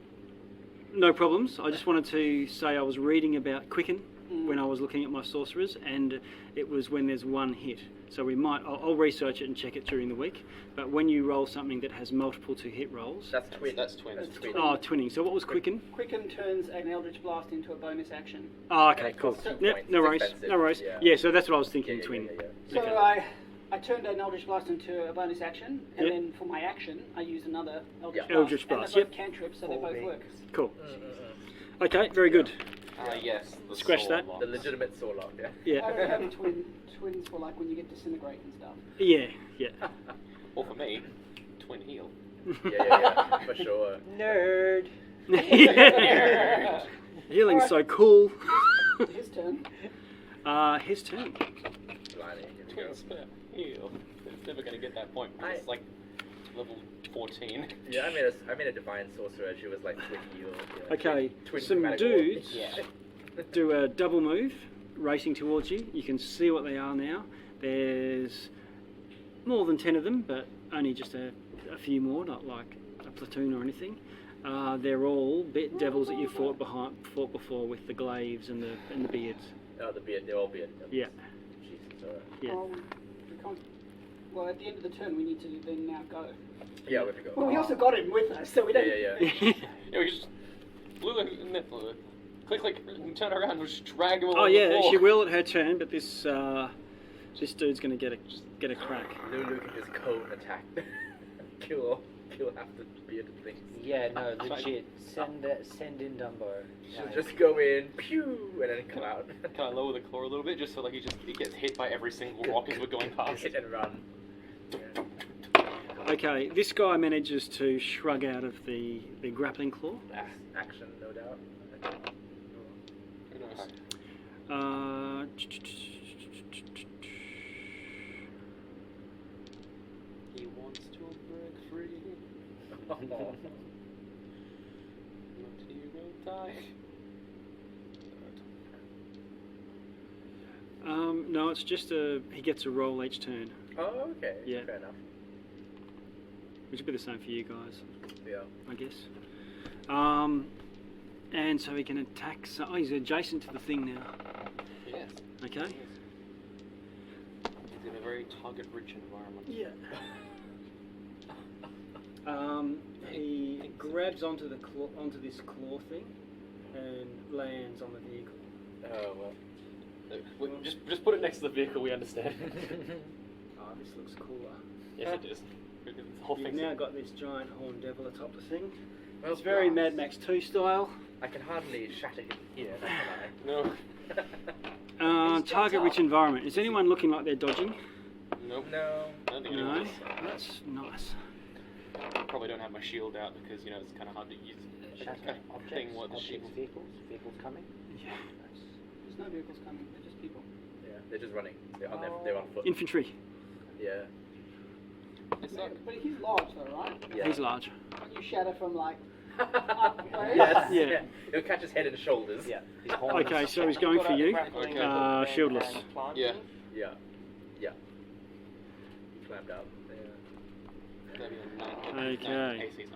no problems. I just wanted to say I was reading about Quicken when I was looking at my sorcerers, and it was when there's one hit. So I'll research it and check it during the week. But when you roll something that has multiple to hit rolls,
That's twin.
That's twins.
That's twin.
oh, twinning. So what was Quicken?
Quicken turns an Eldritch Blast into a bonus action.
Oh,
And
okay,
it
cool.
costs 2
Yep,
points.
no
It's
worries,
expensive.
no worries.
Yeah.
Yeah, so that's what I was
Yeah,
thinking.
yeah,
Twin.
yeah.
So
Okay.
I turned an Eldritch Blast into a bonus action, and
Yep.
then for my action, I used another Eldritch
Yeah.
Blast.
Eldritch Blast,
And they're both
yep.
cantrips, so they
Four
both work.
rings.
Cool. Okay, very good.
Yes. The
Scratch
sword
that.
lock.
The legitimate Warlock, yeah.
I
Yeah,
don't have twins for like when you get disintegrate and stuff.
yeah.
Or for me, twin heal.
Yeah, for sure.
Nerd.
Healing's so cool.
His turn.
His turn.
Blimey, here we
Twin
go.
spell heal. It's never gonna get that point. Because it's like level 14.
Yeah, I made a divine sorcerer. She was like twin heal. Yeah.
Okay,
Twin
some
chromatic
dudes
Yeah.
do a double move, racing towards you. You can see what they are now. There's more than 10 of them, but only just a few more, not like a platoon or anything. They're all bit devils that you fought before with the glaives and the beards.
Oh, the beard. They're all beard.
Yeah.
Jesus, alright.
Yeah.
We can't. Well, at the end of the turn, we need to then now go.
Yeah, we have to go.
Well, we also got him with us, so we don't.
Yeah.
Yeah, we just Lulu, click, and turn around and just drag him along
Oh
the
yeah,
floor.
she will at her turn, but this dude's gonna get a crack.
Lulu can just cone attack. Kill kill half the bearded things.
Yeah, no, legit. Send in Dumbo.
She'll
Like,
just go in, pew, and then come out.
Can I lower the claw a little bit just so like he gets hit by every single rock as we're going past?
Hit and run.
Okay, this guy manages to shrug out of the grappling claw.
Action, no doubt.
Who knows? He wants to break free. But he will die.
No, it's just he gets a roll each turn,
Oh, okay.
Yeah.
Fair enough.
which would be the same for you guys,
Yeah.
I guess. And so he can attack. Oh, he's adjacent to the thing now.
Yes.
Okay.
He's in a very target-rich environment.
Yeah. He grabs onto this claw thing and lands on the vehicle.
Oh, well.
Just put it next to the vehicle. We understand.
Oh, this looks cooler.
Yes, it is. The whole
You've
thing's
now got this giant horn devil atop the thing.
Well,
It's very
blast.
Mad Max 2 style.
I can hardly shatter him here, can
No.
I?
Target-rich environment. Is anyone looking like they're dodging?
Nope.
No.
I don't think
No.
anyone is.
That's nice.
I probably don't have my shield out because it's kind of hard to use.
shatter objects,
Thing what the
objects,
shield.
vehicles coming.
Yeah.
There's no vehicles coming. They're just people.
Yeah, they're just running. They're on foot.
Infantry.
Yeah.
It's not.
But he's large though, right?
Yeah.
He's large.
Can you shatter from like up close?
Yes.
Yeah.
It'll catch his head and shoulders.
Yeah. These horns.
Okay, so he's going for you.
Okay.
Shieldless.
Yeah.
Yeah. Yeah. He climbed up.
Maybe a 9.
Okay.
AC's 19.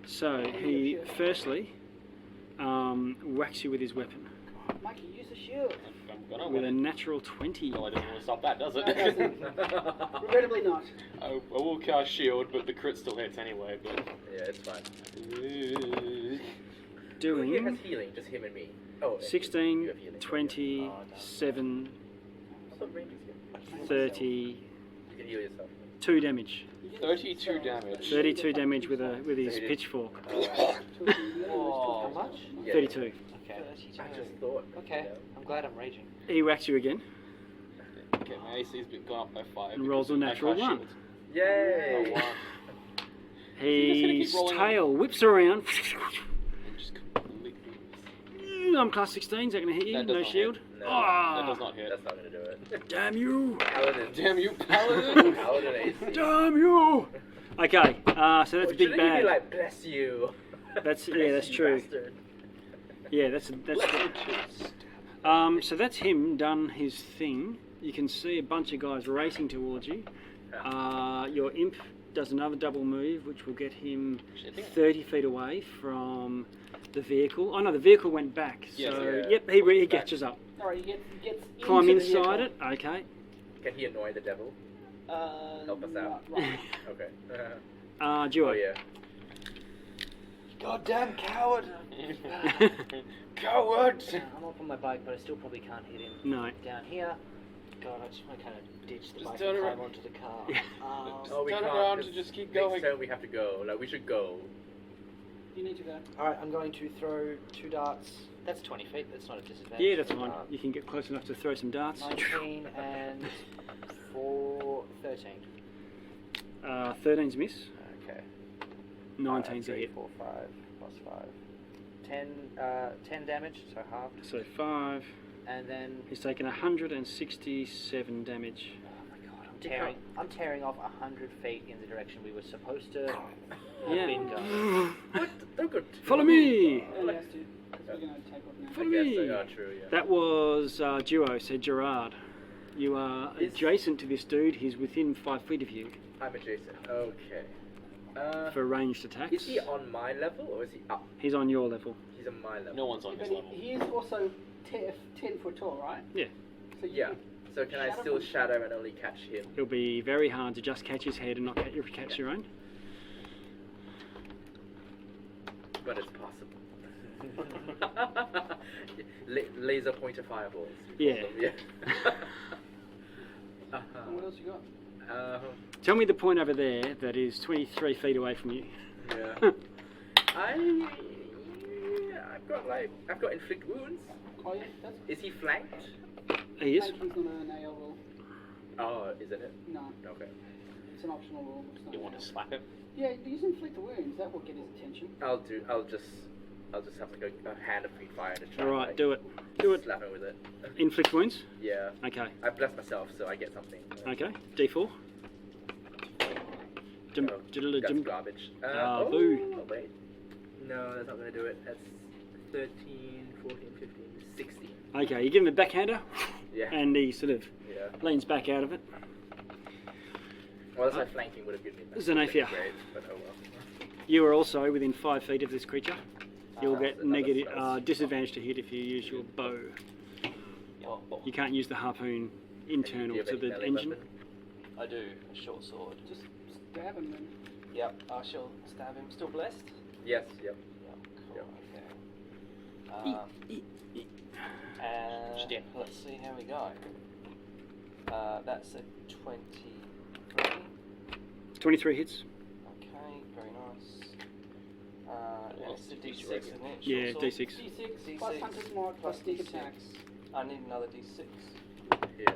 So he firstly whacks you with his weapon
Mikey, use the shield.
I'm gonna
with a
win.
natural 20.
Well, it doesn't really stop that, does it?
No, it doesn't. Regrettably not.
I will cast shield, but the crit still hits anyway. But
Yeah, it's fine. Who
Doing
here has healing? Just him and me. Oh, and you
16,
have healing.
20,
Oh, no.
7,
I thought range is here.
30,
You can heal yourself.
2 damage.
32 damage.
32 damage with his pitchfork.
How much?
Yeah.
32.
Okay.
I just thought.
Okay.
You know.
I'm glad I'm raging.
He whacks you again
Okay, my AC's been gone up by 5.
and rolls a
because I
natural
cast
1.
shield.
Yay!
Oh, wow.
His
keep rolling
tail whips around.
And just completely.
I'm class 16. Is that going to hit you?
That does
No
not
shield.
No,
That
Ah!
does not hit.
That's not gonna do it.
Damn you!
Paladin.
Damn you, Paladin!
Paladin AC.
Damn you! Okay, so that's a big
Shouldn't you
bad.
be like, bless you?
That's
Bless
that's
you,
true.
bastard.
Yeah, that's. So that's him done his thing. You can see a bunch of guys racing towards you. Your imp does another double move, which will get him 30 feet away from the vehicle. Oh no, the vehicle went back. So
Yes,
yeah.
yep, he catches up.
Alright, he gets
Climb
into the
inside
vehicle.
it. Okay.
Can he annoy the devil? Help us out.
Right.
Okay.
Duo.
Oh yeah.
Goddamn coward!
Coward!
I'm up on my bike, but I still probably can't hit him.
No.
Down here. God, I just want to kind of ditch the
Just
bike
turn
and
around.
climb onto the car.
Oh, we
Turn
can't.
around
This
and just keep
next
going.
turn we have to go. Like we should go.
You need to go.
Alright, I'm going to throw 2 darts. That's 20 feet, that's not a disadvantage.
Yeah, that's fine. You can get close enough to throw some darts.
19 and 4, 13.
13's miss.
Okay.
19's a
3,
hit.
4, 5, plus 5. 10 damage, so halved.
So 5.
And then,
He's taken 167 damage.
oh my god, I'm tearing off 100 feet in the direction we were supposed to have
Yeah.
been going.
What? Oh, good.
Follow me!
Yeah, he has to. Because we're going to take off now.
Follow
I guess
me!
so. Oh, true. Yeah.
That was duo, so Gerard. You are
Is-
adjacent to this dude. He's within 5 feet of you
I'm adjacent. Okay.
for ranged attacks.
Is he on my level or is he up?
He's on your level.
He's on my level.
No one's on
But
this
he,
level.
he is also 10 foot tall, right?
Yeah.
So you
Yeah.
could
So can I
shatter
still
from-
shadow and only catch him?
It'll be very hard to just catch his head and not catch your own.
But it's possible. Laser pointer fireballs. we call
Yeah.
them, yeah.
And what else you got?
Tell me the point over there that is 23 feet away from you.
Yeah. I've got inflict wounds.
Oh yeah, that's
Is he flanked?
He is.
Flanking's not an AL rule.
Oh, isn't it?
No,
Okay.
it's an optional rule. It's not
You
an
want to
AL.
slap him?
Yeah, use inflict wounds. That will get his attention.
I'll just have like a hand of free fire to try.
All
and,
right,
like,
do it. Do it.
Slap him with it.
Inflict wounds.
Yeah.
Okay.
I blessed myself, so I get something.
Okay. D4. Dum,
Oh,
diddle-
that's
dum.
garbage.
Boo.
Wait. No, that's not gonna do it. That's 13, 14, 15, 16.
Okay, you give him a backhander,
Yeah.
and he sort of
Yeah.
leans back out of it.
Well, that's like flanking would have given me that.
Xanaphia.
Great, but oh well.
You are also within 5 feet of this creature. You'll get
another
negative
spell.
disadvantage to hit if you use your bow. You can't use the harpoon internal
Do you have
to
any
the
melee
engine.
weapon?
I do. A short sword.
Just stab him then.
Yep, I shall stab him. Still blessed?
Yes. Yep.
Yep, cool.
Yep.
Okay. And let's see how we go. That's a 23.
23 hits.
Okay, very nice. And it's a
What's
D6,
the
isn't it?
Yeah,
Short sword?
D6.
D6 plus Hunter's Mark plus sneak attacks.
I need another D6.
Yeah.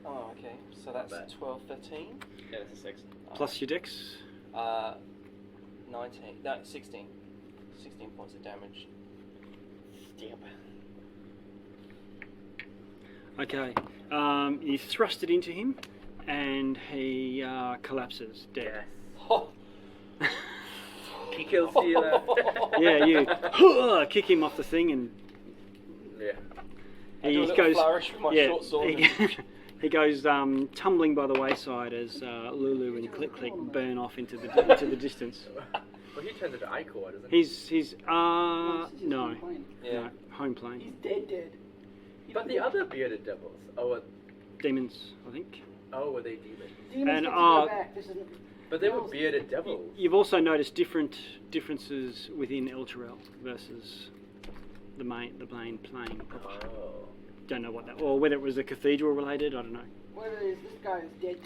Oh, okay. So that's
bad.
12, 13.
Yeah, that's a 6.
Plus your dex.
19. No, 16. 16 points of damage.
Yep.
Okay. You thrust it into him, and he collapses dead.
Yes. He kills Stealer.
Yeah, you kick him off the thing, and
Yeah.
I do a
he
little
goes.
flourish with my
Yeah,
short sword.
he goes tumbling by the wayside as Lulu and Click Click burn off into the distance.
Well, he turns into Icor, doesn't he?
He's
No, it's just
no,
him playing.
Yeah.
no, home plane.
He's dead.
But the other bearded devils.
Demons, I think.
Were they demons?
Demons
And,
get to go back. This isn't.
But they were bearded devils.
You've also noticed differences within Elturel versus the main plane proper.
Oh.
Don't know what that, or whether it was a cathedral related. I don't know.
Whether it is, this guy is dead.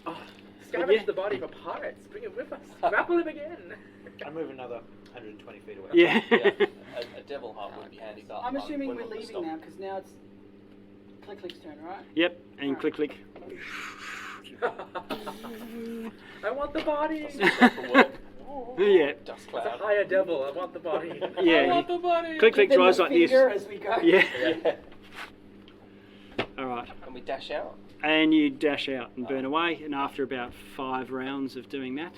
Oh, scavenge
yeah.
the body for pirates. Bring him with us. Grapple him again.
I move another 120 feet away.
Yeah.
A devil heart would be handy.
I'm assuming we're leaving now because now it's Click Click's turn, right?
Yep. And Click Click.
I want the body.
Yeah.
Dust
It's a
cloud.
higher devil. I want the body.
Yeah.
I want the body.
Click Click
Give them
drives
the
like this.
finger as we go.
Yeah.
Yeah.
All right.
And we dash out.
And you dash out and burn away. And after about 5 rounds of doing that,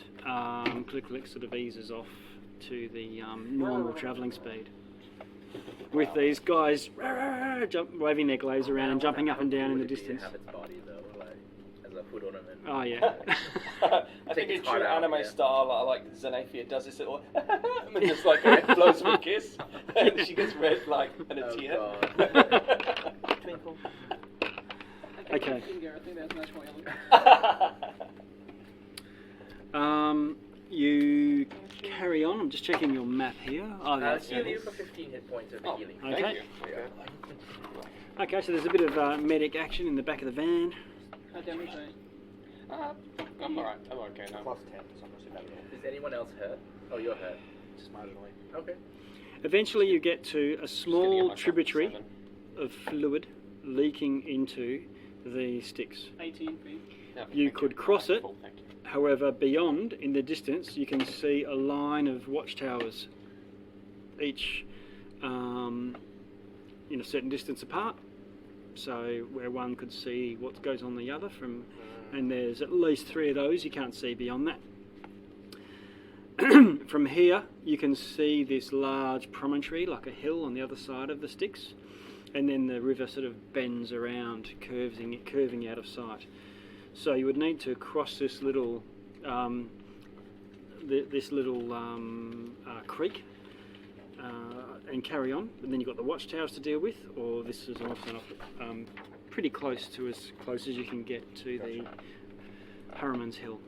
Click Click sort of eases off to the normal travelling speed. With these guys waving their glaives around and jumping up and down in the distance.
Have its body though, like as a foot ornament.
Oh yeah.
I think in
it's
true
hard out,
anime
yeah.
style, like Xanaphia does this little, and just like blows her a kiss, and she gets red like and a
Oh,
tear.
God.
Twinkle.
Okay.
Finger. I think that's much more elegant.
You carry on. I'm just checking your map here. Oh, that's
Heal you for 15 hit points of healing.
Okay.
Thank you.
Okay, so there's a bit of medic action in the back of the van.
How damage
I'm alright. I'm okay now.
Plus 10, so I'm not too bad at all.
Is anyone else hurt? Oh, you're hurt.
Just marginally.
Okay.
Eventually, you get to a
Just gonna get
small
myself
tributary
7.
of fluid leaking into the sticks.
18 feet.
Yeah,
You
thank
could cross it.
Cool, thank you.
However, beyond, in the distance, you can see a line of watchtowers, each in a certain distance apart. So where one could see what goes on the other from, and there's at least 3 of those. You can't see beyond that. From here, you can see this large promontory, like a hill on the other side of the sticks, and then the river sort of bends around, curving out of sight. So you would need to cross this little creek and carry on, and then you've got the watchtowers to deal with, or this is also pretty close as you can get to the Harumans Hill.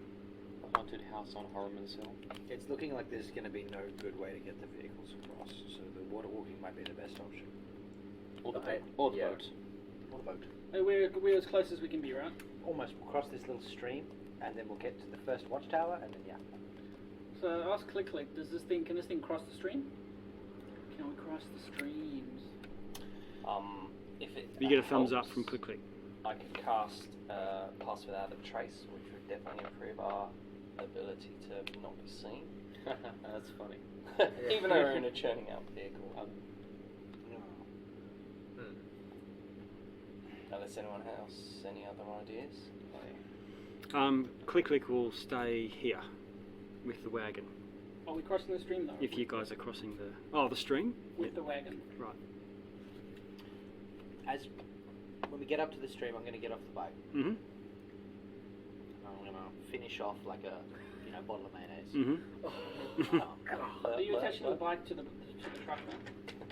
Haunted house on Harumans Hill.
It's looking like there's going to be no good way to get the vehicles across, so the water walking might be the best option.
Or the
I-
boat. Or the
yeah.
boat.
Or the boat.
Hey, we're as close as we can be, right?
Almost. We'll cross this little stream, and then we'll get to the first watchtower, and then yeah.
So ask Click, can this thing cross the stream? Can we cross the streams?
If it
You get a thumbs up
helps,
from Click.
I can cast Pass Without a Trace, which would definitely improve our ability to not be seen.
That's funny.
Even though we're in a churning out vehicle. Unless anyone else, any other ideas?
Click will stay here with the wagon.
Are we crossing the stream though?
If you guys are crossing the stream.
With the wagon.
Right.
When we get up to the stream, I'm going to get off the boat.
Mhm.
I'm going to finish off like a bottle of mayonnaise.
Mhm.
Are you attaching the bike to the truck now?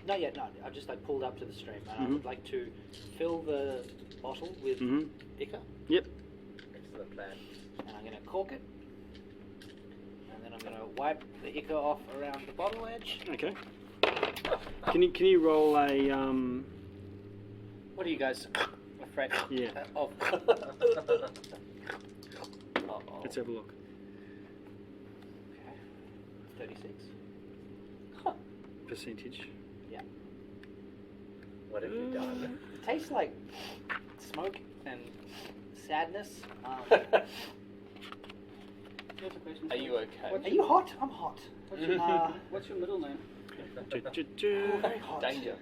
Not yet. No, I've just pulled up to the stream, and I would like to fill the bottle with
Mhm.
ichor,
Yep.
Excellent plan.
and I'm going to cork it, and then I'm going to wipe the ichor off around the bottle edge.
Okay. Can you roll a
What are you guys afraid
Yeah.
of?
Let's have a look.
Okay. 36.
Percentage.
Yeah.
What have you done?
It tastes like smoke and sadness.
Here's a question.
Are you okay?
Are you hot? I'm hot.
What's your middle name?
Very hot.
Danger.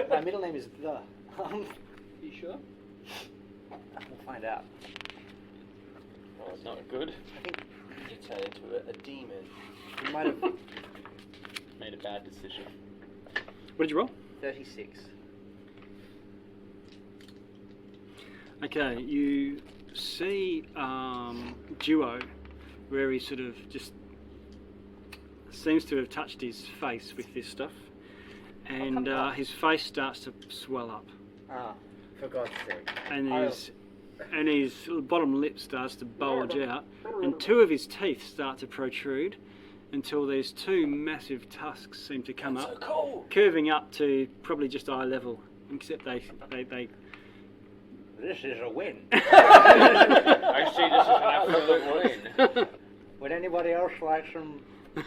My middle name is The.
You sure?
We'll find out.
Oh, it's not good.
I think
You turn into a demon.
we might have
Made a bad decision.
What did you roll?
36.
Okay, you see Duo, where he sort of just seems to have touched his face with this stuff, and his face starts to swell up,
Ah.
For God's sake.
and his bottom lip starts to bulge out, and two of his teeth start to protrude, until there's two massive tusks seem to come up, curving up to probably just eye level, except they
This is a win.
I see this as an absolute win.
Would anybody else like some?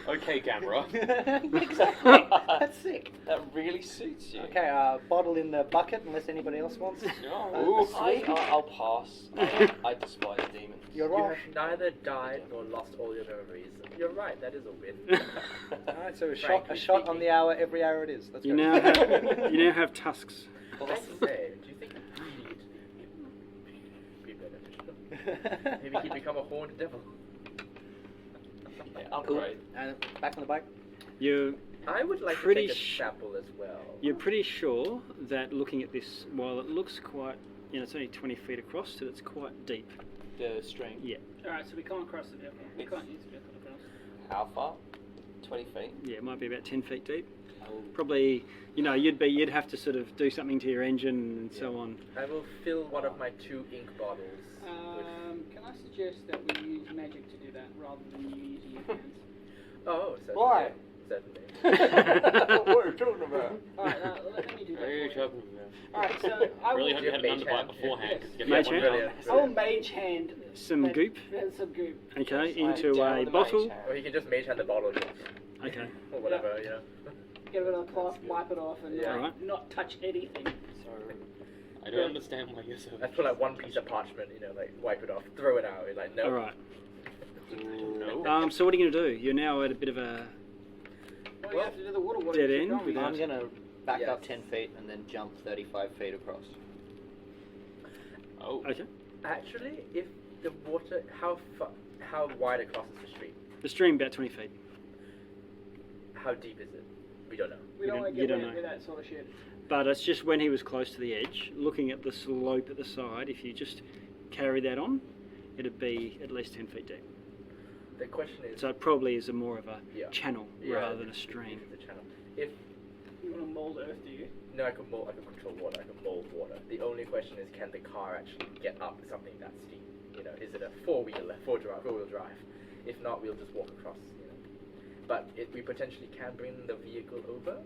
Okay, camera.
Exactly. That's sick.
That really suits you.
Okay, bottle in the bucket unless anybody else wants.
No.
I'll pass. I despise demons.
You're
You
right.
have neither died nor lost all your memories. You're right, that is a win.
Alright, so a
Frankly
shot on
speaking.
the hour, every hour it is. Let's
you
go.
now have tusks.
I say, do you think breed be beneficial? Maybe he'd become a horned devil.
Yeah, upgrade.
And back on the bike.
You're
I would like
Pretty
to take a sample as well.
You're pretty sure that looking at this, while it looks quite, it's only 20 feet across, that it's quite deep.
The string.
Yeah,
Alright, so we can't cross the vehicle. We can't use the vehicle to cross.
How far? 20 feet.
yeah, it might be about 10 feet deep.
Oh.
Probably, you'd have to sort of do something to your engine and so on.
I will fill one of my 2 ink bottles with...
Can I suggest that we use magic to do that rather than you using your hands?
Oh, certainly.
Why?
Certainly.
What are you talking about?
Alright, let me do that.
What are you
for you.
talking about?
Alright, so I will,
Really hope you had an
Mage
underbite
hand.
beforehand. 'cause you get
Mage
that one
hand?
down.
Brilliant.
I will mage hand
Some
that-
goop.
some goop.
Okay,
I'm
into
down
a
with the
bottle.
mage hand.
Or you can just mage hand the bottle.
Okay.
Or whatever, you know.
Get a bit of cloth, wipe it off, and
Yeah.
Alright.
not touch anything.
So,
I don't understand why you're so.
I put like one piece of parchment, wipe it off, throw it out. You're like, no.
All right.
No.
So what are you going to do? You're now at a bit of a
Well, you have to do the water
Dead
keep
end
going.
without-
I'm gonna back
Yes.
up 10 feet and then jump 35 feet across.
Oh.
okay.
Actually, if the water, how wide across is the stream?
The stream about 20 feet.
How deep is it? We don't know.
We don't want to
You
get
don't
wet
know.
with that sort of shit.
But it's just when he was close to the edge, looking at the slope at the side. If you just carry that on, it'd be at least 10 feet deep.
The question is,
So it probably is more of a
Yeah.
channel
Yeah,
rather than a
it's
stream.
the channel. If
You want to mold earth, do you?
no, I can control water. I can mold water. The only question is, can the car actually get up something that steep? Is it a four-wheel drive? If not, we'll just walk across. But we potentially can bring the vehicle over.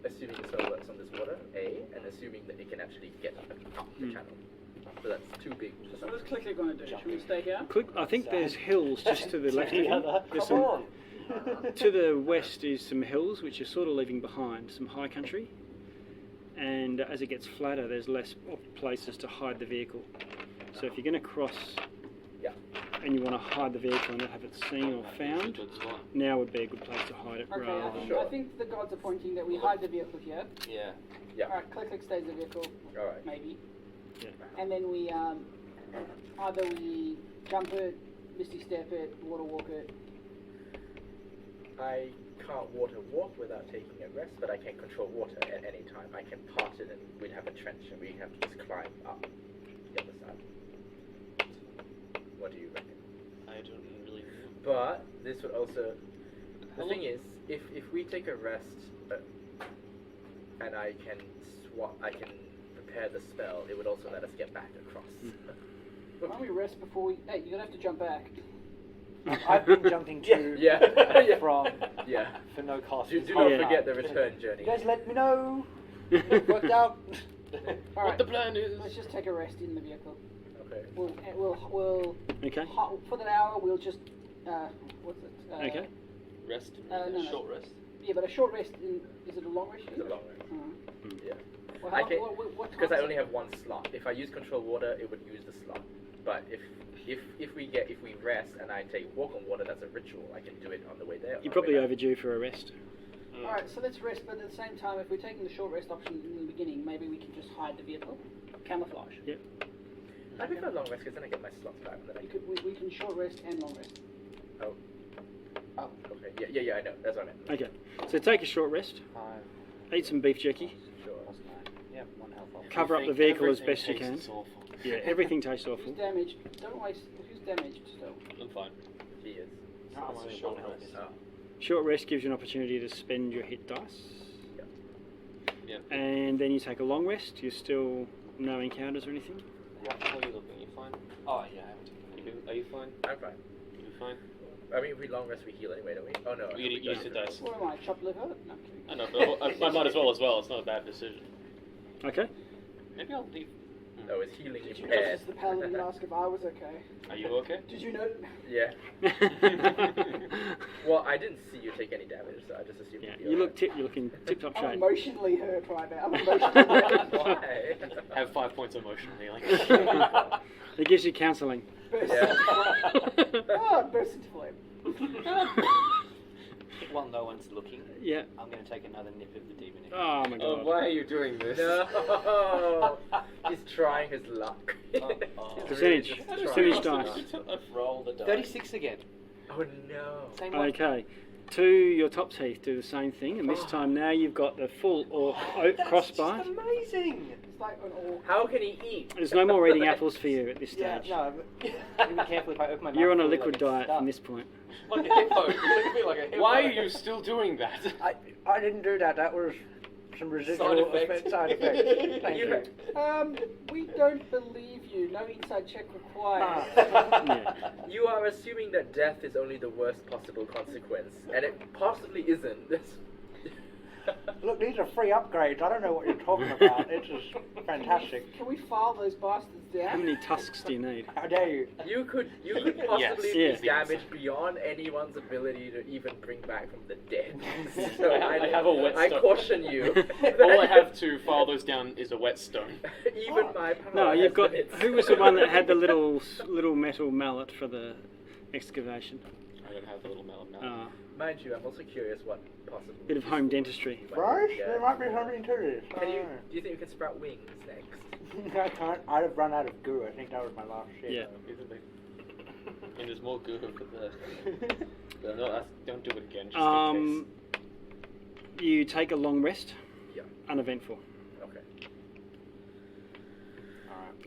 assuming the spell works on this water, A, and assuming that it can actually get up the channel. So that's two big.
So what's Clicker going to do? Should we stay here?
I think there's hills just to the left of you. There's
Come on.
to the west is some hills which are sort of leaving behind some high country, and as it gets flatter there's less places to hide the vehicle. So if you're going to cross and you want to hide the vehicle and not have it seen or found, now would be a good place to hide it.
Okay,
rather than...
I think the gods are pointing that we hide the vehicle here.
Yeah.
Alright, Click stays the vehicle.
Alright.
Maybe.
Yeah.
And then we either we jump it, Misty Step it, water walk it.
I can't water walk without taking a rest, but I can control water at any time. I can part it and we'd have a trench and we'd have to just climb up the other side. What do you reckon?
I don't really know.
But this would also... The thing is, if we take a rest and I can prepare the spell, it would also let us get back across.
Why don't we rest before we... Hey, you're going to have to jump back.
I've been jumping to
Yeah.
from
Yeah.
for no cost.
Do not forget the return journey.
You guys let me know. It worked out.
What the plan is?
Let's just take a rest in the vehicle.
Okay.
We'll
Okay.
for that hour we'll just what's it?
Okay.
Rest?
no.
Short rest?
Yeah, but a short rest. Is it a long rest?
It's a long rest. Yeah.
Well,
I can,
what
because I
time
only
is it?
have one slot. If I use control water, it would use the slot. But if we rest and I take walk on water, that's a ritual. I can do it on the way there.
You're probably overdue for a rest.
Alright, so let's rest, but at the same time, if we're taking the short rest option in the beginning, maybe we can just hide the vehicle. Camouflage.
Yep.
I prefer long rest because then I get my slots back. And then
We can short rest and long rest.
Oh, okay. Yeah, I know. That's what I meant.
Okay. So take a short rest. Eat some beef jerky.
Sure.
Yeah, one health off.
Cover up the vehicle as best you can. Yeah, everything tastes awful.
Use damage. Don't waste. Use damage still.
I'm fine.
He is.
I'm only
short
one health.
rest.
Oh.
Short rest gives you an opportunity to spend your hit dice.
Yeah.
And then you take a long rest. You're still no encounters or anything.
How are you looking? You fine?
Oh, yeah, I haven't taken any.
Are you fine?
I'm fine.
You fine?
I mean, if we long rest, we heal anyway, don't we? Oh no.
You
we
use
don't.
the dice.
What am I? Chop liver? No, I'm kidding.
I know, but I might as well. It's not a bad decision.
Okay.
Maybe I'll leave.
Oh, it's healing
Did you
impaired.
notice the paladin ask if I was okay?
Are you okay?
Did you know?
Yeah. Well, I didn't see you take any damage, so I just assumed.
Yeah,
you'd be
you
alright.
look you're looking tip-top
I'm
shape.
emotionally hurt right now. I'm emotionally hurt.
Why?
Have 5 points emotional healing.
It gives you counselling.
Burst
Yeah.
into flame. Oh, burst into flame.
While no one's looking,
Yeah.
I'm going to take another nip of the demon.
Oh my god.
why are you doing this?
No, he's trying his luck.
Percentage. Percentage dice.
I've rolled a die.
36 again.
Oh no.
Same one.
Okay. To your top teeth, do the same thing, and this time now you've got the full oak crossbar.
That's just amazing.
It's like an orc.
How can he eat?
There's no more eating apples for you at this
Yeah,
stage.
no. But be careful if I open my mouth.
You're on a
fully,
liquid
like,
diet
stuff.
from this point.
Like a hippo. You look at me like a hippo. Why are you still doing that?
I didn't do that. That was some residual
Side effect.
side effect. Thank you.
We don't believe you. No inside check required.
Yeah.
You are assuming that death is only the worst possible consequence, and it possibly isn't.
Look, these are free upgrades. I don't know what you're talking about. It's just fantastic.
Can we file those bastards
How
down?
many tusks do you need?
How dare you?
You could possibly
Yes.
be damaged beyond anyone's ability to even bring back from the dead. So
I have a
I
whetstone.
caution you.
All I have to file those down is a whetstone.
Even my power.
No,
has
you've got.
limits.
Who was the one that had the little metal mallet for the excavation?
I don't have the little mallet now.
Ah,
Mind you, I'm also curious what possible.
bit of home dentistry.
Right?
Yeah.
There might be something to this.
Do you think you can sprout wings next?
I can't. I'd have run out of goo. I think that was my last shit.
Yeah.
And there's more goo for the. But no, don't do it again. Just in
You take a long rest.
Yeah.
Uneventful.
Okay.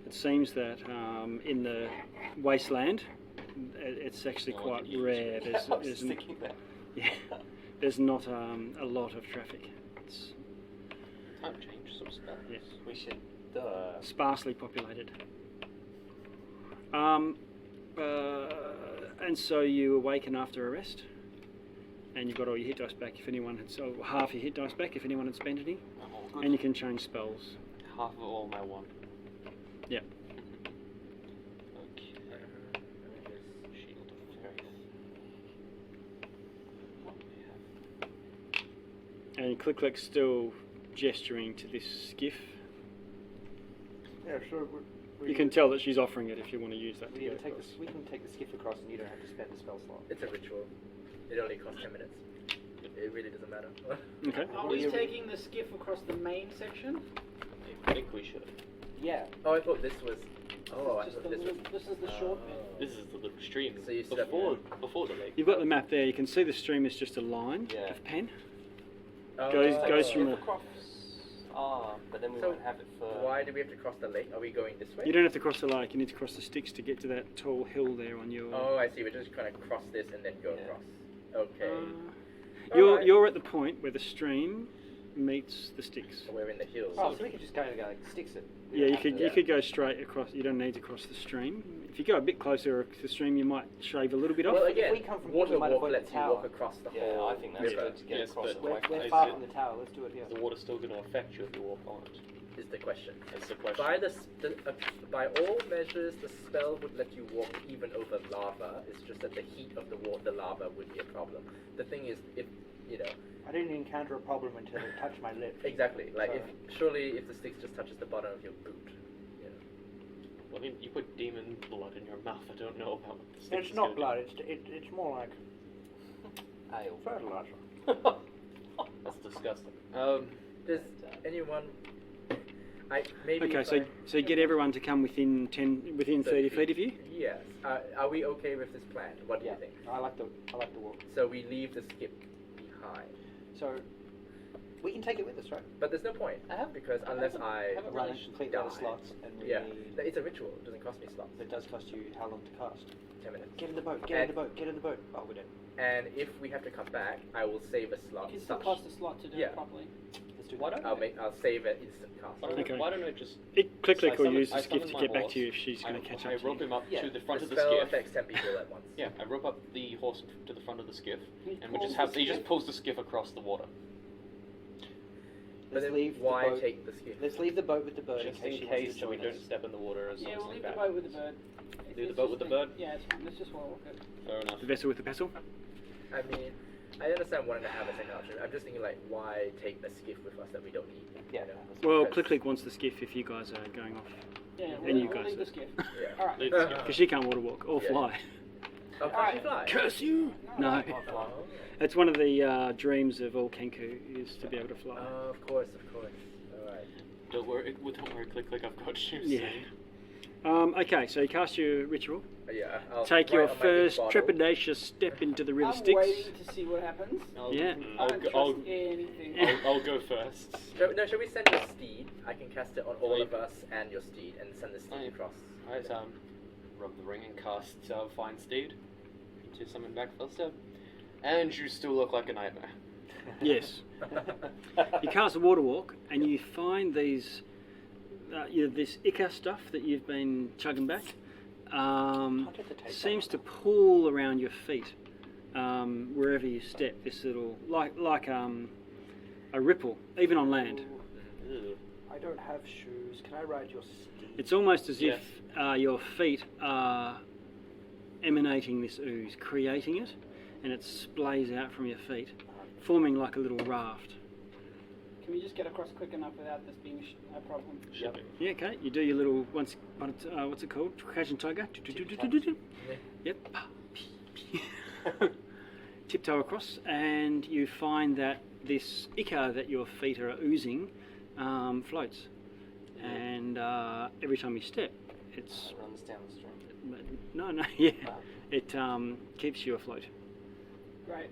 It seems that in the wasteland, it's actually
No one
quite
can use
rare.
it.
There's,
I was
there's,
thinking that.
yeah, there's not a lot of traffic. It's
case. Time to change some stuff.
yeah,
We should.
sparsely populated. And so you awaken after a rest, and you've got all your hit dice back if anyone had, so half your hit dice back if anyone had spent any,
Oh, good.
and you can change spells.
Half of all my one.
Yeah.
Okay. Shield of Faith. What do we have?
And Click's still gesturing to this skiff.
Yeah, sure.
You can tell that she's offering it if you want to use that. To
We,
get
either take
across.
we can take the skiff across and you don't have to spend the spell slot.
It's a ritual. It only costs 10 minutes. It really doesn't matter.
Okay.
Are we taking the skiff across the main section?
I think we should.
Yeah.
Oh, I thought this was. Oh, I
Just
thought
the
this was.
little, this is the short bit.
This is the little stream
So you still have-
before the lake.
You've got the map there. You can see the stream is just a line
Yeah.
of pen.
Oh.
Goes from the.
Across. Ah, but then we
So
won't have it for.
Why do we have to cross the lake? Are we going this way?
You don't have to cross the lake. You need to cross the sticks to get to that tall hill there on your.
Oh, I see. We're just kind of cross this and then go
Yeah.
across. Okay.
You're
Alright.
you're at the point where the stream meets the sticks.
So we're in the hills.
Oh, so we could just go and go like sticks it. We
Yeah,
don't
you
have
could
to-
you could go straight across. You don't need to cross the stream. If you go a bit closer to the stream, you might shave a little bit off.
Well,
If
again,
we come from here,
water
we might
walk
avoid
lets
the
you
tower.
walk across the
Yeah,
whole
I think that's
river.
good to get
Yes,
across
but
it.
We're,
Like,
we're
is
far
it-
from the tower. Let's do it here.
Is the water still going to affect you if you walk on it?
Is the question.
That's the question.
By all measures, the spell would let you walk even over lava. It's just that the heat of the lava would be a problem. The thing is, if you know,
I didn't encounter a problem until it touched my lip.
exactly. Like
So-
surely if the stick just touches the bottom of your boot, you know.
Well, I mean, you put demon blood in your mouth. I don't know about what the stick
It's
is
not
gonna
blood. It's more like
Ale.
fertilizer.
do. That's disgusting.
Does anyone? Maybe.
Okay,
if
so you get everyone to come within 30 feet of you.
Yes. Are we okay with this plan? What do
Yeah,
you think?
I like the walk.
So we leave the skip behind,
So we can take it with us, right?
but there's no point because unless I
have a
Run it,
relation-
complete all the
die.
slots, and we
yeah,
need.
it's a ritual. It doesn't cost me slots.
It does cost you how long to cast?
10 minutes.
Get in the boat. Get in the boat. Get in the boat. Oh, we don't.
And if we have to come back, I will save a slot.
You can still
such-
cost a slot to do
Yeah.
it properly.
Let's do
Why
that.
don't
I'll save an instant cast.
Okay.
Why don't I just...
Click
I
will
summon-
use
I
the skiff
summon
to
my
get back
horse.
to you if she's going to catch
I
up to
rope
you.
him up
Yeah,
to the front of the
spell
skiff.
affects 10 people at once.
Yeah, I rope up the horse to the front of the skiff,
He
and we
pulls
just have
the
he just
skiff.
pulls the skiff across the water.
But
Let's
then
leave
why
the boat.
take the skiff?
Let's leave the boat with the bird
Just
in
in
case she
case,
wants to
so we
join
don't
us.
step in the water or
Yeah,
something
we'll
like
leave
that.
the boat with the bird.
Leave the
It's
boat
just
with the
me.
bird?
Yeah, it's fine. Let's just walk it.
Fair enough.
The vessel with the pestle.
I mean, I understand wanting to have a second option. I'm just thinking, like, why take a skiff with us that we don't need?
Yeah.
You know?
Well,
Because-
Click wants the skiff if you guys are going off,
Yeah,
And
we'll,
you
we'll
guys
leave the
are-
skiff.
Yeah.
Alright.
Leave the skiff.
because she can't water walk or
Yeah.
fly.
Oh, can she fly?
Curse you! No,
Oh,
it's one of the dreams of all Kenku is to be able to fly.
oh, of course, of course. Alright.
Don't worry, click, I've got you.
Yeah. Okay, so you cast your ritual.
Yeah, I'll
Take
write
your
on my big
first
bottle.
trepidatious step into the river
I'm
Styx.
waiting to see what happens.
Yeah.
I
I'll,
don't
go,
trust anything.
I'll go first.
Shall we send your steed? I can cast it on all of us and your steed and send the steed
Aye.
across.
Alright, rub the ring and cast Find Steed into summon back Felster. And you still look like a nightmare.
Yes. You cast a water walk and you find these, this ichor stuff that you've been chugging back. Seems to pull around your feet wherever you step. This little, like a ripple, even on land.
Ew.
I don't have shoes. Can I ride your steed?
It's almost as
Yeah.
if your feet are emanating this ooze, creating it, and it splays out from your feet, forming like a little raft.
Can we just get across quick enough without this being a problem?
Should be.
Yeah, okay. You do your little what's it called? Crouching tiger. Yep. Tiptoe across, and you find that this ichor that your feet are oozing floats, and every time you step, it's
It runs down the stream.
no, yeah, it keeps you afloat.
Great.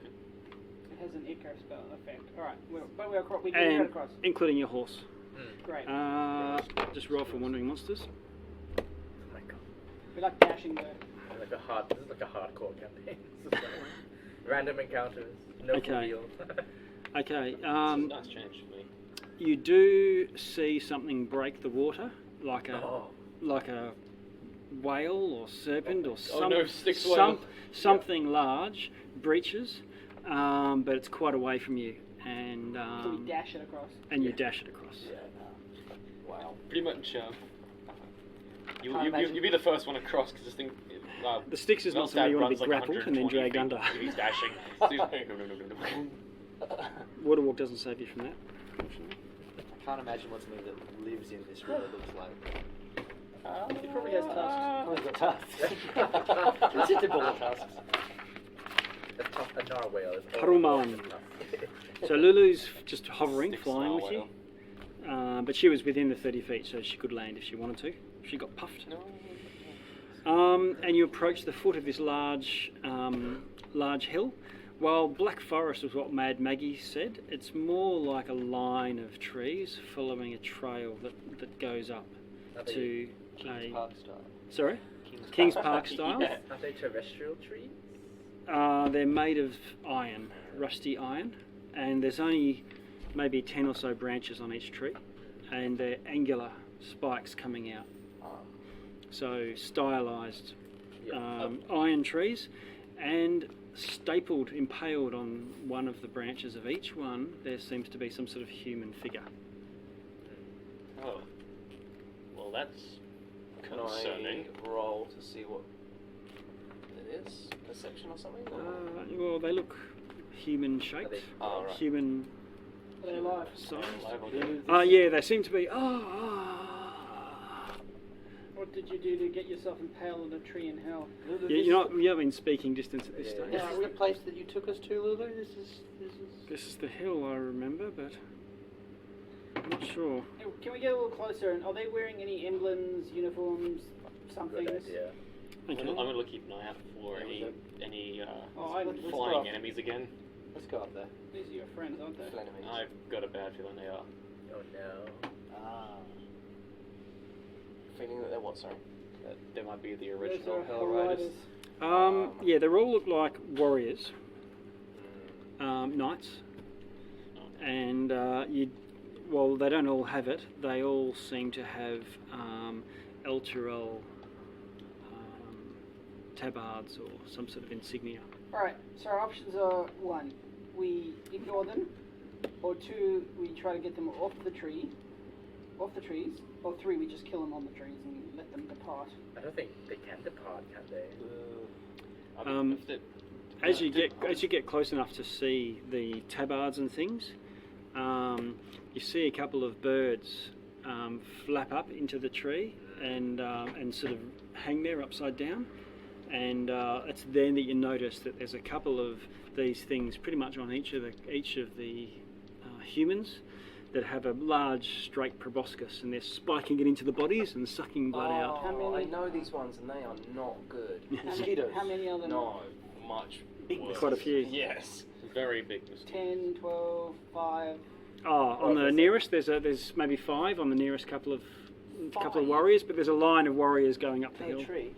It has an echo spell effect. Alright, but we're across. We can get
And
across.
including your horse.
Great.
Just roll for wandering monsters.
Oh my god.
We like dashing the.
This is like a hardcore campaign. This is like random encounters, no
Okay.
reveal.
Okay.
It's a nice change for me.
You do see something break the water, like a
Oh.
whale or serpent or
Oh no, Styx whale.
something large breaches, but it's quite away from you, and
So we dash it across.
you dash it across.
Yeah. Wow.
Pretty much.
Can't
You'll
imagine.
be the first one across because this thing.
The sticks is not something you want to be grappled and then dragged under.
He's dashing.
Waterwalk doesn't save you from that.
I can't imagine what something that lives in this river looks like.
It probably has tusks.
Oh, it's got tusks. It's a typical tusks.
A narwhal is
Haruman. So Lulu's just hovering,
Sticks
flying with
narwhal.
you. But she was within the 30 feet, so she could land if she wanted to. She got puffed.
No.
And you approach the foot of this large hill. While Black Forest was what Mad Maggie said, it's more like a line of trees following a trail that goes up to
King's Park style.
Sorry? King's Park style.
Yeah.
Are they terrestrial trees?
They're made of iron, rusty iron, and there's only maybe 10 or so branches on each tree, and they're angular spikes coming out. So stylized iron trees, and stapled, impaled on one of the branches of each one, there seems to be some sort of human figure.
Oh. Well, that's
Can
concerning.
I roll to see what it is? Perception or something?
Well, they look human shaped,
Oh, right.
human
Are they alive?
sized.
Alive,
Yeah, they seem to be.
What did you do to get yourself impaled on a tree in hell?
Lulu,
Yeah, you're not in speaking distance at this stage.
This is the place that you took us to, Lulu.
This is the hill, I remember, but I'm not sure.
Hey, can we get a little closer? And are they wearing any emblems, uniforms, something?
Good idea.
I'm
Okay.
gonna keep an eye out for any
Let's
flying
go.
enemies again.
Let's go up there.
These are your friends, aren't they?
Enemies.
I've got a bad feeling they are.
Oh no.
Feeling that they're what, sorry?
That they might be the
Those
original
are
Hellriders.
Hellriders.
Yeah, they all look like warriors, knights, and well, they don't all have it. They all seem to have Elturel tabards or some sort of insignia.
Alright, so our options are 1, we ignore them, or 2, we try to get them off the trees, or 3, we just kill them on the trees and let them depart.
I don't think they can depart, can they?
As you get close enough to see the tabards and things, you see a couple of birds flap up into the tree and sort of hang there upside down, and it's then that you notice that there's a couple of these things pretty much on each of the humans that have a large straight proboscis, and they're spiking it into the bodies and sucking blood out.
How many-
I know these ones and they are not good.
Mosquitoes.
How many are there?
No, much worse.
Quite a few.
Yes.
Very big mosquitoes.
10, 12, 5.
On the nearest, there's maybe 5 on the nearest couple of
5?
warriors, but there's a line of warriors going up the
Hey, a
hill
tree.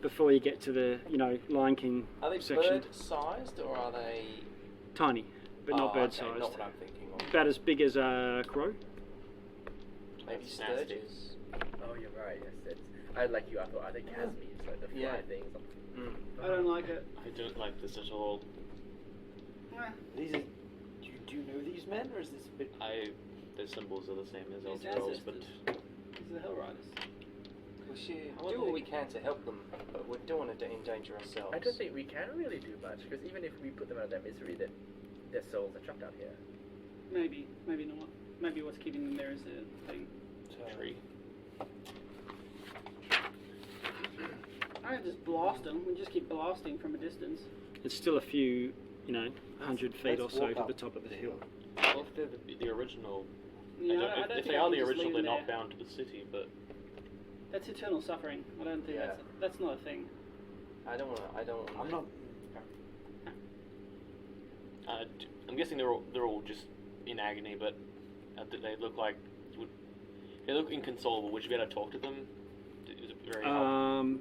before you get to the Lion King
Are they
section.
bird-sized or are they...
Tiny, but not
okay,
bird-sized.
not what I'm thinking of.
About as big as a crow.
Maybe
That's nasty.
sturges.
Oh, you're right. Yes, it's. I like you. I thought I think Casmies, like the fly
Yeah.
things.
I don't like it.
I don't like this at all.
These are. Do you know these men, or is this a bit?
Their symbols are the same as
These
Elturel's, but
These are the Hellriders.
We should do what we can to help them, but we don't want to endanger ourselves.
I don't think we can really do much because even if we put them out of their misery, then their souls are trapped out here.
Maybe, maybe not. Maybe what's keeping them there is a thing.
tree.
I don't just blast them. We just keep blasting from a distance.
It's still a few, 100 feet or
let's
so
walk
to
up.
the top of the hill.
Well, if they're the original,
Yeah,
I
I
don't,
don't
if
think
they
I
are
can
the
just leave
original, they're
them
not
there.
bound to the city. But
That's eternal suffering. I don't think
Yeah.
that's not a thing.
I don't want to.
I'm not.
I'm guessing they're all just in agony, but they look like they look inconsolable. Would you be able to talk to them? Is it very helpful?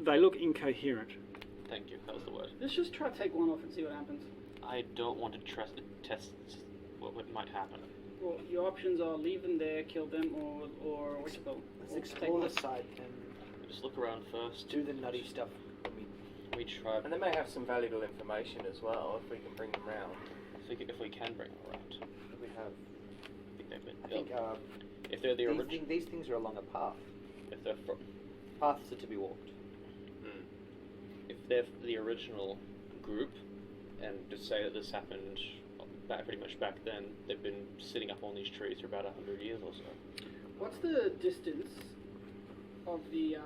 They look incoherent.
Thank you. That was the word.
Let's just try to take one off and see what happens.
I don't want to test what might happen.
Well, your options are leave them there, kill them, or what's it called?
Let's
Or take
explore
one.
the side and
Just look around first.
do the nutty stuff. When we
We try.
And they may have some valuable information as well if we can bring them round.
If we can bring them around.
We have.
I think they've been.
I think
if they're the original.
these things are along a path.
If they're
Paths are to be walked.
if they're the original group, and to say that this happened pretty much back then, they've been sitting up on these trees for about 100 years or so.
What's the distance of the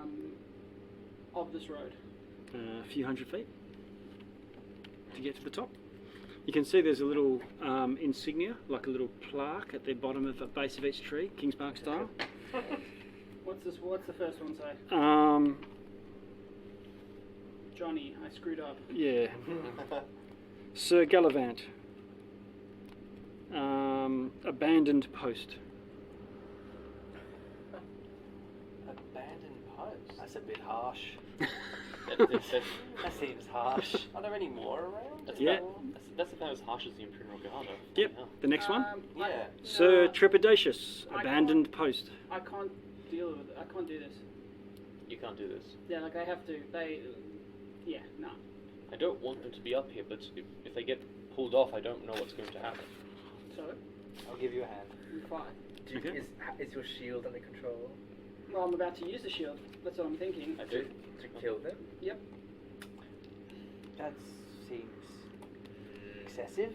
of this road?
A few hundred feet to get to the top. You can see there's a little insignia, like a little plaque at the bottom of the base of each tree, King's Park style.
What's the first one say? Johnny, I screwed up.
Yeah. Sir Gallivant. Abandoned post.
Abandoned post.
That's a bit harsh.
That's
That seems harsh.
Are there any more around?
Yeah.
about as harsh as the Imperial Guard.
Yep. The next one.
Yeah.
Sir Trepidatious.
I
Abandoned post.
I can't deal with it. I can't do this.
You can't do this.
Yeah, like they have to. Yeah, no.
I don't want them to be up here, but if they get pulled off, I don't know what's going to happen.
So,
I'll give you a hand.
I'm fine.
Okay.
Is your shield under control?
Well, I'm about to use the shield. That's what I'm thinking.
To kill them?
Yep.
That seems excessive.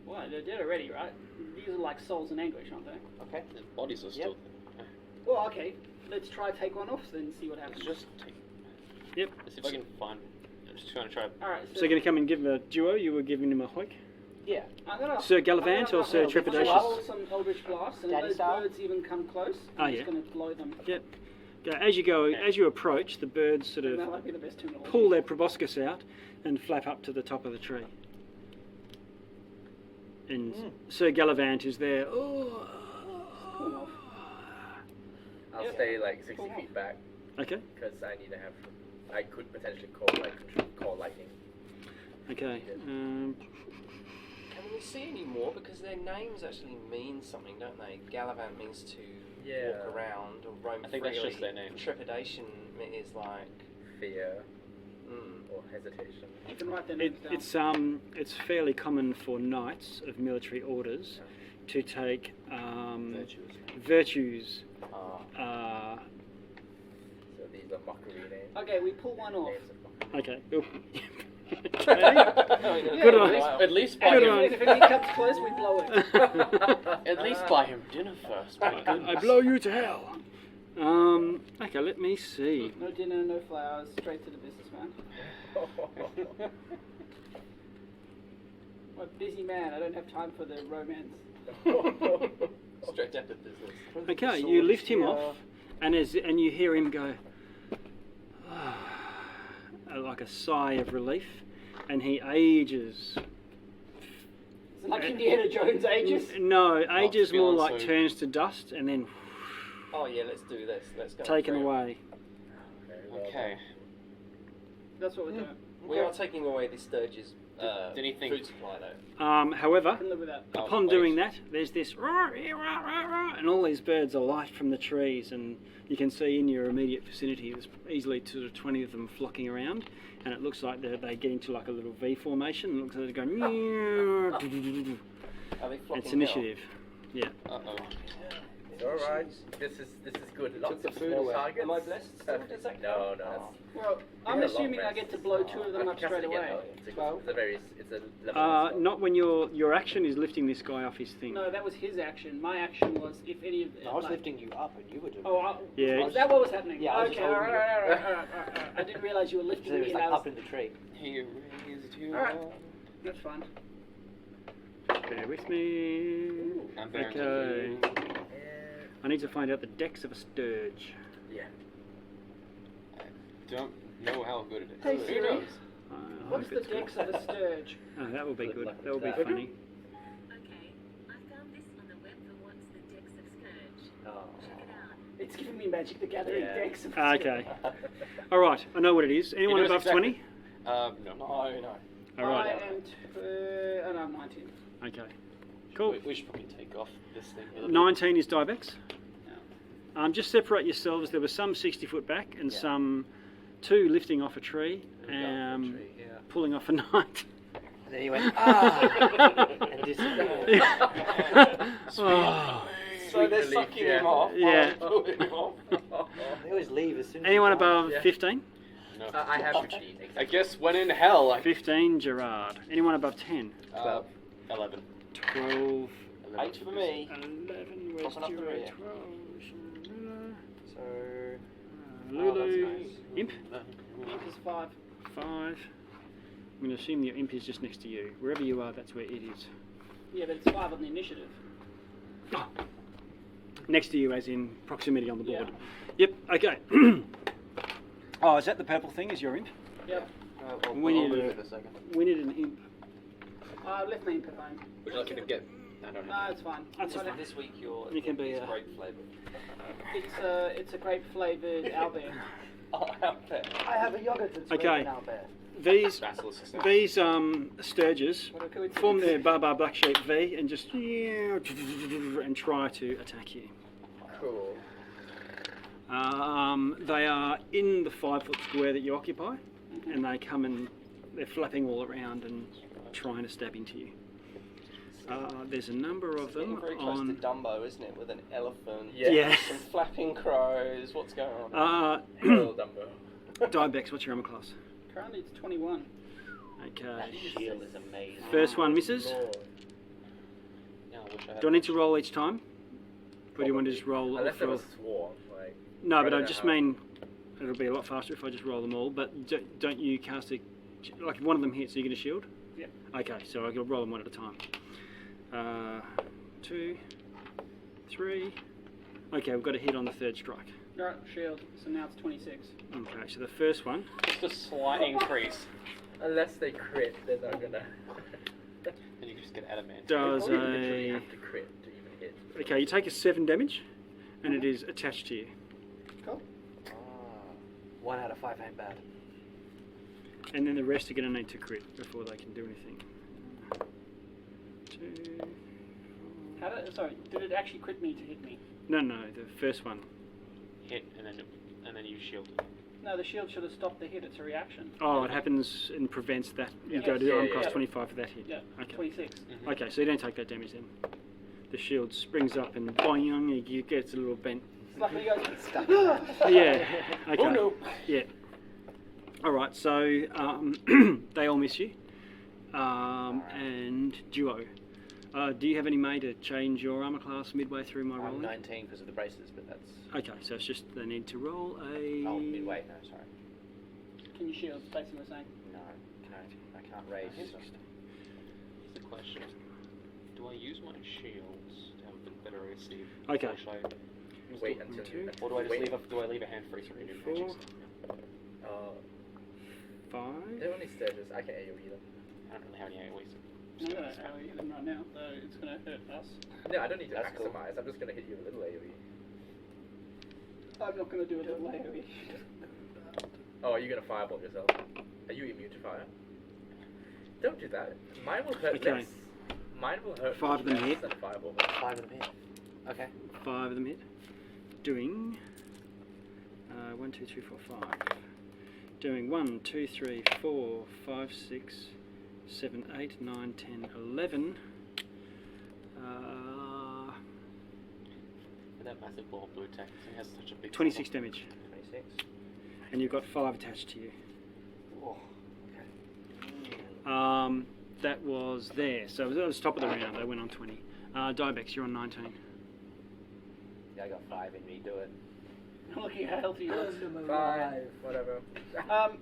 Well, they're dead already, right? These are like souls in anguish, aren't they?
Okay.
The bodies are still.
Well, okay. Let's try take one off then see what happens.
Let's just take.
Yep.
Let's see if I can find. I'm just trying to try.
Alright,
So you're going to come and give him a duo? You were giving him a hoik?
Yeah.
Sir Gallivant or Sir Trepidatious?
Roll some Eldritch Blast, and
Daddy
those
style?
birds even come close.
Ah,
I'm
yeah.
just going to blow them.
Yep. As you approach, the birds sort of
That might be the best terminal.
pull their proboscis out and flap up to the top of the tree. And Sir Gallivant is there. Oh.
I'll stay like 60 feet back
Okay.
because I could potentially call lightning.
Okay.
Can we see any more? Because their names actually mean something, don't they? Gallivant means to walk around or roam
I think
freely.
that's just their name.
Trepidation is like...
Fear or hesitation.
You can write their names down.
It's fairly common for knights of military orders to take virtues.
So these are mockery names.
Okay, we pull one off.
Names of mockery.
Okay. Oop. Good on.
At least buy
Good
him.
on.
If he comes close, we blow it.
At least buy him dinner first. My
I
goodness.
blow you to hell. Okay, let me see.
No dinner, no flowers, straight to the businessman. I'm a busy man, I don't have time for the romance.
Straight down to business.
Okay, you lift him off, and you hear him go, like a sigh of relief, and he ages.
Is it like Indiana Jones ages?
No, ages more
feeling
like
so-
turns to dust, and then
Oh yeah, let's do this. Let's go.
taken
through.
away.
Okay.
That's what we're doing.
We are taking away the Sturge's
Did he think-
food supply though.
However,
I can live with that.
upon
wait.
doing that, there's this and all these birds alight from the trees, and you can see in your immediate vicinity there's easily sort of 20 of them flocking around, and it looks like they get into like a little V formation. It looks like they're going.
Are they flocking
It's initiative. Yeah.
Uh-oh.
It's alright. This is good. Lots
Took the
of
food
small
away.
targets.
Am I blessed still? Does that
No,
count?
no.
Oh.
Well, I'm
You get a long
assuming I
rest.
get to blow two of them up straight away.
It's a level as well.
Not when your action is lifting this guy off his thing.
No, that was his action. My action was if any of
I was lifting you up and you were doing
Oh,
Yeah.
is that what was happening?
Yeah, I was
okay,
just holding
alright. I didn't realize you were
so
lifting
it
me
was
and
like
I was...
up in the tree.
He raised you
Alright.
up.
That's fine.
Bear with me.
I'm bearing
Okay.
to you.
I need to find out the dex of a sturge.
Yeah.
Don't know how good it is.
Hey,
Who
Siri.
knows?
I
What's
hope
the
it's good.
dex of a sturge?
Oh, that will be
Good
good.
luck
That will be
with that.
funny.
Okay, I found this on the web for what's the Dex of Scourge.
Oh.
Check it out.
It's giving me Magic the Gathering
Yeah.
dex of a
Okay. All right. I know what it is. Anyone
knows
above
exactly.
20?
No.
No.
All right.
I am... and I'm 19.
Okay. Cool.
We should probably take off this thing. a little
19 is Dibex. Just separate yourselves. There were some 60 foot back and
Yeah.
some 2 lifting off a tree, pulling off a knight.
And then he went, and disappeared.
Oh.
So they're sucking him off.
Yeah.
Pulling him off.
They always leave as soon as
Anyone
you die.
above
Yeah.
15?
No.
I have 15.
I guess when in hell, I
15, Gerard. Anyone above 10?
11.
12.
8 for me.
11. Where's
Popping up the
Gerard?
rear.
12.
So,
Lulu.
that's nice.
Imp?
Imp is 5.
5. I'm going to assume your imp is just next to you. Wherever you are, that's where it is.
Yeah, but it's 5 on the initiative.
Oh. Next to you, as in proximity on the board.
Yeah.
Yep, okay. Oh, is that the purple thing? Is your imp?
Yep.
We need
leave
a-
it a second.
We need an imp.
Left me imp at home.
Would you like me to get? I don't
No,
know.
it's fine.
That's
Got
fine.
it.
This week your
You can be,
is grape flavoured.
It's a grape flavoured owlbear.
Oh, out there.
I have a yogurt that's
Okay.
out there.
These
Basilisk.
sturges
What a coincidence.
form their Barbar Black Sheep V and just and try to attack you.
Cool.
They are in the 5-foot square that you occupy, and they come and they're flapping all around and trying to stab into you. There's a number of
Getting
them
very close to
on.
Dumbo, isn't it? With an elephant.
Yeah.
Some flapping crows. What's going on?
Little Dumbo.
Dibex, what's your armor class?
Currently it's 21.
Okay.
That shield is amazing.
First one misses.
Lord.
Yeah, I wish I had
Do I need to roll each time? Or do you want to just roll?
Unless there
for-
was swarm, like.
No, but
I
I
don't
just
know how-
mean it'll be a lot faster if I just roll them all. But don't you cast a like if one of them hits, you get a shield?
Yeah.
Okay, so I can roll them one at a time. 2, 3. Okay, we've got a hit on the third strike.
Alright, shield. So now it's 26.
Okay, so the first one.
just a slight increase,
Unless they crit, they're not gonna.
and you can just get adamant.
Does
They probably literally
a
have to crit to even hit.
okay? You take a 7 damage, and it is attached to you.
Cool.
1 out of 5 ain't bad.
And then the rest are going to need to crit before they can do anything. 2.
Sorry, did it actually crit me to hit me?
No, the first one.
Hit and then you shield.
No, the shield should have stopped the hit. It's a reaction.
Oh, it happens and prevents that. You
Yeah.
go to
Yeah,
arm
yeah,
class
yeah.
25 for that hit.
Yeah,
Okay.
26.
Okay, so you don't take that damage then. The shield springs up and boing, it gets a little bent.
Luckily, you guys stuck.
Yeah. Okay.
Oh no.
Yeah. All right. So they all miss you. And duo. Do you have any way to change your armor class midway through my
I'm
rolling?
19 because of the braces, but that's...
Okay, so it's just they need to roll a.
Oh, midway. No, sorry.
Can you shield? Basically, what I'm saying.
No, I can't raise.
Here's the question: do I use my shields to have a bit better AC?
Okay.
Or should I,
Wait until
Two.
you.
or do I just
wait.
leave a hand free to renew
4,
magic?
5.
They're only stages. I can AoE them.
I don't really have any AoEs.
I'm going to AoE them right now, so it's going to hurt us.
No, I don't need to
That's cool.
maximize. I'm just gonna hit you with a little AoE.
I'm not going to do a little AoE.
Oh, are you gonna fireball yourself? Are you immune to fire? Don't do that. Mine will hurt
Okay.
less. Mine will hurt
5 of them
less
hit.
than fireball.
5 of them hit. Okay.
5 of them hit. Doing 1, 2, 3, 4, 5. Doing 1, 2, 3, 4, 5, 6, 7, 8, 9, 10, 11.
With that massive ball of blue text, it has such a big.
26 damage.
26.
And you've got 5 attached to you.
Oh, okay.
That was there. So it was top of the round. They went on 20. Dibex, you're on 19.
Yeah, I got 5 in me. Do it.
Looking how healthy you look.
Fine, whatever.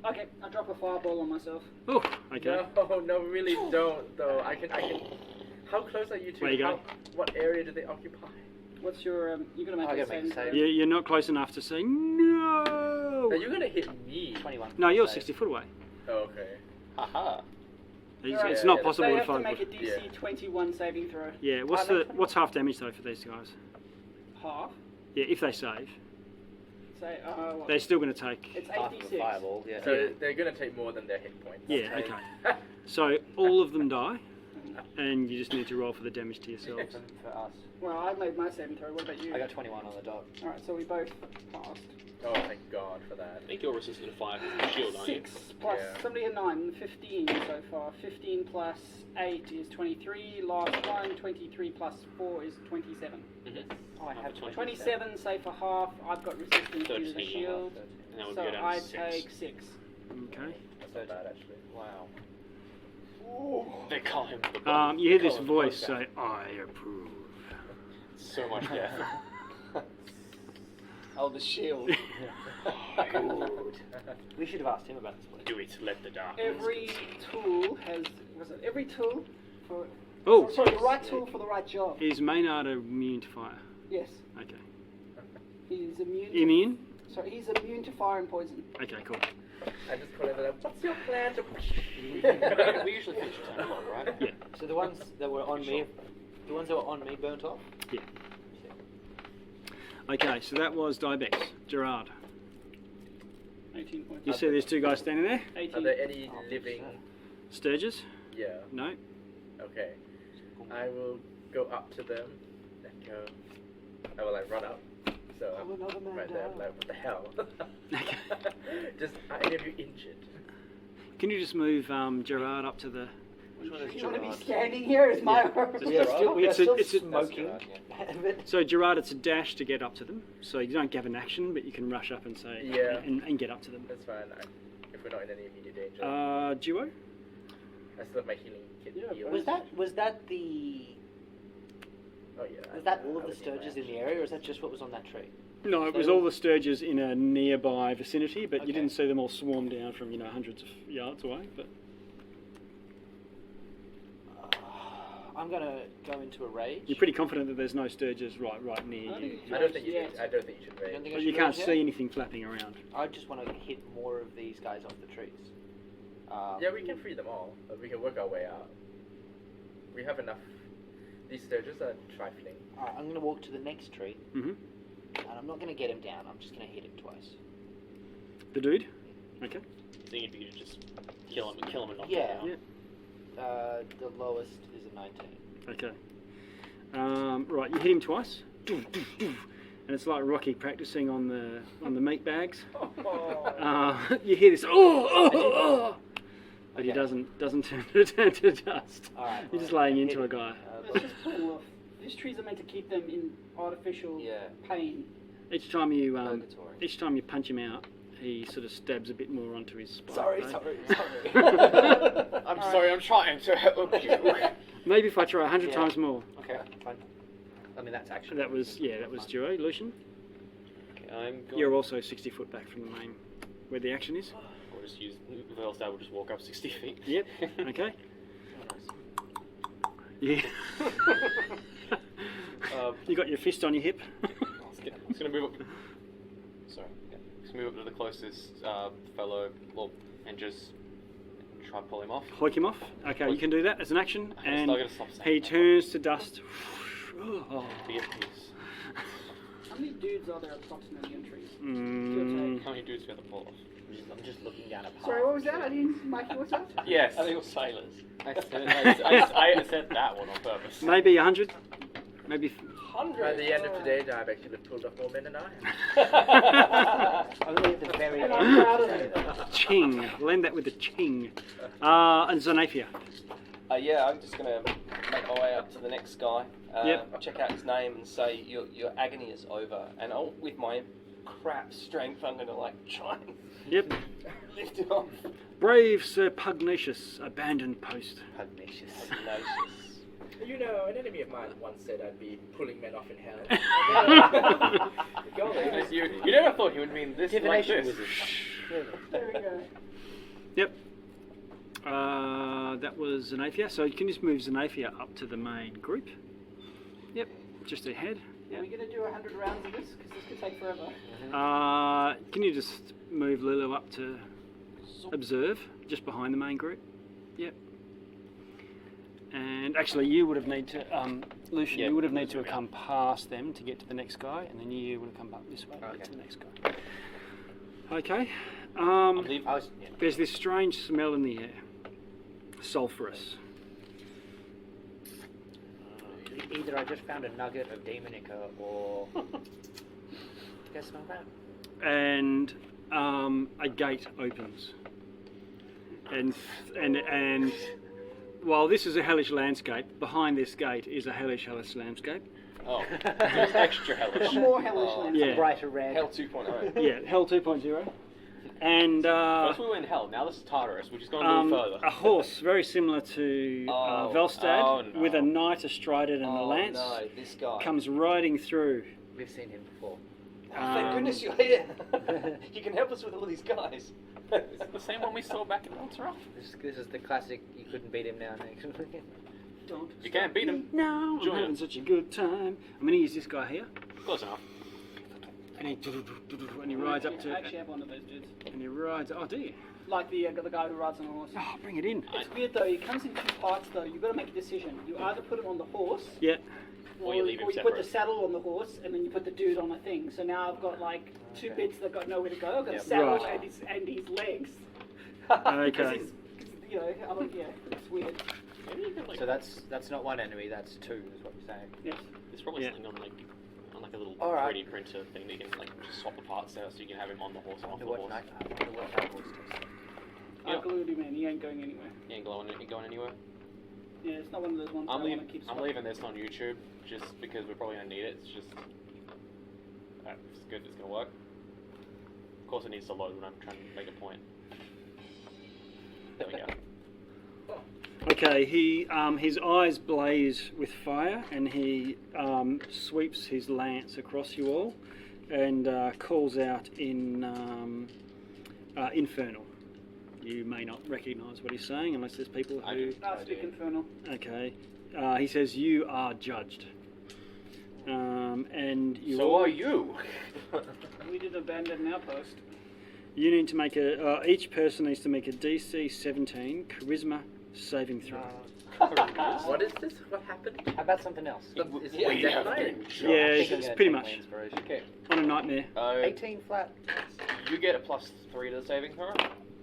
Okay, I'll drop a fireball on myself.
Oh, okay.
No, really don't though. I can. How close are you to?
Where you going?
What area do they occupy?
What's your, you're going to make
I
a
gotta make a
saving
save.
throw?
You're not close enough to say no.
Are you gonna hit me?
21.
No, you're
Save.
60 foot away.
Oh, okay.
Haha.
It's,
Alright,
it's not
yeah,
possible
They
to
have to
find.
make a DC
Yeah.
21 saving throw.
Yeah, what's half damage though for these guys?
Half.
Yeah, if they save,
Say, what?
they're still going to take.
It's
Half of a
86.
fireball, yeah.
So they're gonna take more than their hit points.
Yeah, okay. So all of them die. And you just need to roll for the damage to yourselves.
For us.
Well, I made my saving throw. What about you?
I got 21 on the dot.
Alright, so we both passed.
Oh, thank God for that.
I think you're resistant to fire because of the shield, aren't you?
6 plus
Yeah.
somebody had 9, 15 so far. 15 plus 8 is 23. Last one, 23 plus 4 is 27.
Oh, I have
27, say for half. I've got resistance due to the
13.
shield.
And that would
So
go down
I
to 6.
take 6.
Okay.
That's not bad, actually.
Wow.
They call him the
You hear
they
this
call him
voice
Podcast.
say, "I approve."
So much death.
Oh, the shield.
We should have asked him about this place.
Do it, let the dark.
Every tool has. Was it every tool for.
Oh,
Sorry, the right tool for the right job.
is Maynard immune to fire?
Yes.
Okay.
He's immune.
Immune?
Sorry, he's immune to fire and poison.
Okay, cool.
I just call it like, what's your plan to...
We usually finish at 10 o'clock, right?
Yeah.
So the ones that were on me, the ones that were on me burnt off?
Yeah. Okay, so that was Dibex. Gerard.
18 points.
You see there's two guys standing there?
18.
Are there any living...
Sturges?
Yeah.
No?
Okay. I will go up to them and go... I will like run up. So I'm
another man
right there,
down.
like, what the hell? Just, are any of you injured?
Can you just move Gerard up to the...
Which one is
You want to be
Gerard?
standing here as my
We are still,
It's a-
smoking.
So Gerard, it's a dash to get up to them. So you don't have an action, but you can rush up and say...
Yeah.
And get up to them.
That's fine, if we're not in any immediate danger.
Duo?
I still have my healing kit. heal.
Was that the...
Oh yeah.
Was that all
I
of the
would need my
Sturges in the area, or is that just what was on that tree?
No, it was all the Sturges in a nearby vicinity, but you
Okay.
didn't see them all swarm down from, hundreds of yards away. But
I'm gonna go into a rage.
you're pretty confident that there's no Sturges right near
I
you.
think
I don't think
Yes.
I don't think you should
You don't
rage.
think I
But
should
you can't
rage yet?
see anything flapping around.
I just want to hit more of these guys off the trees.
Yeah, we can free them all. We can work our way out. We have enough. These Sturges are trifling.
Alright, I'm gonna walk to the next tree,
hmm
and I'm not gonna get him down. I'm just gonna hit him twice.
The dude? Okay.
I think if you could just kill him and knock
Yeah.
him out.
Yeah.
The lowest is a 19.
Okay. Right, you hit him twice. And it's like Rocky practicing on the meat bags. You hear this, but he
Okay.
doesn't turn to dust.
Alright.
You're just
well,
laying
I
into
hit
a guy.
him.
Let's just pull them off. These trees are meant to keep them in artificial
Yeah.
pain.
Each time you
Purgatory.
punch him out, he sort of stabs a bit more onto his spine.
Sorry.
I'm sorry, I'm trying to help you.
Maybe if I try 100
Yeah.
times more.
Okay, fine. I mean, that's actually...
That was duo. Lucian,
Okay, I'm going...
you're also 60 foot back from the main, where the action is.
We'll just use... Veilstar will just walk up 60 feet.
Yep. Okay. Yeah. You got your fist on your hip.
I'm just gonna move up... Sorry. Yeah. Just move up to the closest fellow, and just try and pull him off.
Hoik him off. Okay, you can do that as an action, and
I gotta stop saying
he
that.
turns to dust. Oh.
To get peace.
How many dudes are there approximately on trees?
Mm,
How many dudes do we have to pull off?
I'm just looking down a path.
Sorry, what was that? I didn't. Mikey, what's that?
Yes. I think it was sailors. I said that one on purpose.
maybe 100. Maybe.
By the end of today, I've actually pulled off more men than I have.
Only at the very
And
end.
I'm proud of it.
Ching. Lend that with the ching. And Xanaphia.
Yeah, I'm just going to make my way up to the next guy.
Yep.
Check out his name and say your agony is over. And with my crap strength, I'm going to try and
Yep.
lift him off.
Brave Sir Pugnacious, abandoned post.
Pugnacious.
Pugnacious.
You know, an enemy of mine once said I'd be pulling men off in hell.
You never thought he would mean this like
Divination
this.
wizard.
There we go.
Yep. That was Xanaphia. So you can just move Xanaphia up to the main group. Yep. Just ahead.
Are we going to do 100 rounds of this? Because this could take forever.
Can you just move Lulu up to observe, just behind the main group? Yep. And actually, you would have need to, Lucian,
Yeah,
you would have need to
move
have come past them to get to the next guy, and then you would have come up this way to get to the next guy. Okay.
I was,
There's this strange smell in the air, sulphurous.
Either I just found a nugget of demonica, or you guys smell that?
And a gate opens. And while this is a hellish landscape, behind this gate is a hellish landscape.
Oh, it's extra hellish.
More hellish land.
Yeah.
Brighter red.
Hell 2.0.
Yeah, Hell 2.0. And
First we were in Hell, now this is Tartarus, which is going a little further.
a horse very similar to Velstad,
Oh, no.
with a knight astride it and a lance,
no, this guy.
comes riding through.
We've seen him before.
Thank goodness you're here. You can help us with all these guys.
Is it the same one we saw back in Elturel?
This is the classic. You couldn't beat him now, Nick.
Don't
You can't beat him.
No,
Join
I'm having
him.
such a good time. I'm going to use this guy here.
Close enough.
And he rides up
I
to...
actually have one of those dudes.
And he rides... Oh, do you?
Like the guy who rides on a horse.
Oh, bring it in.
It's weird though, he comes in two parts though. You've got to make a decision. You either put him on the horse,
Yeah.
Or you leave him
put the
separate.
saddle on the horse, and then you put the dude on a thing. So now I've got like two
Okay.
bits that got nowhere to go. I've got
Yep.
a saddle
Right.
and his legs.
Okay.
You know, I don't, yeah, it's weird.
Maybe you can like...
So that's not one enemy. That's two, is what you're saying.
Yes.
There's probably
Yeah.
something on like a little
All right.
3D printer thing that you can like just swap the parts out so you can have him on the horse and off
I
the
wonder
horse.
what night horse does.
Yeah.
I glued him in. He ain't going anywhere.
You ain't going anywhere.
Yeah, it's not one of those ones
I'm
that I want to keep.
I'm leaving this on YouTube just because we're probably gonna need it. It's just it's good. It's gonna work. Of course, it needs to load when I'm trying to make a point. There we go.
Okay, his eyes blaze with fire, and he sweeps his lance across you all, and calls out in infernal. You may not recognise what he's saying unless there's people
I
who.
do.
I speak infernal.
Okay, he says you are judged, and you
So
all,
are you?
We did abandon an outpost.
You need to make a. Each person needs to make a DC 17 Charisma saving throw.
What is this? What happened?
How about something else?
Is
We
it Death
have
Knight?
been
Yeah,
judged.
it's
I'm gonna
pretty
take
much
my inspiration.
Okay.
on a nightmare.
18 flat.
You get a +3 to the saving throw.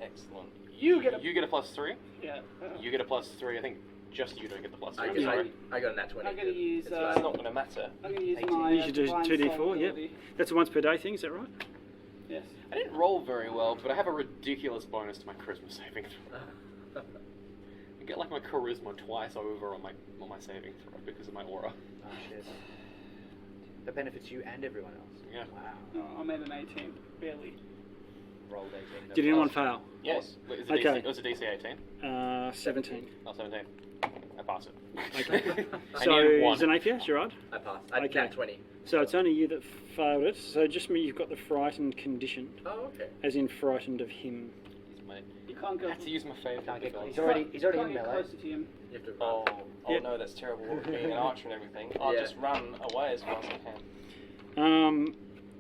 Excellent.
You get a.
You get a +3.
Yeah.
You get a +3. I think just you don't get the +3.
I,
I'm
get,
sorry.
I got a nat 20.
I'm gonna use.
It's
It's
fine.
not going to matter.
I'm gonna use
18.
my.
You should do
divine
2d4.
soul
Yep,
ability.
that's a once per day thing. Is that right?
Yes.
I didn't roll very well, but I have a ridiculous bonus to my charisma saving throw. I get like my charisma twice over on my saving throw because of my aura.
Oh shit. That benefits you and everyone else.
Yeah.
Wow.
No, I made an 18. Barely.
Rolled 18.
Did anyone fail?
Yes. Wait, is it
Okay.
DC, was it DC 18?
17.
Oh, 17. I pass it.
Okay.
I
So,
needed one.
Xanaphia, Gerard?
I passed. I
Okay.
nat 20.
So it's only you that failed it. So just me, you've got the frightened condition,
Oh, okay.
as in frightened of him.
You can't go.
I had to use my favorite.
Can't get
spells.
he's already
Can't
in
get
melee.
closer to him.
You have to
Oh,
run.
Yep.
no, that's terrible. Being an archer and everything. I'll
Yeah.
just run away as fast as I can.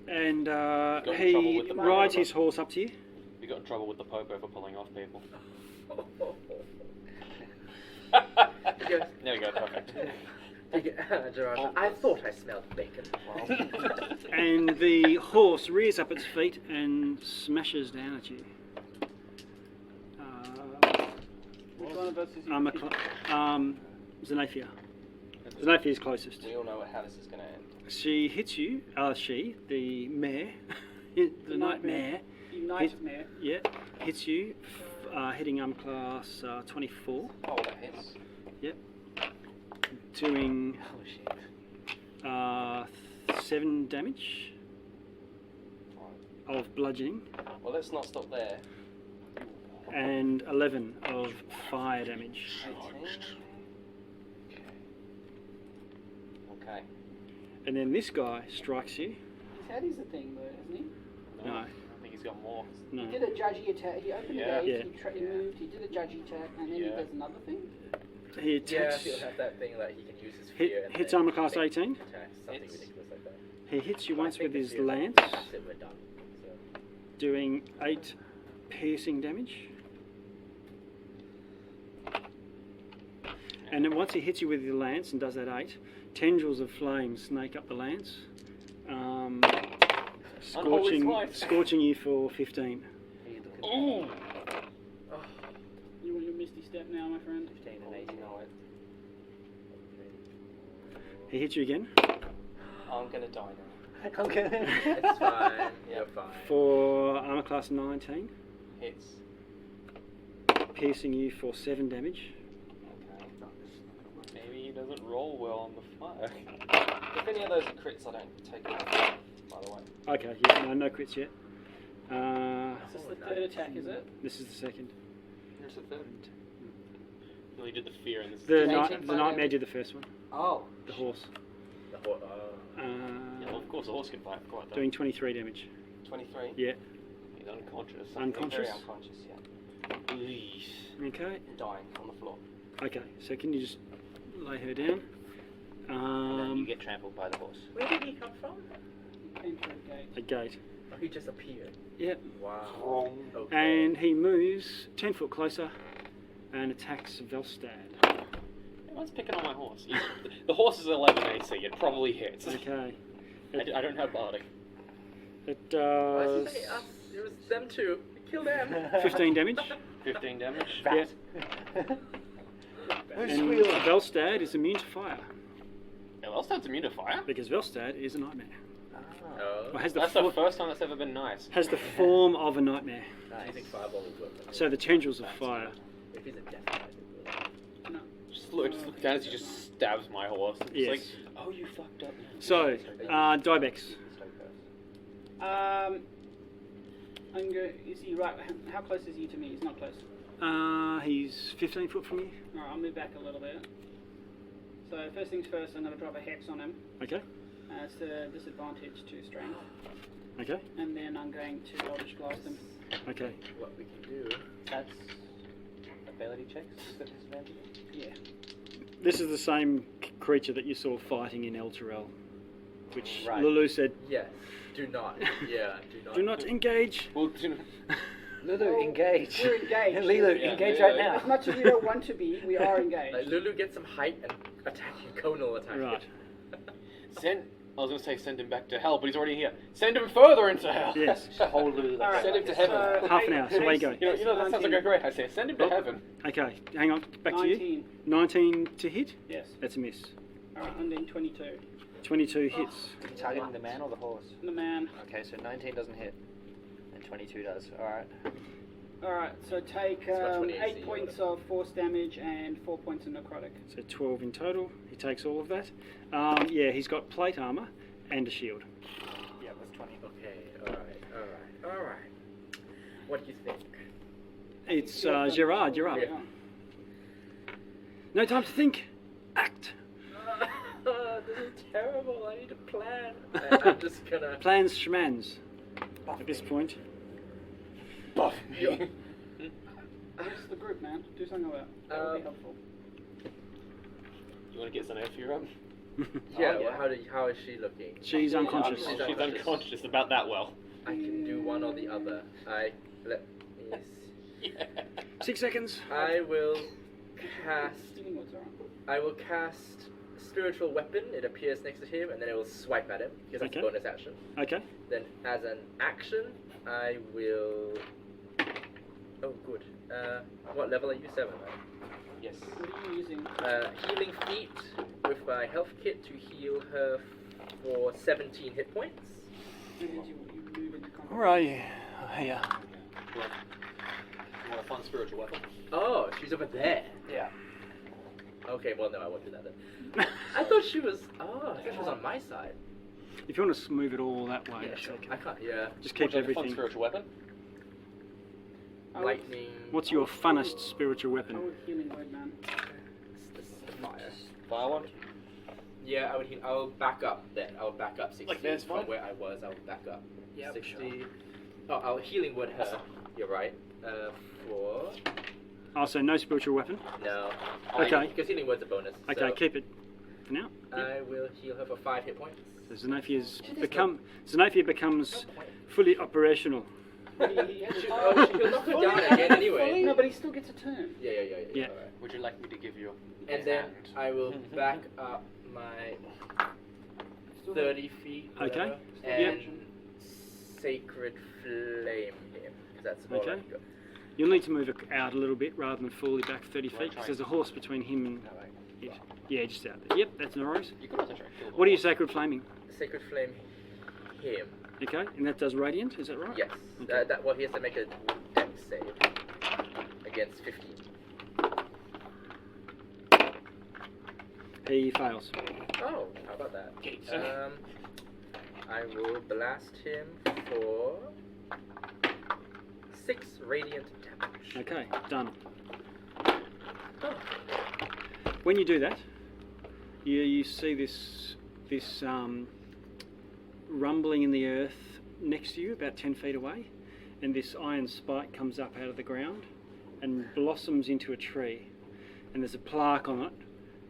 And
Got in trouble
he
with the
rides
Pope.
his horse up to you.
We got in trouble with the Popo for pulling off people.
He goes,
There we go, perfect.
Gerard, I thought I smelled bacon.
And the horse rears up its feet and smashes down at you.
Which one of us is
Xanaphia. Xanaphia is closest.
We all know how this is going to end.
She hits you, the mare, the night mare,
Unite Mare.
yeah, hits you, hitting class 24,
Oh, that hits.
doing
Oh shit.
7 damage of bludgeoning
Well, let's not stop there.
and 11 of fire damage.
18. Okay.
And then this guy strikes you.
His head is a thing though, isn't he?
No,
I think he's got more.
no.
He did a judgy attack. He opened
Yeah.
the gate,
Yeah.
he moved, he did a judgy attack, and then he
Yeah.
does another thing.
He
Yeah,
attacks.
he'll have that thing that he can use his fear. and
Hits
then
armor class
make
18.
attacks, something
Hits.
ridiculous like that.
He hits you
But I
once
think
with
the
his
fear
lance,
That's it, we're done. So.
doing 8 piercing damage. And then once he hits you with your lance and does that 8, tendrils of flame snake up the lance,
Unholy slice.
scorching you for 15.
Ooh!
Oh,
You want your Misty Step now, my friend?
15 and 18.
He hits you again
I'm gonna die now.
Okay.
It's fine. You're fine.
for armor class 19,
Hits.
piercing you for 7 damage.
Okay.
Maybe he doesn't roll well on the fire.
If any of those are crits, I don't take it off, by the way.
Okay, yeah, no crits yet.
Is this the third attack, is it?
This is the second.
Here's the third. You only did the fear and this is
The,
Did
night,
18
the
fire
nightmare did the first one.
Oh.
The horse.
The whole,
Yeah, well, of course, the horse can fight quite though.
Doing 23 damage.
23.
Yeah.
He's unconscious.
Unconscious.
Very unconscious, yeah.
Eesh.
Okay.
Dying on the floor.
Okay. So can you just lay her down?
And then you get trampled by the horse.
where did he come from?
Came through a gate.
A gate.
Oh, he just appeared.
Yep.
Wow. Okay.
And he moves 10 foot closer and attacks Velstad.
Everyone's picking on my horse. The horse is 11 AC. It probably hits.
Okay.
I don't have bardic.
It
Why
does
does he say us? It was them two. Kill them.
15 damage.
15 damage.
Yeah.
Who's
And
squealing?
Velstad is immune to fire
Yeah, well, that's immune to fire.
because Velstad is a nightmare.
Oh.
Or has the,
That's the first time that's ever been nice.
has the form of a nightmare.
Do you think fireball will work?
So the tendrils of fire.
If he's a death knight, it will.
Just look down as he just stabs my horse. It's
Yes.
like, oh, you fucked up.
So, Dibex.
I'm go. Is he right? How close is he to me? He's not close.
He's 15 foot from you.
Alright, I'll move back a little bit. So first things first, I'm going to drop a hex on him.
Okay.
It's a disadvantage to strength.
Okay.
And then I'm going to Eldritch Blast him.
Okay.
What we can do.
That's ability checks. Is that disadvantage?
Yeah.
This is the same creature that you saw fighting in Elturel, which
Right.
Lulu said,
Yes. Do not. Yeah. Do not.
do not engage.
Well,
Lulu,
Well,
engage.
We're engaged.
Lulu,
Yeah,
engage
yeah,
right
yeah.
now.
As much as we don't want to be, we are engaged.
Like Lulu gets some height and attack you. Conal attack.
Right.
I was going to say send him back to hell, but he's already here. Send him further into hell.
Yes.
Whole Lulu.
Alright,
Send him to heaven.
Half an hour, so away you go.
You know that sounds like a great idea. Send him to heaven.
Okay, hang on. Back to you.
19.
19 to hit.
Yes.
That's a miss.
Alright, and then 22.
22 hits.
Are you targeting the man or the horse?
And the man.
Okay, so 19 doesn't hit, and 22 does. Alright.
Alright, so take
It's got 20 AC,
8 points of force damage and 4 points of necrotic.
So 12 in total. He takes all of that. Yeah, he's got plate armor and a shield.
Yeah, that's 20.
Okay. All right. What do you think?
It's Gerard. You're up.
Yeah.
No time to think. Act.
This is terrible. I need a plan. I'm just gonna.
Plans schmans. At this point.
Buff
Yeah.
me.
Where's the group, man? Do something about it. That would be helpful.
You want to get Xanaphia up?
Yeah.
Oh, yeah.
Well, how is she looking?
She's unconscious.
She's unconscious about that well.
I can do one or the other. Let me.
Yeah.
6 seconds.
I will cast.
Healing Word's alright.
I will cast spiritual weapon. It appears next to him, and then it will swipe at him because that's
Okay.
a bonus action.
Okay.
Then, as an action, I will. Oh, good. What level are you? 7, right?
Yes.
What are you using?
Healing feat with my health kit to heal her for 17 hit points.
That means you move into combat.
Where are you? Here.
You want a fun spiritual weapon?
Oh, she's over there.
Yeah.
Okay, well, no, I won't do that then. I thought she was. Oh, I thought she was on my side.
If you want to move it all that way,
Yeah,
that's
sure.
okay.
I can't. Yeah.
Just keep
Would you like a fun
everything.
spiritual weapon?
I would-
Lightning.
What's your funnest spiritual
I
weapon?
would Healing Word, man.
Fire.
Fire one?
Yeah, I would. I will back up then. I will back up 60
Like this
from
one?
where I was. I will back up.
Yep,
60. Oh, I'll healing word her. You're right. For
Oh, so no spiritual weapon.
no.
Okay.
Because healing word's a bonus.
Okay,
so
keep it for now.
I will heal her for 5 hit points.
So Xanaphia becomes fully operational.
He'll
She'll knock her down again anyway.
No, but he still gets a turn.
Yeah.
Yeah.
Alright.
Would you like me to give you a
And then
hand?
I will back up my 30 feet.
Okay.
Whatever, and sacred flame him. Because that's all
Okay.
I've got.
You'll need to move it out a little bit rather than fully back 30 feet
Right,
because there's a horse between him and Yeah, just out there. Yep, that's no worries.
You could also try to kill the
What are you
horse.
sacred flaming?
Sacred Flame him.
Okay, and that does radiant, is that right?
Yes.
Okay.
Well, he has to make a dex save against 15.
He fails.
Oh, how about that? I will blast him for 6 radiant damage.
Okay, done.
Oh.
When you do that, you see this rumbling in the earth next to you, about 10 feet away, and this iron spike comes up out of the ground and blossoms into a tree, and there's a plaque on it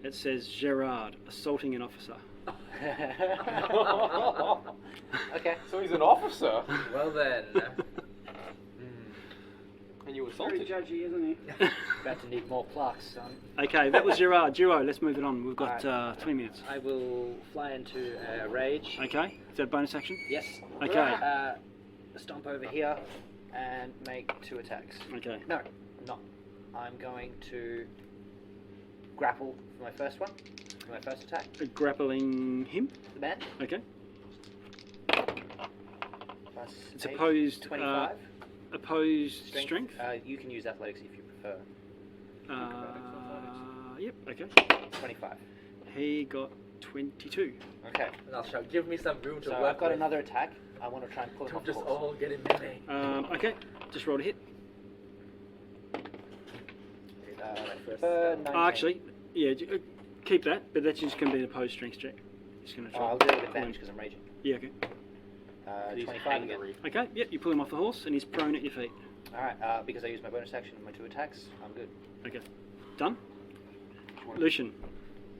that says Gerard, assaulting an officer.
Okay.
So he's an officer.
Well then.
And you
Very
assaulted.
judgy, isn't he?
About to need more plaques, son.
Okay, that was Gerard. Duo, let's move it on. We've got 20 minutes.
I will fly into rage.
Okay, is that a bonus action?
Yes.
Okay.
Stomp over here and make 2 attacks.
Okay.
No, not. I'm going to grapple for my first one. For my first attack.
Grappling him.
The man.
Okay.
Plus
It's
8,
opposed.
25.
Opposed strength.
You can use athletics if you prefer.
Yep. Okay.
25.
He got 22.
Okay.
And I'll shout, give me some room to
So
work
I've got
with.
another attack. I want to try and pull him
Don't
off the
just
horse.
all get in melee.
Okay. Just roll a hit.
For 19.
Actually, yeah. Keep that, but that's just going to be an opposed strength check. Just going to try.
I'll do it with advantage because I'm raging.
Yeah. Okay.
25 again.
Okay. Yep. You pull him off the horse, and he's prone at your feet.
Alright, because I used my bonus action and my 2 attacks, I'm good.
Okay. Done. Lucian.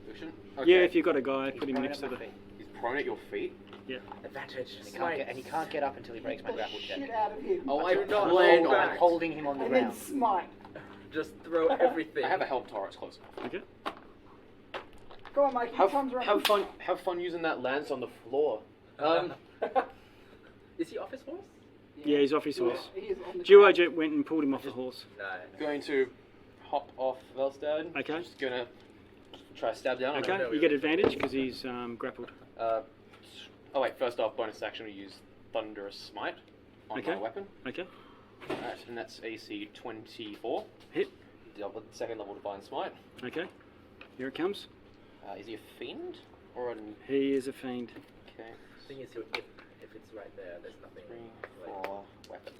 Lucian?
Yeah, if you've got a guy,
He's
put him
prone
next
at
to
my
the.
feet.
He's prone at your feet.
Yeah.
Advantage.
And he can't get up until he breaks my grapple check.
Shit out of him.
Oh,
I
I
do not
plan
hold
on
back.
I'm holding him on the
And then
ground.
smite.
Just throw everything.
I have a help turret close.
Okay.
Go on, Mike.
Have
Tom's running.
have fun using that lance on the floor.
Is he off his horse?
Yeah, he's off his horse.
He is on the
Duo
ground.
Jet went and pulled him off the horse.
No.
Going to hop off Velstad.
Okay.
Just gonna try to stab down.
Okay. You get advantage because he's grappled.
Oh wait, first off, bonus action we use Thunderous Smite on
Okay.
my weapon.
Okay.
Alright, and that's AC 24.
Hit.
Second level Divine Smite.
Okay. Here it comes.
Is he a fiend or an?
He is a fiend.
Okay.
Thing is, if it's right there, there's nothing.
3,
like,
4 weapon.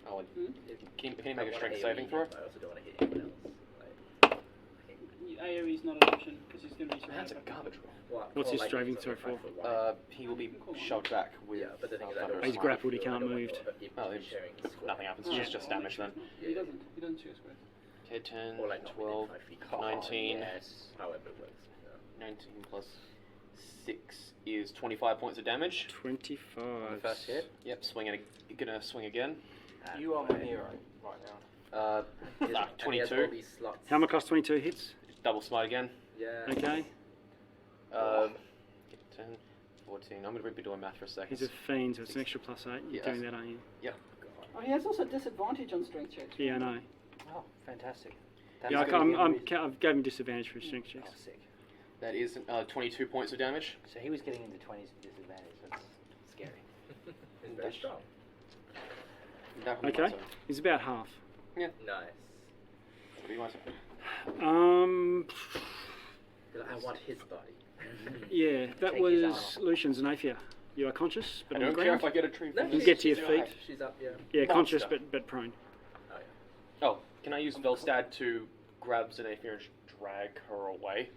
Oh, and can he
I
make a
wanna
strength
AoE
saving throw?
him, I also don't want to hit anyone else.
AoE's not an option because he's going to be
That's
surrounded.
a garbage roll.
Well,
What's his
like,
striving
he's
throw
on the
for?
front wide.
He will be shoved back with.
Yeah, but the thing is, I don't
Thunderous
He's
Smite.
grappled, he can't move.
Oh, it's
sharing the square.
Nothing happens. It's just damage then.
He doesn't shoot a square.
Okay, 10,
Or like not
12,
within 5 feet.
19.
Yes. However it works. Yeah.
19 plus 6 is 25 points of damage.
25.
On the first hit.
Yep, gonna swing again.
You are my hero right now.
He has- and he has
22.
all these slots.
How much cost 22 hits?
Double smite again.
Yeah.
Okay.
10, 14. I'm gonna be doing math for a second.
He's a fiend, so it's an extra +8. You're
Yes.
doing that, aren't you?
Oh, he has also disadvantage on strength checks.
Yeah, I know.
Oh, fantastic.
Yeah, I've gave him disadvantage for his strength
Oh,
checks.
sick.
That is 22 points of damage.
So he was getting into 20s with disadvantage. That's scary.
He's very strong.
That would be
Okay.
my turn.
He's about half.
Nice.
That would be my turn.
I want his body.
Yeah, that
Take his
was Lucian's Xanaphia. You are conscious, but
I
on the
don't care
ground.
if I get a tree.
No,
from
You
this.
get to your
She's
feet.
okay.
She's up, yeah.
Yeah,
Monster.
conscious but prone.
Oh, yeah.
Oh, can I use Velstad to grab Xanaphia and drag her away?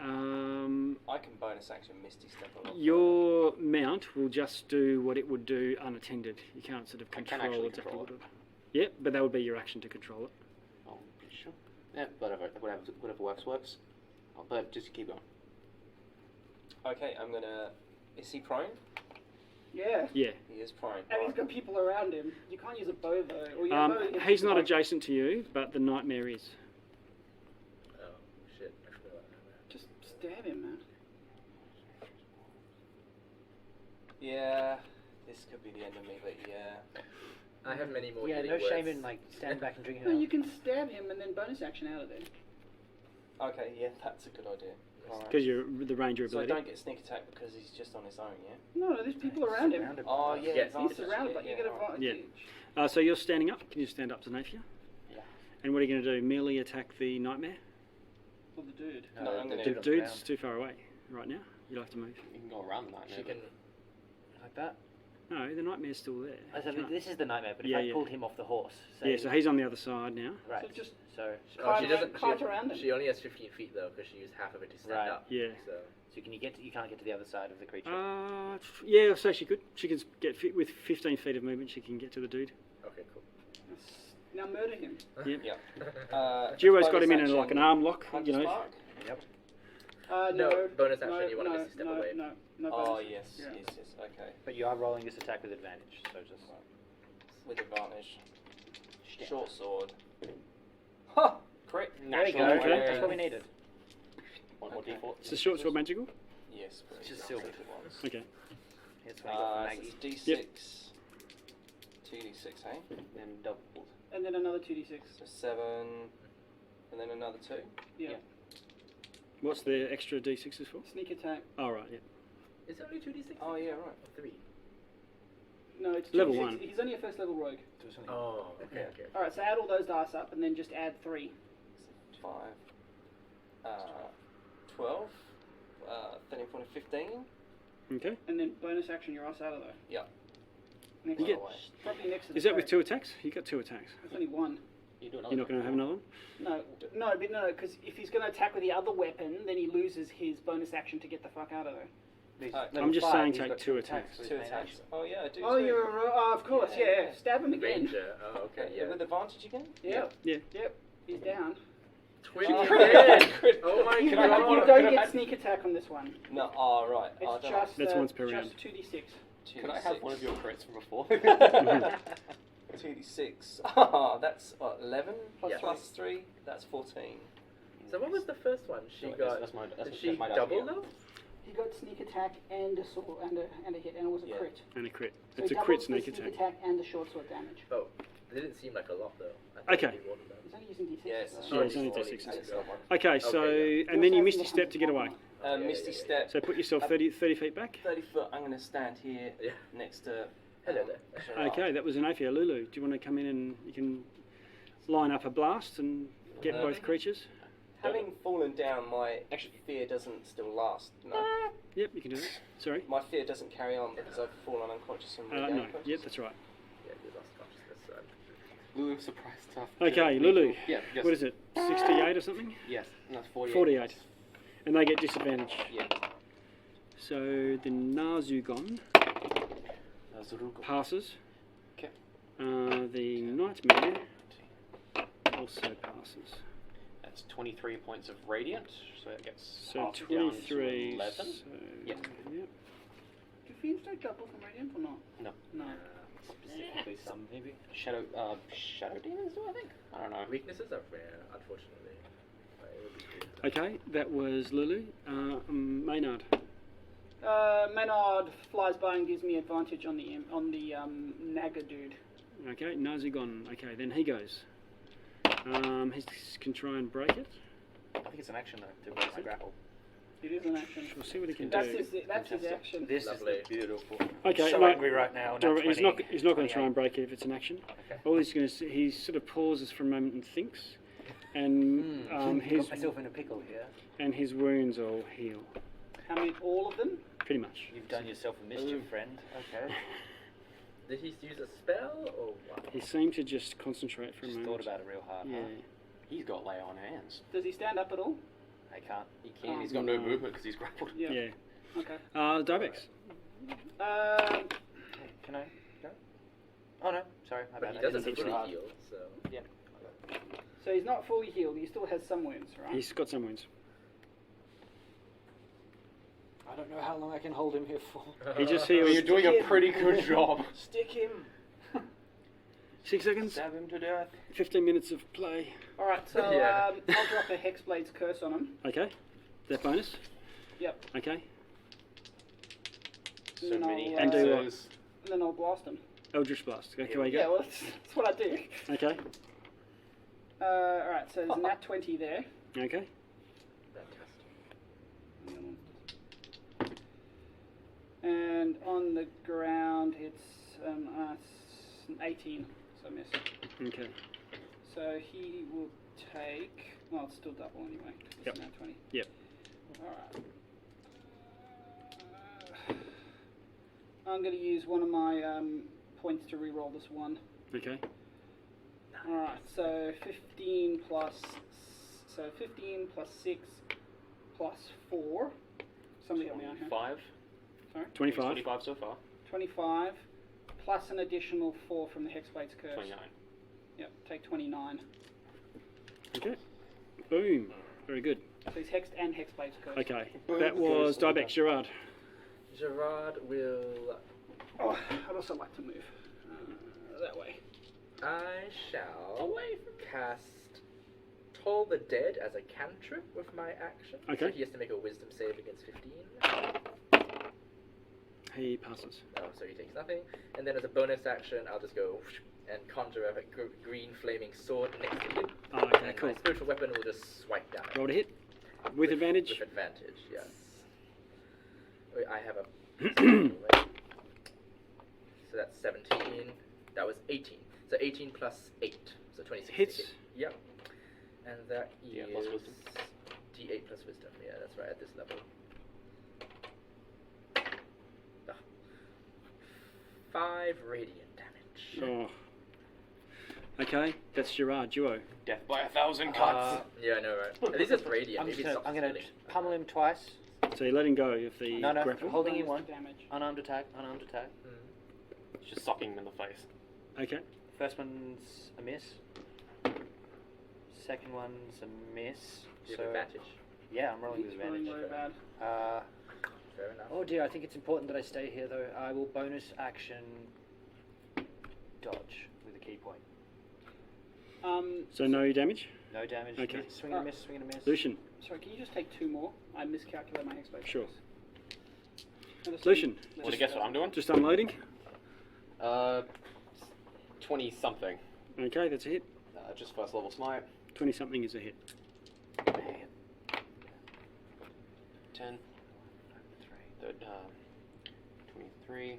I can bonus action Misty Step a lot.
Your mount will just do what it would do unattended. You can't sort of
I can
control
actually
exactly
control
what it would. Yeah, but that would be your action to control it.
Oh, pretty sure. Yeah, whatever works. Oh, but just keep going.
Okay, I'm gonna. Is he prone?
Yeah.
Yeah.
He is prone.
And he's got people around him. You can't use a bow though. Or
He's not adjacent to you, but the nightmare is.
Oh, shit. I forgot about that.
Just stab him, man.
Yeah, this could be the end of me, but yeah.
I have many more
Yeah,
healing
no
words.
shame in like standing back and drinking
No,
it
you
up.
can stab him and then bonus action out of there.
Okay, yeah, that's a good idea. Alright.
Because you're the ranger
So I
ability.
don't get sneak attack because he's just on his own, yeah?
No, there's people around him.
Oh, yeah,
Yeah,
advantage,
He's surrounded, but you get
alright.
advantage.
So you're standing up. Can you stand up to Xanaphia?
Yeah.
And what are you going to do? Merely attack the nightmare?
Or the dude.
No, I'm gonna
The
do
dude's too far away right now. You'll have to move.
You can go around the nightmare.
She can.
Like that.
No, the nightmare's still there.
I said,
Can't-
this is the nightmare, but if
Yeah,
I
yeah.
pulled him off the horse,
Yeah, so he's on the other side now.
right.
So just
So
Oh, she
Kite
doesn't.
kite around him.
She only has 15 feet though, because she used half of it to stand
Right.
up.
Yeah.
So
can you get? You can't get to the other side of the creature.
Yeah, so she could. She can get fit with 15 feet of movement. She can get to the dude.
okay, cool.
Now murder him.
Yep.
Yeah.
Duo's got him in
bonus
like an
action,
arm lock,
Hunter
you know.
Spark.
No, bonus action,
no,
you want
no,
to step
no,
away.
No, no
Oh,
bonus.
yes,
Yeah.
yes, okay.
But you are rolling this attack with advantage, so just
With advantage. Short sword. Ha! Crit.
there you go.
Natural one.
That's what we needed.
One more
Okay.
d4.
Is the short sword magical?
Yes, please.
It's just silver.
Okay.
That's what I got from
So
Maggie.
it's D6. 2d6, hey?
And double.
And then another 2d6.
So 7, and then another 2.
Yeah.
What's the extra d6s for?
Sneak attack.
Oh, right, yeah.
Is it only 2d6?
Oh, yeah, right.
3.
No, it's
Level
2d6.
one.
He's only a first level rogue.
Oh, okay, okay.
Alright, so add all those dice up and then just add 3.
5, 12, 13, 14, 15.
Okay.
And then bonus action, your ass out of there.
Yeah.
Next
You get-
away.
probably next to the
Is that with
turret.
2 attacks? You got 2 attacks.
There's only one.
You do another
You're not going to have another one?
No, because if he's going to attack with the other weapon, then he loses his bonus action to get the fuck out of there.
I'm just saying take 2 attacks.
2 attacks. Oh, yeah, I do.
Oh,
too.
you're a of course, yeah. Stab him again.
Ranger. Oh, okay, yeah.
With advantage again?
Yep.
Yeah.
Yep. He's down.
20
Oh,
again!
crit.
Oh my
You,
Can I have one?
you don't get sneak attack on this one.
No, oh, right.
It's
I don't
just
That's once per
just
round.
2d6.
Could I have one of your crits from before?
2d6. Ah, that's what, 11 plus,
Yeah.
plus 3. That's 14.
So what was the first one? She got.
That's my,
Did she
my
double
dice,
though?
He got sneak attack and a sword and a hit, and it was a
Yeah.
crit.
And a crit.
So
It's
he
a crit
doubled the
sneak
sneak
attack.
and the short sword damage.
Oh, it didn't seem like a lot though. I
Okay.
thought it'd be more than that.
He's only using d6.
Yeah, it's
so-
a
Yeah,
short
it's only
sword.
D6s.
It's got one.
Okay, so,
Okay,
and then you
Also
missed
has
your step to get away.
Misty step.
So put yourself 30 feet back.
30 foot. I'm going to stand here
Yeah.
next to.
Hello there.
Gerard.
Okay, that was Xanaphia. Lulu, do you want to come in and you can line up a blast and get both creatures?
Having fallen down, my fear doesn't still last. No.
Yep, you can do that. Sorry.
My fear doesn't carry on because I've fallen unconscious and
No.
regained consciousness.
Yep, that's right.
Yeah, you lost consciousness. So.
Lulu, surprise stuff.
Okay, Lulu.
Yeah, yes.
What is it? 68 or something?
Yes, no, 48.
48. And they get disadvantage.
Yeah.
So the Nazugon
Zuruko.
passes.
Okay.
The Nightmare also passes.
That's 23 points of radiant, so it gets
So
half down to
23.
11.
So,
Yeah.
Yep.
Do fiends don't double from radiant or not?
No.
No.
Specifically, some maybe.
Shadow demons do, I think? I don't know.
Weaknesses are rare, unfortunately. But it would be cool.
Okay, that was Lulu. Maynard.
Maynard flies by and gives me advantage on the Naga dude.
Okay, Nazugon. Okay, then he goes. He can try and break it.
I think it's an action though to break the grapple.
It is an action.
We'll see what he can
That's
do.
his action.
This
Lovely.
is beautiful.
Okay,
so
no,
angry right now.
Don't
Nat
worry, he's
20,
not. He's not going to try
28.
and break it if it's an action.
Okay.
All he's going to. He sort of pauses for a moment and thinks, and his
Got myself in a pickle here.
and his wounds all heal.
How many? All of them?
Pretty much.
You've done yourself a mischief, friend. Okay.
Did he use a spell or what?
He seemed to just concentrate for a
Just
moment.
thought about it real hard.
Yeah.
Huh?
He's got lay on hands.
Does he stand up at all?
I can't.
He can. He's got no movement because he's grappled.
Yeah.
Yeah.
Okay.
Dibex.
Can I go? Oh no, sorry. My
But
bad.
he
I
doesn't
didn't
fully
think so
heal, so.
Yeah.
So he's not fully healed. He still has some wounds, right?
He's got some wounds.
I don't know how long I can hold him here for.
He just
You're
heals.
doing a pretty good job.
Stick him.
6 seconds.
Stab him to death.
15 minutes of play.
All right. So
Yeah.
I'll drop a Hexblade's curse on him.
Okay. That bonus.
Yep.
Okay.
And then
many
I'll,
And do what?
and then I'll blast him.
Eldritch Blast. Okay, away you
Yeah.
go.
Well, that's what I do.
Okay.
All right. So there's a nat 20 there.
Okay.
ground. It's an 18, so miss.
Okay.
So he will take. Well, it's still double anyway. It's
Yep.
now 20.
Yep.
Alright. I'm going to use one of my points to reroll this one.
Okay.
Alright, so 15 plus 6 plus 4. Somebody help me out here.
5.
Sorry?
25.
25 so far.
25 plus an additional 4 from the Hexblade's curse.
29.
Yep, take 29.
Okay. Boom. Very good.
So he's hexed and Hexblade's curse.
Okay. That was Dibex Gerard.
Gerard will.
Oh, I'd also like to move that way.
I shall cast Toll the Dead as a cantrip with my action.
Okay.
So he has to make a wisdom save against 15.
He passes.
Oh, so he takes nothing. And then as a bonus action, I'll just go whoosh and conjure a green flaming sword next to him.
Oh, okay,
And
cool.
my spiritual weapon will just swipe down.
Roll to hit. With advantage.
With advantage, yes. Wait, I have a. So that's 17. That was 18. So 18 plus 8. So 26.
Hits.
to hit. Yep. And that is
Yeah, plus wisdom.
D8 plus wisdom. Yeah, that's right, at this level. Ah. 5 radiant damage.
Oh. Okay, that's Gerard, duo.
Death by 1,000 cuts.
Yeah, I know, right? At least it's radiant.
I'm
Maybe
just
it's
gonna, I'm gonna
healing.
pummel him twice.
So you're letting go of the
No,
grapple.
holding in
Bonus
one.
damage.
Unarmed attack, unarmed attack.
It's just socking him in the face.
Okay.
First one's a miss. Second one's a miss.
You
So
have advantage.
yeah, I'm rolling
He's
with
rolling
advantage.
very bad.
Fair enough.
Oh dear, I think it's important that I stay here though. I will bonus action dodge with a key point.
So no damage?
No damage.
Okay.
Swing and a miss, swing and a miss.
Lucian.
Sorry, can you just take 2 more? I miscalculated my Hexblade.
Sure.
curse.
Lucian.
Want to guess what I'm doing?
Just unloading.
20 something.
Okay, that's a hit.
Just first level smite.
20 something is a hit.
10. 23.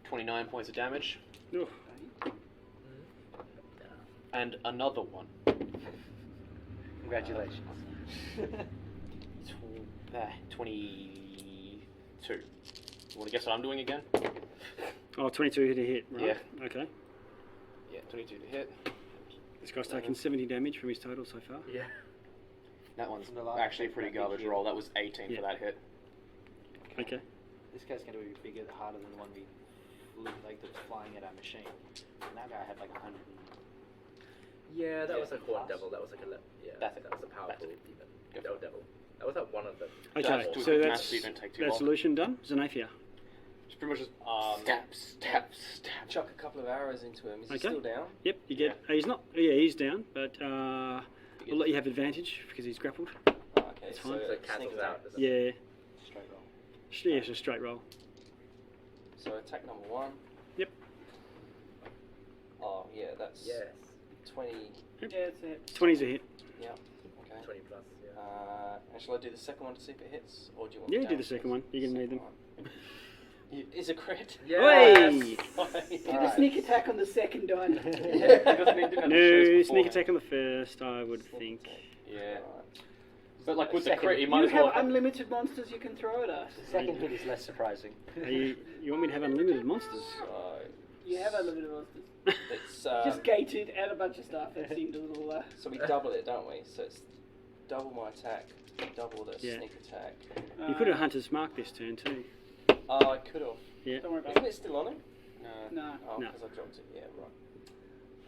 29 points of damage.
Oh,
And another one.
Congratulations.
22. You want to guess what I'm doing again?
oh 22 hit a hit, right?
Yeah.
Okay.
Yeah, 22 to hit.
This guy's taken 70 damage from his total so far.
Yeah.
That one's
And the last
actually a pretty
big
garbage
hit.
roll. That was 18
Yeah.
for that hit.
Okay.
This guy's going to be bigger, harder than the one we flew, like that was flying at our machine. And that guy had like 100.
Yeah, that
Yeah,
was a horn
pass.
devil. That was like a yeah.
That's it.
That was a powerful
That's it.
even.
Go
No
for it.
devil. That was like one of them.
Okay,
Just do
so
it
that's,
massively, don't take too
that's
long.
solution done. Xanaphia.
It's pretty much just stab.
Chuck a couple of arrows into him. Is he
Okay.
still down?
Yep, you get. He's not. Yeah, he's down, but we'll let you have advantage because he's grappled.
Oh, okay,
It's
so
fine.
So it
sneak
cancels
attack.
out. doesn't it?
Yeah.
Straight roll.
Yeah, it's a straight roll.
So attack number 1.
Yep.
Oh yeah, that's
Yes.
20.
Yeah, it's a hit.
20's a hit.
Yeah. Okay.
20 plus. Yeah.
And shall I do the second one to see if it hits, or do you want?
Yeah,
the
do the
damage
second
first?
one. You're gonna need them.
Second one. Is a crit?
Yes.
Hey!
Do the
Alright.
sneak attack on the second die.
Yeah, because they didn't have the shows
No, sneak
beforehand.
attack on the first, I would think.
Yeah.
Alright.
But like with the
Second.
crit, you
You
might as
have
well.
unlimited monsters you can throw at us.
The second hit is less surprising.
You want me to have unlimited monsters?
So
You have unlimited monsters.
it's
Just gated and a bunch of stuff. It seemed a little.
so we double it, don't we? So it's double my attack, double the
Yeah.
sneak attack.
You could have Hunter's Mark this turn too.
Oh, I could have.
Yeah.
Don't worry about
Isn't
it.
it still on him?
No.
No.
Oh,
No.
because I dropped it. Yeah,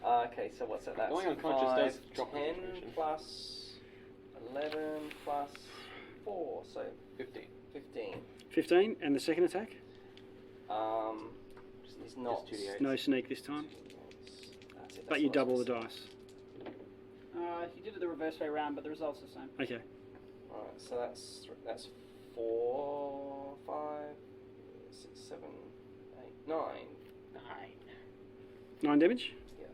right. Okay, so what's that? That's
Going unconscious
5,
does drop
10
concentration.
plus 11 plus 4, so
15.
15.
15, and the second attack?
He's not.
Just 2d8.
No sneak this time.
That's it,
But
that's
you
what I
double
was
the
gonna
dice.
You did it the reverse way around, but the result's the same.
Okay.
say. Alright, so that's 4, 5, 6, 7, 8, 9.
9.
9 damage?
9.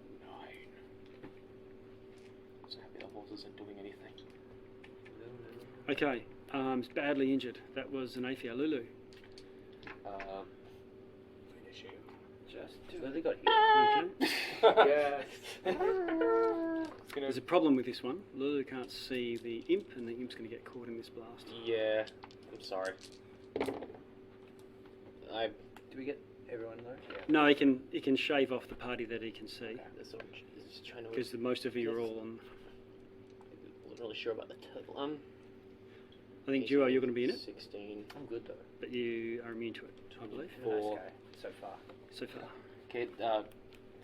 So happy the horse isn't doing anything.
Okay. Badly injured. That was Xanaphia. Lulu.
first. So they got hit.
Okay.
Yes.
It's gonna.
There's a problem with this one. Lulu can't see the imp, and the imp's going to get caught in this blast.
Yeah. I'm sorry. I.
Do we get everyone though? Yeah.
No, he can shave off the party that he can see,
Okay, that's what I'm just trying to.
because most of you are all on.
Wasn't really sure about the turtle.
I think Duo, you're going to be in it,
16.
I'm good though.
but you are immune to it, I believe.
Four.
Okay, so far.
So far,
Okay.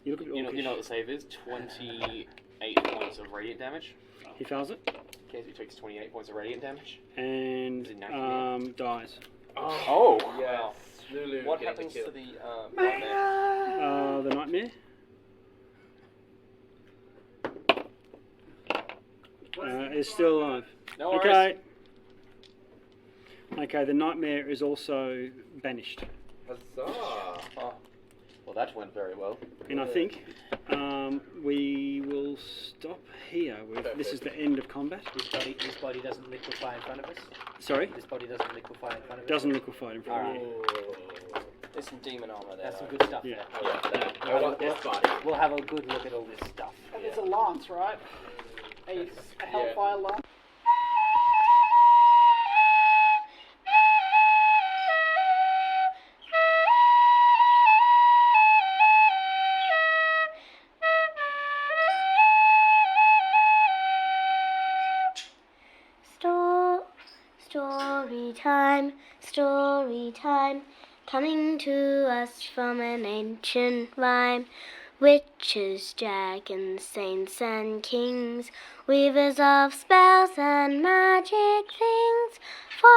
you look a bit
You know
orcish.
what the save is? 28 points of radiant damage.
He fails it
Okay, so he takes 28 points of radiant damage.
and
Is it naturally?
dies.
Oh.
Yes. Lulu
What
getting
happens
the
to
kill.
the nightmare?
The nightmare. Is still alive.
No worries.
Okay. Okay, the nightmare is also banished.
Huzzah!
Oh,
Well, that went very well.
And I think we will stop here. This is the end of combat.
This body doesn't liquefy in front of us.
Sorry?
This body doesn't liquefy in front of us.
Doesn't liquefy in front of you.
Oh.
there's some demon armor there.
That's some
though.
good stuff.
Yeah.
I want that. I want this body.
We'll have a good look at all this stuff.
And there's a lance, right? A hellfire lance.
Story time, coming to us from an ancient rhyme. Witches, dragons, saints and kings, weavers of spells and magic things. For